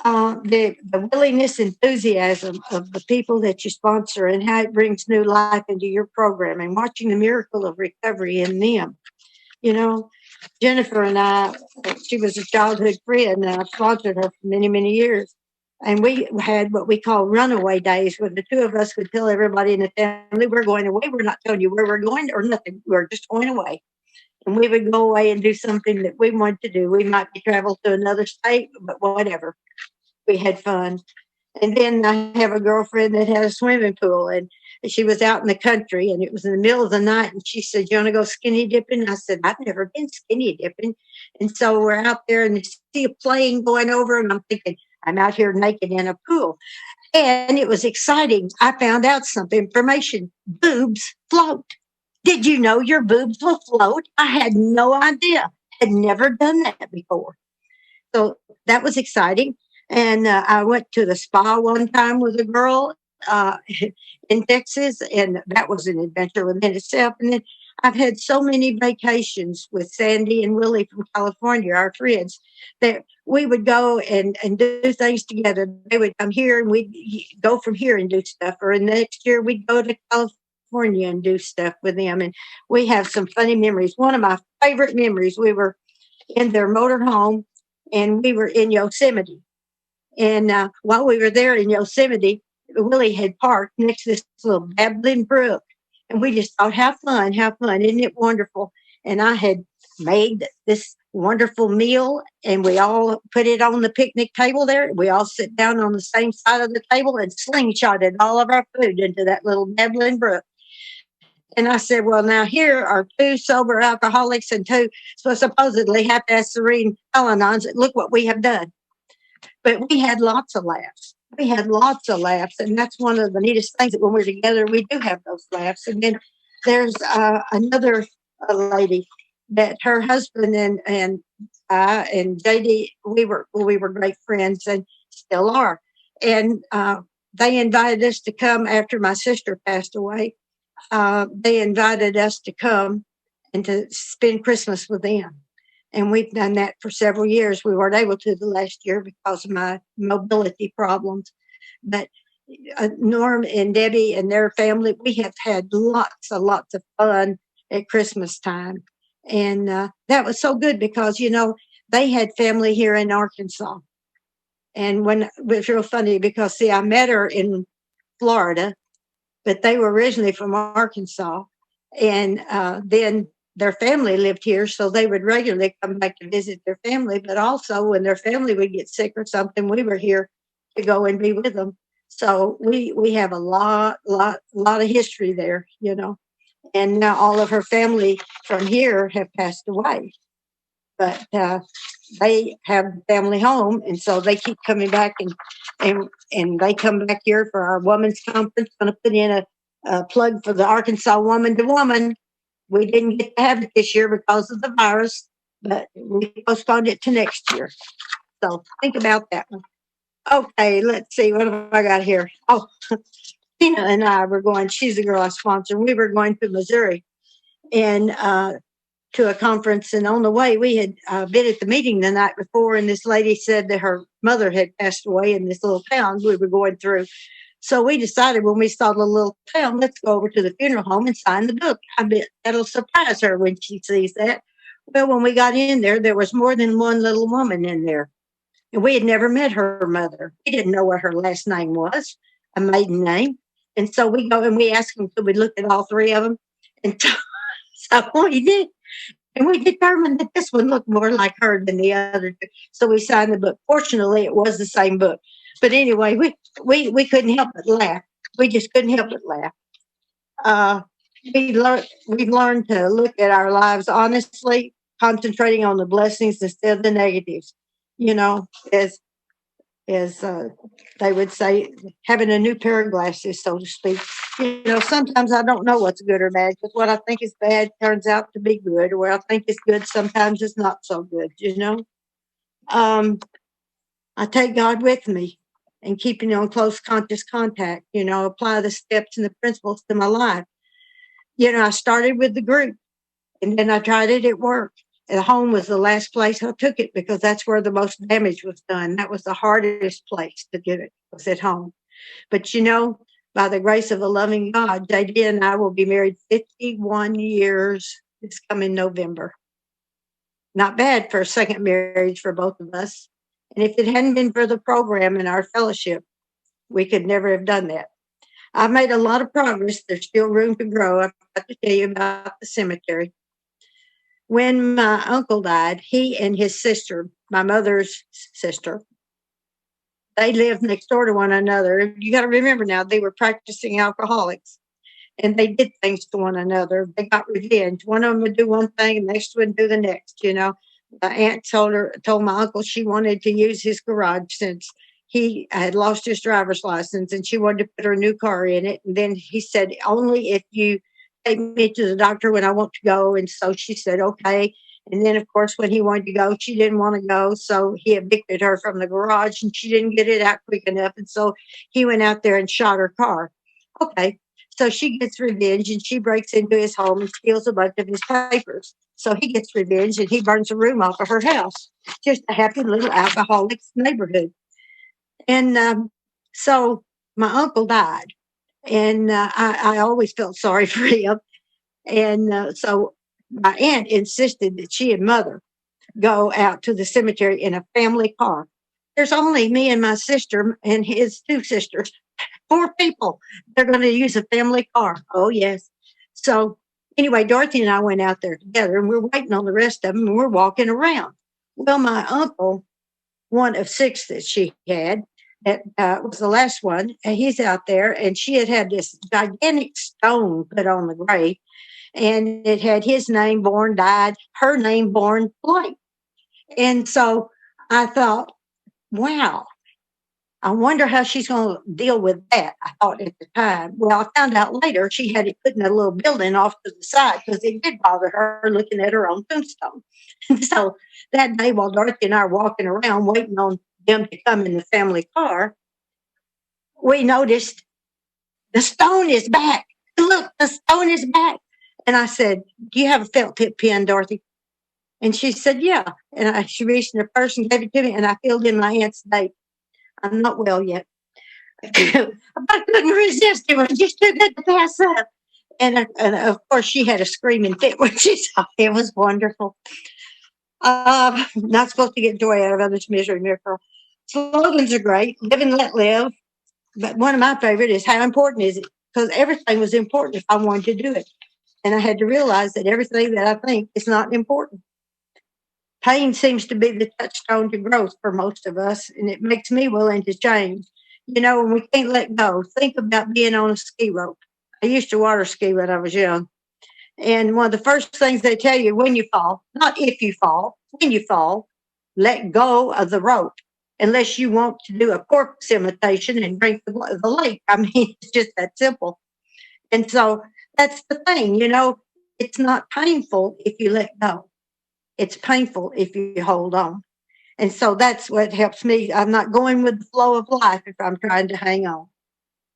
The willingness, enthusiasm of the people that you sponsor, and how it brings new life into your program, and watching the miracle of recovery in them. Jennifer and I, she was a childhood friend, and I've sponsored her for many, many years. And we had what we call runaway days, where the two of us would tell everybody in the family, "We're going away. We're not telling you where we're going or nothing. We're just going away." And we would go away and do something that we wanted to do. We might be travel to another state, but whatever. We had fun. And then I have a girlfriend that had a swimming pool, and she was out in the country, and it was in the middle of the night, and she said, "You want to go skinny dipping?" I said, "I've never been skinny dipping." And so we're out there, and you see a plane going over, and I'm thinking, I'm out here naked in a pool. And it was exciting. I found out some information. Boobs float. Did you know your boobs will float? I had no idea. Had never done that before. So that was exciting. And I went to the spa one time with a girl in Texas, and that was an adventure within itself. And then I've had so many vacations with Sandy and Willie from California, our friends, that we would go and do things together. They would come here, and we'd go from here and do stuff. Or next year, we'd go to California California and do stuff with them. And we have some funny memories. One of my favorite memories, we were in their motorhome and we were in Yosemite. And while we were there in Yosemite, Willie had parked next to this little babbling brook. And we just thought, how fun, how fun. Isn't it wonderful? And I had made this wonderful meal and we all put it on the picnic table there. We all sit down on the same side of the table and slingshotted all of our food into that little babbling brook. And I said, well, now here are two sober alcoholics and two supposedly half-assed serene Al-Anons. Look what we have done. But we had lots of laughs. We had lots of laughs. And that's one of the neatest things, that when we're together, we do have those laughs. And then there's another lady that her husband and I and JD, we were great friends and still are. And they invited us to come after my sister passed away. They invited us to come and to spend Christmas with them. And we've done that for several years. We weren't able to the last year because of my mobility problems. But Norm and Debbie and their family, we have had lots of fun at Christmas time. And that was so good because, they had family here in Arkansas. And it was real funny because, see, I met her in Florida, but they were originally from Arkansas. And then their family lived here, so they would regularly come back to visit their family. But also when their family would get sick or something, we were here to go and be with them. So we have a lot of history there, And now all of her family from here have passed away. But they have family home, and so they keep coming back, and they come back here for our women's conference. Going to put in a plug for the Arkansas Woman to Woman. We didn't get to have it this year because of the virus, but we postponed it to next year. So think about that one. Okay, let's see. What have I got here? Oh, Tina and I were going. She's the girl I sponsor. We were going to Missouri and to a conference. And on the way, we had been at the meeting the night before, and this lady said that her mother had passed away in this little town we were going through. So we decided when we saw the little town, let's go over to the funeral home and sign the book. I bet that'll surprise her when she sees that. Well, when we got in there was more than one little woman in there. And we had never met her mother. We didn't know what her last name was, a maiden name. And so we go and we asked them, could we look at all three of them? And so we did. And we determined that this one looked more like her than the other two. So we signed the book. Fortunately, it was the same book. But anyway, we couldn't help but laugh. We just couldn't help but laugh. We've learned to look at our lives honestly, concentrating on the blessings instead of the negatives. As they would say, having a new pair of glasses, so to speak. Sometimes I don't know what's good or bad, because what I think is bad turns out to be good, or what I think is good sometimes is not so good, I take God with me and keeping on close conscious contact, apply the steps and the principles to my life. I started with the group, and then I tried it at work. At home was the last place I took it because that's where the most damage was done. That was the hardest place to do it, was at home. But by the grace of a loving God, JD and I will be married 51 years this coming November. Not bad for a second marriage for both of us. And if it hadn't been for the program and our fellowship, we could never have done that. I've made a lot of progress. There's still room to grow. I've got to tell you about the cemetery. When my uncle died, he and his sister, my mother's sister, they lived next door to one another. You got to remember now, they were practicing alcoholics, and they did things to one another. They got revenge. One of them would do one thing, and the next would do the next. The aunt told my uncle she wanted to use his garage since he had lost his driver's license, and she wanted to put her new car in it. And then he said, only if you take me to the doctor when I want to go. And so she said, okay. And then, of course, when he wanted to go, she didn't want to go. So he evicted her from the garage, and she didn't get it out quick enough. And so he went out there and shot her car. Okay. So she gets revenge, and she breaks into his home and steals a bunch of his papers. So he gets revenge, and he burns a room off of her house. Just a happy little alcoholics neighborhood. And so my uncle died. And I always felt sorry for him. And so my aunt insisted that she and mother go out to the cemetery in a family car. There's only me and my sister and his two sisters, 4 people. They're going to use a family car. Oh, yes. So anyway, Dorothy and I went out there together, and we're waiting on the rest of them, and we're walking around. Well, my uncle, one of 6 that she had, that was the last one, and he's out there, and she had this gigantic stone put on the grave, and it had his name, born, died, her name, born, blank. And so I thought, wow, I wonder how she's going to deal with that. I thought at the time. Well, I found out later she had it put in a little building off to the side because it did bother her looking at her own tombstone. And so that day, while Dorothy and I are walking around waiting on them to come in the family car, we noticed the stone is back. Look, the stone is back. And I said, do you have a felt tip pen, Dorothy? And she said, yeah. And she reached in her purse and gave it to me, and I filled in my aunt's date. I'm not well yet. But I couldn't resist. It was just too good to pass up. And of course, she had a screaming fit when she saw it. It was wonderful. Not supposed to get joy out of others' misery, MaryPearl. Slogans are great. Live and let live. But one of my favorite is how important is it? Because everything was important if I wanted to do it. And I had to realize that everything that I think is not important. Pain seems to be the touchstone to growth for most of us, and it makes me willing to change. You know, when we can't let go, think about being on a ski rope. I used to water ski when I was young. And one of the first things they tell you when you fall, not if you fall, when you fall, let go of the rope, unless you want to do a porpoise imitation and drink the lake. I mean, it's just that simple. And so that's the thing, you know, it's not painful if you let go. It's painful if you hold on. And so that's what helps me. I'm not going with the flow of life if I'm trying to hang on.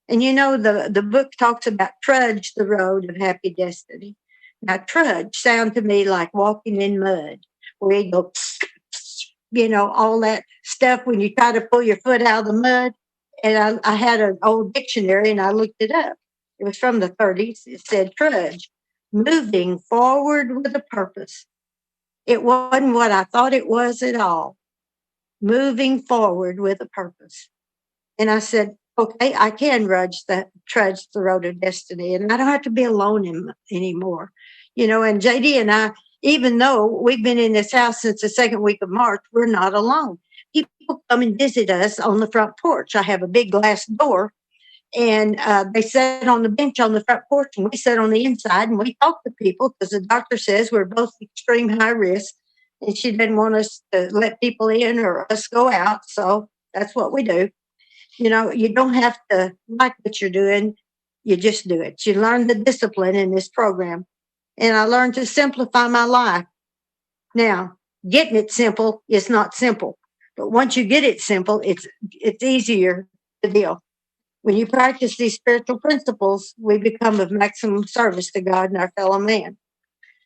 And you know, the book talks about trudge the road of happy destiny. Now, trudge sound to me like walking in mud, where you go, you know, all that stuff when you try to pull your foot out of the mud. And I had an old dictionary and I looked it up. It was from the 30s. It said trudge, moving forward with a purpose. It wasn't what I thought it was at all. Moving forward with a purpose. And I said, okay, I can trudge the road of destiny, and I don't have to be alone anymore. You know, and JD and I, even though we've been in this house since the second week of March, we're not alone. People come and visit us on the front porch. I have a big glass door, and they sit on the bench on the front porch, and we sit on the inside, and we talk to people because the doctor says we're both extreme high risk, and she didn't want us to let people in or us go out. So that's what we do. You know, you don't have to like what you're doing. You just do it. You learn the discipline in this program. And I learned to simplify my life. Now, getting it simple is not simple. But once you get it simple, it's easier to deal. When you practice these spiritual principles, we become of maximum service to God and our fellow man.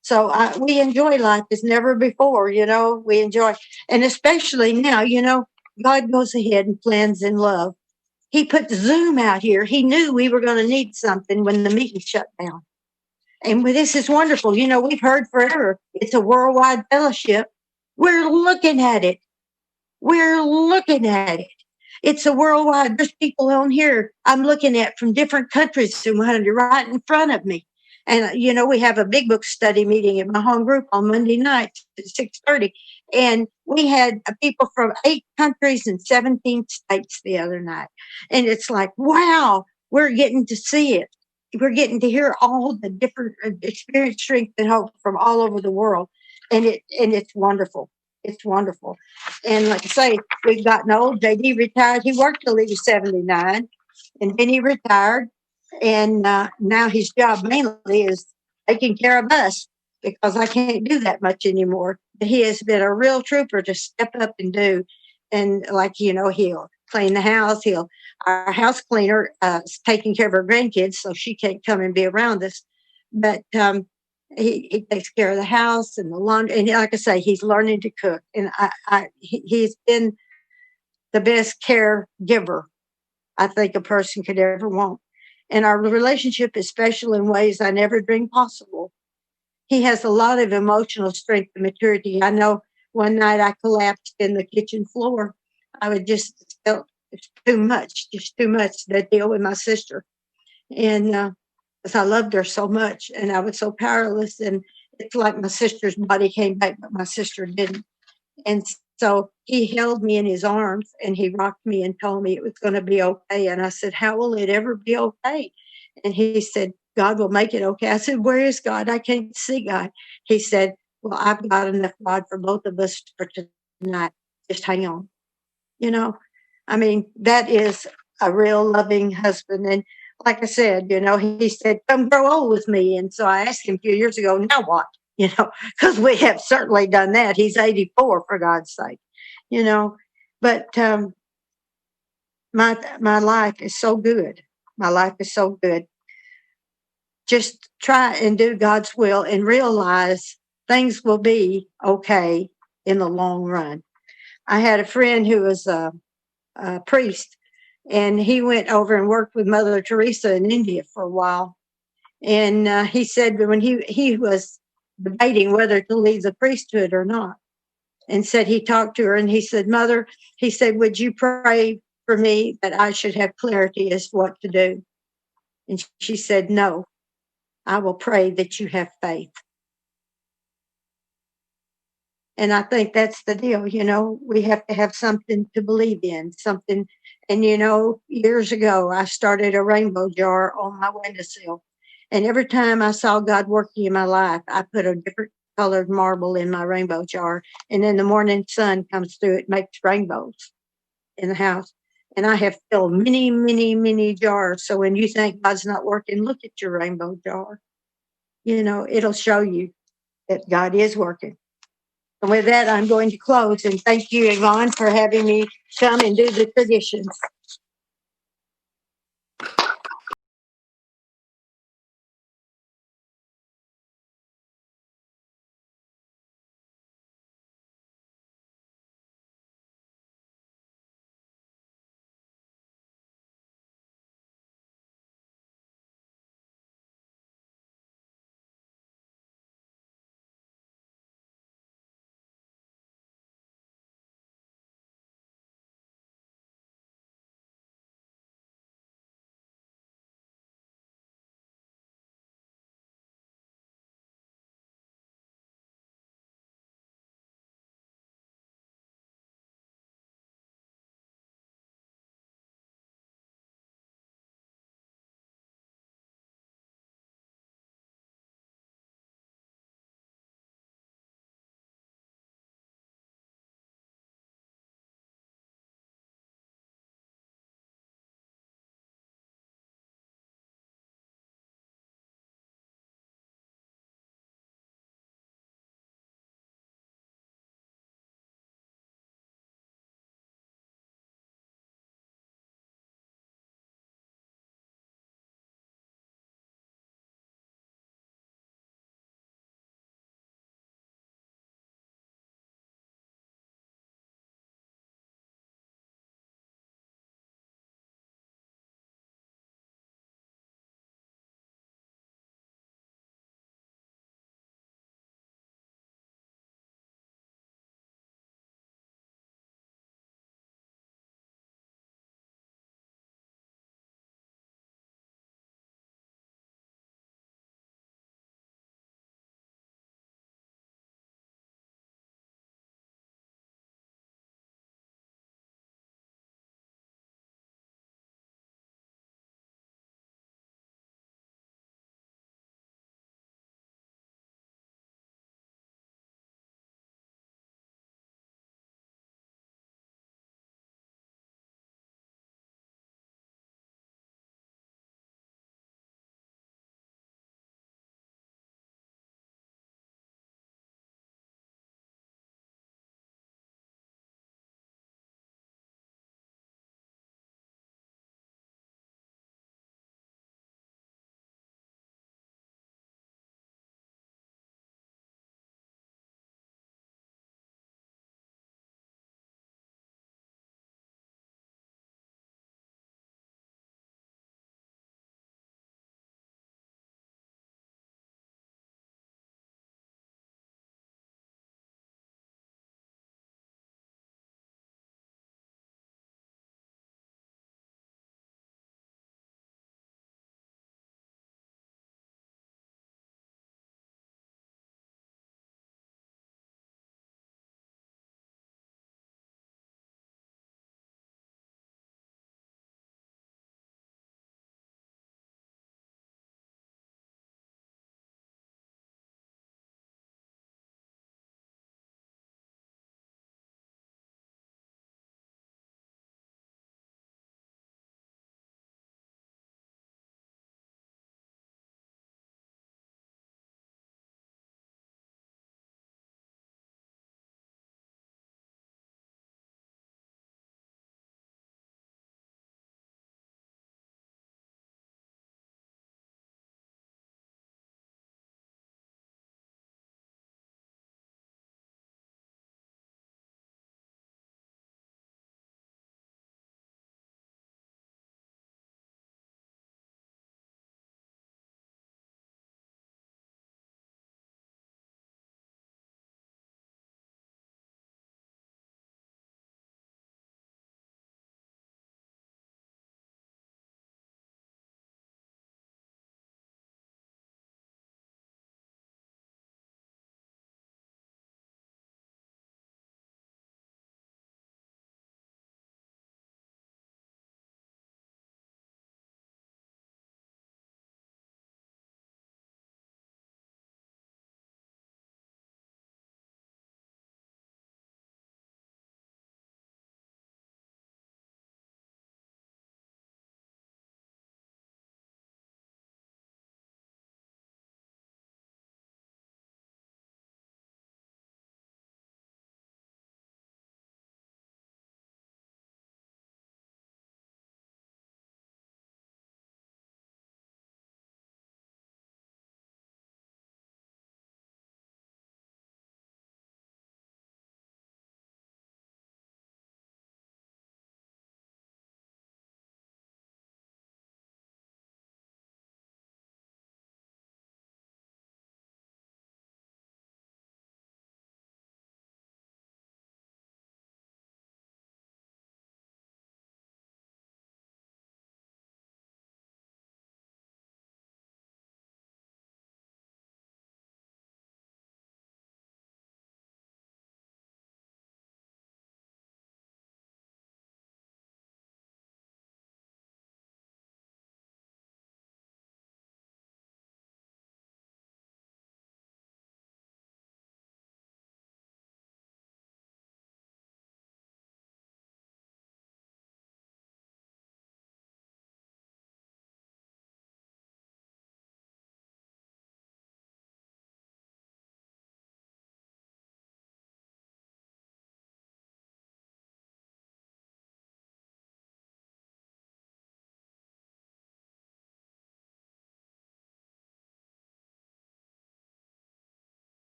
So we enjoy life as never before, you know, we enjoy. And especially now, you know, God goes ahead and plans in love. He put Zoom out here. He knew we were going to need something when the meeting shut down. And this is wonderful. You know, we've heard forever it's a worldwide fellowship. We're looking at it. We're looking at it. It's a worldwide. There's people on here I'm looking at from different countries and right in front of me. And, you know, we have a big book study meeting at my home group on Monday nights at 6:30. And we had people from 8 countries and 17 states the other night. And it's like, wow, we're getting to see it. We're getting to hear all the different experience, strength, and hope from all over the world. And it's wonderful. It's wonderful. And like I say, we've gotten old. JD retired. He worked till he was 79. And then he retired. And now his job mainly is taking care of us because I can't do that much anymore. But he has been a real trooper to step up and do. And like, you know, he'll clean the house. Our house cleaner is taking care of her grandkids, so she can't come and be around us. But he takes care of the house and the laundry. And like I say, he's learning to cook. And he's been the best caregiver I think a person could ever want. And our relationship is special in ways I never dreamed possible. He has a lot of emotional strength and maturity. I know one night I collapsed in the kitchen floor. I would just felt it's too much, just too much to deal with my sister. And because I loved her so much and I was so powerless. And it's like my sister's body came back, but my sister didn't. And so he held me in his arms and he rocked me and told me it was going to be okay. And I said, how will it ever be okay? And he said, God will make it okay. I said, where is God? I can't see God. He said, well, I've got enough God for both of us for tonight. Just hang on. You know, I mean, that is a real loving husband. And like I said, you know, he said, come grow old with me. And so I asked him a few years ago, now what? You know, because we have certainly done that. He's 84, for God's sake, you know. But my life is so good. My life is so good. Just try and do God's will and realize things will be okay in the long run. I had a friend who was a priest, and he went over and worked with Mother Teresa in India for a while. And he said that when he was debating whether to leave the priesthood or not, and said he talked to her and he said, Mother, he said, would you pray for me that I should have clarity as to what to do? And she said, no, I will pray that you have faith. And I think that's the deal. You know, we have to have something to believe in, something. And, you know, years ago, I started a rainbow jar on my windowsill. And every time I saw God working in my life, I put a different colored marble in my rainbow jar. And then the morning sun comes through, it makes rainbows in the house. And I have filled many, many, many jars. So when you think God's not working, look at your rainbow jar. You know, it'll show you that God is working. And with that, I'm going to close. And thank you, Yvonne, for having me come and do the traditions.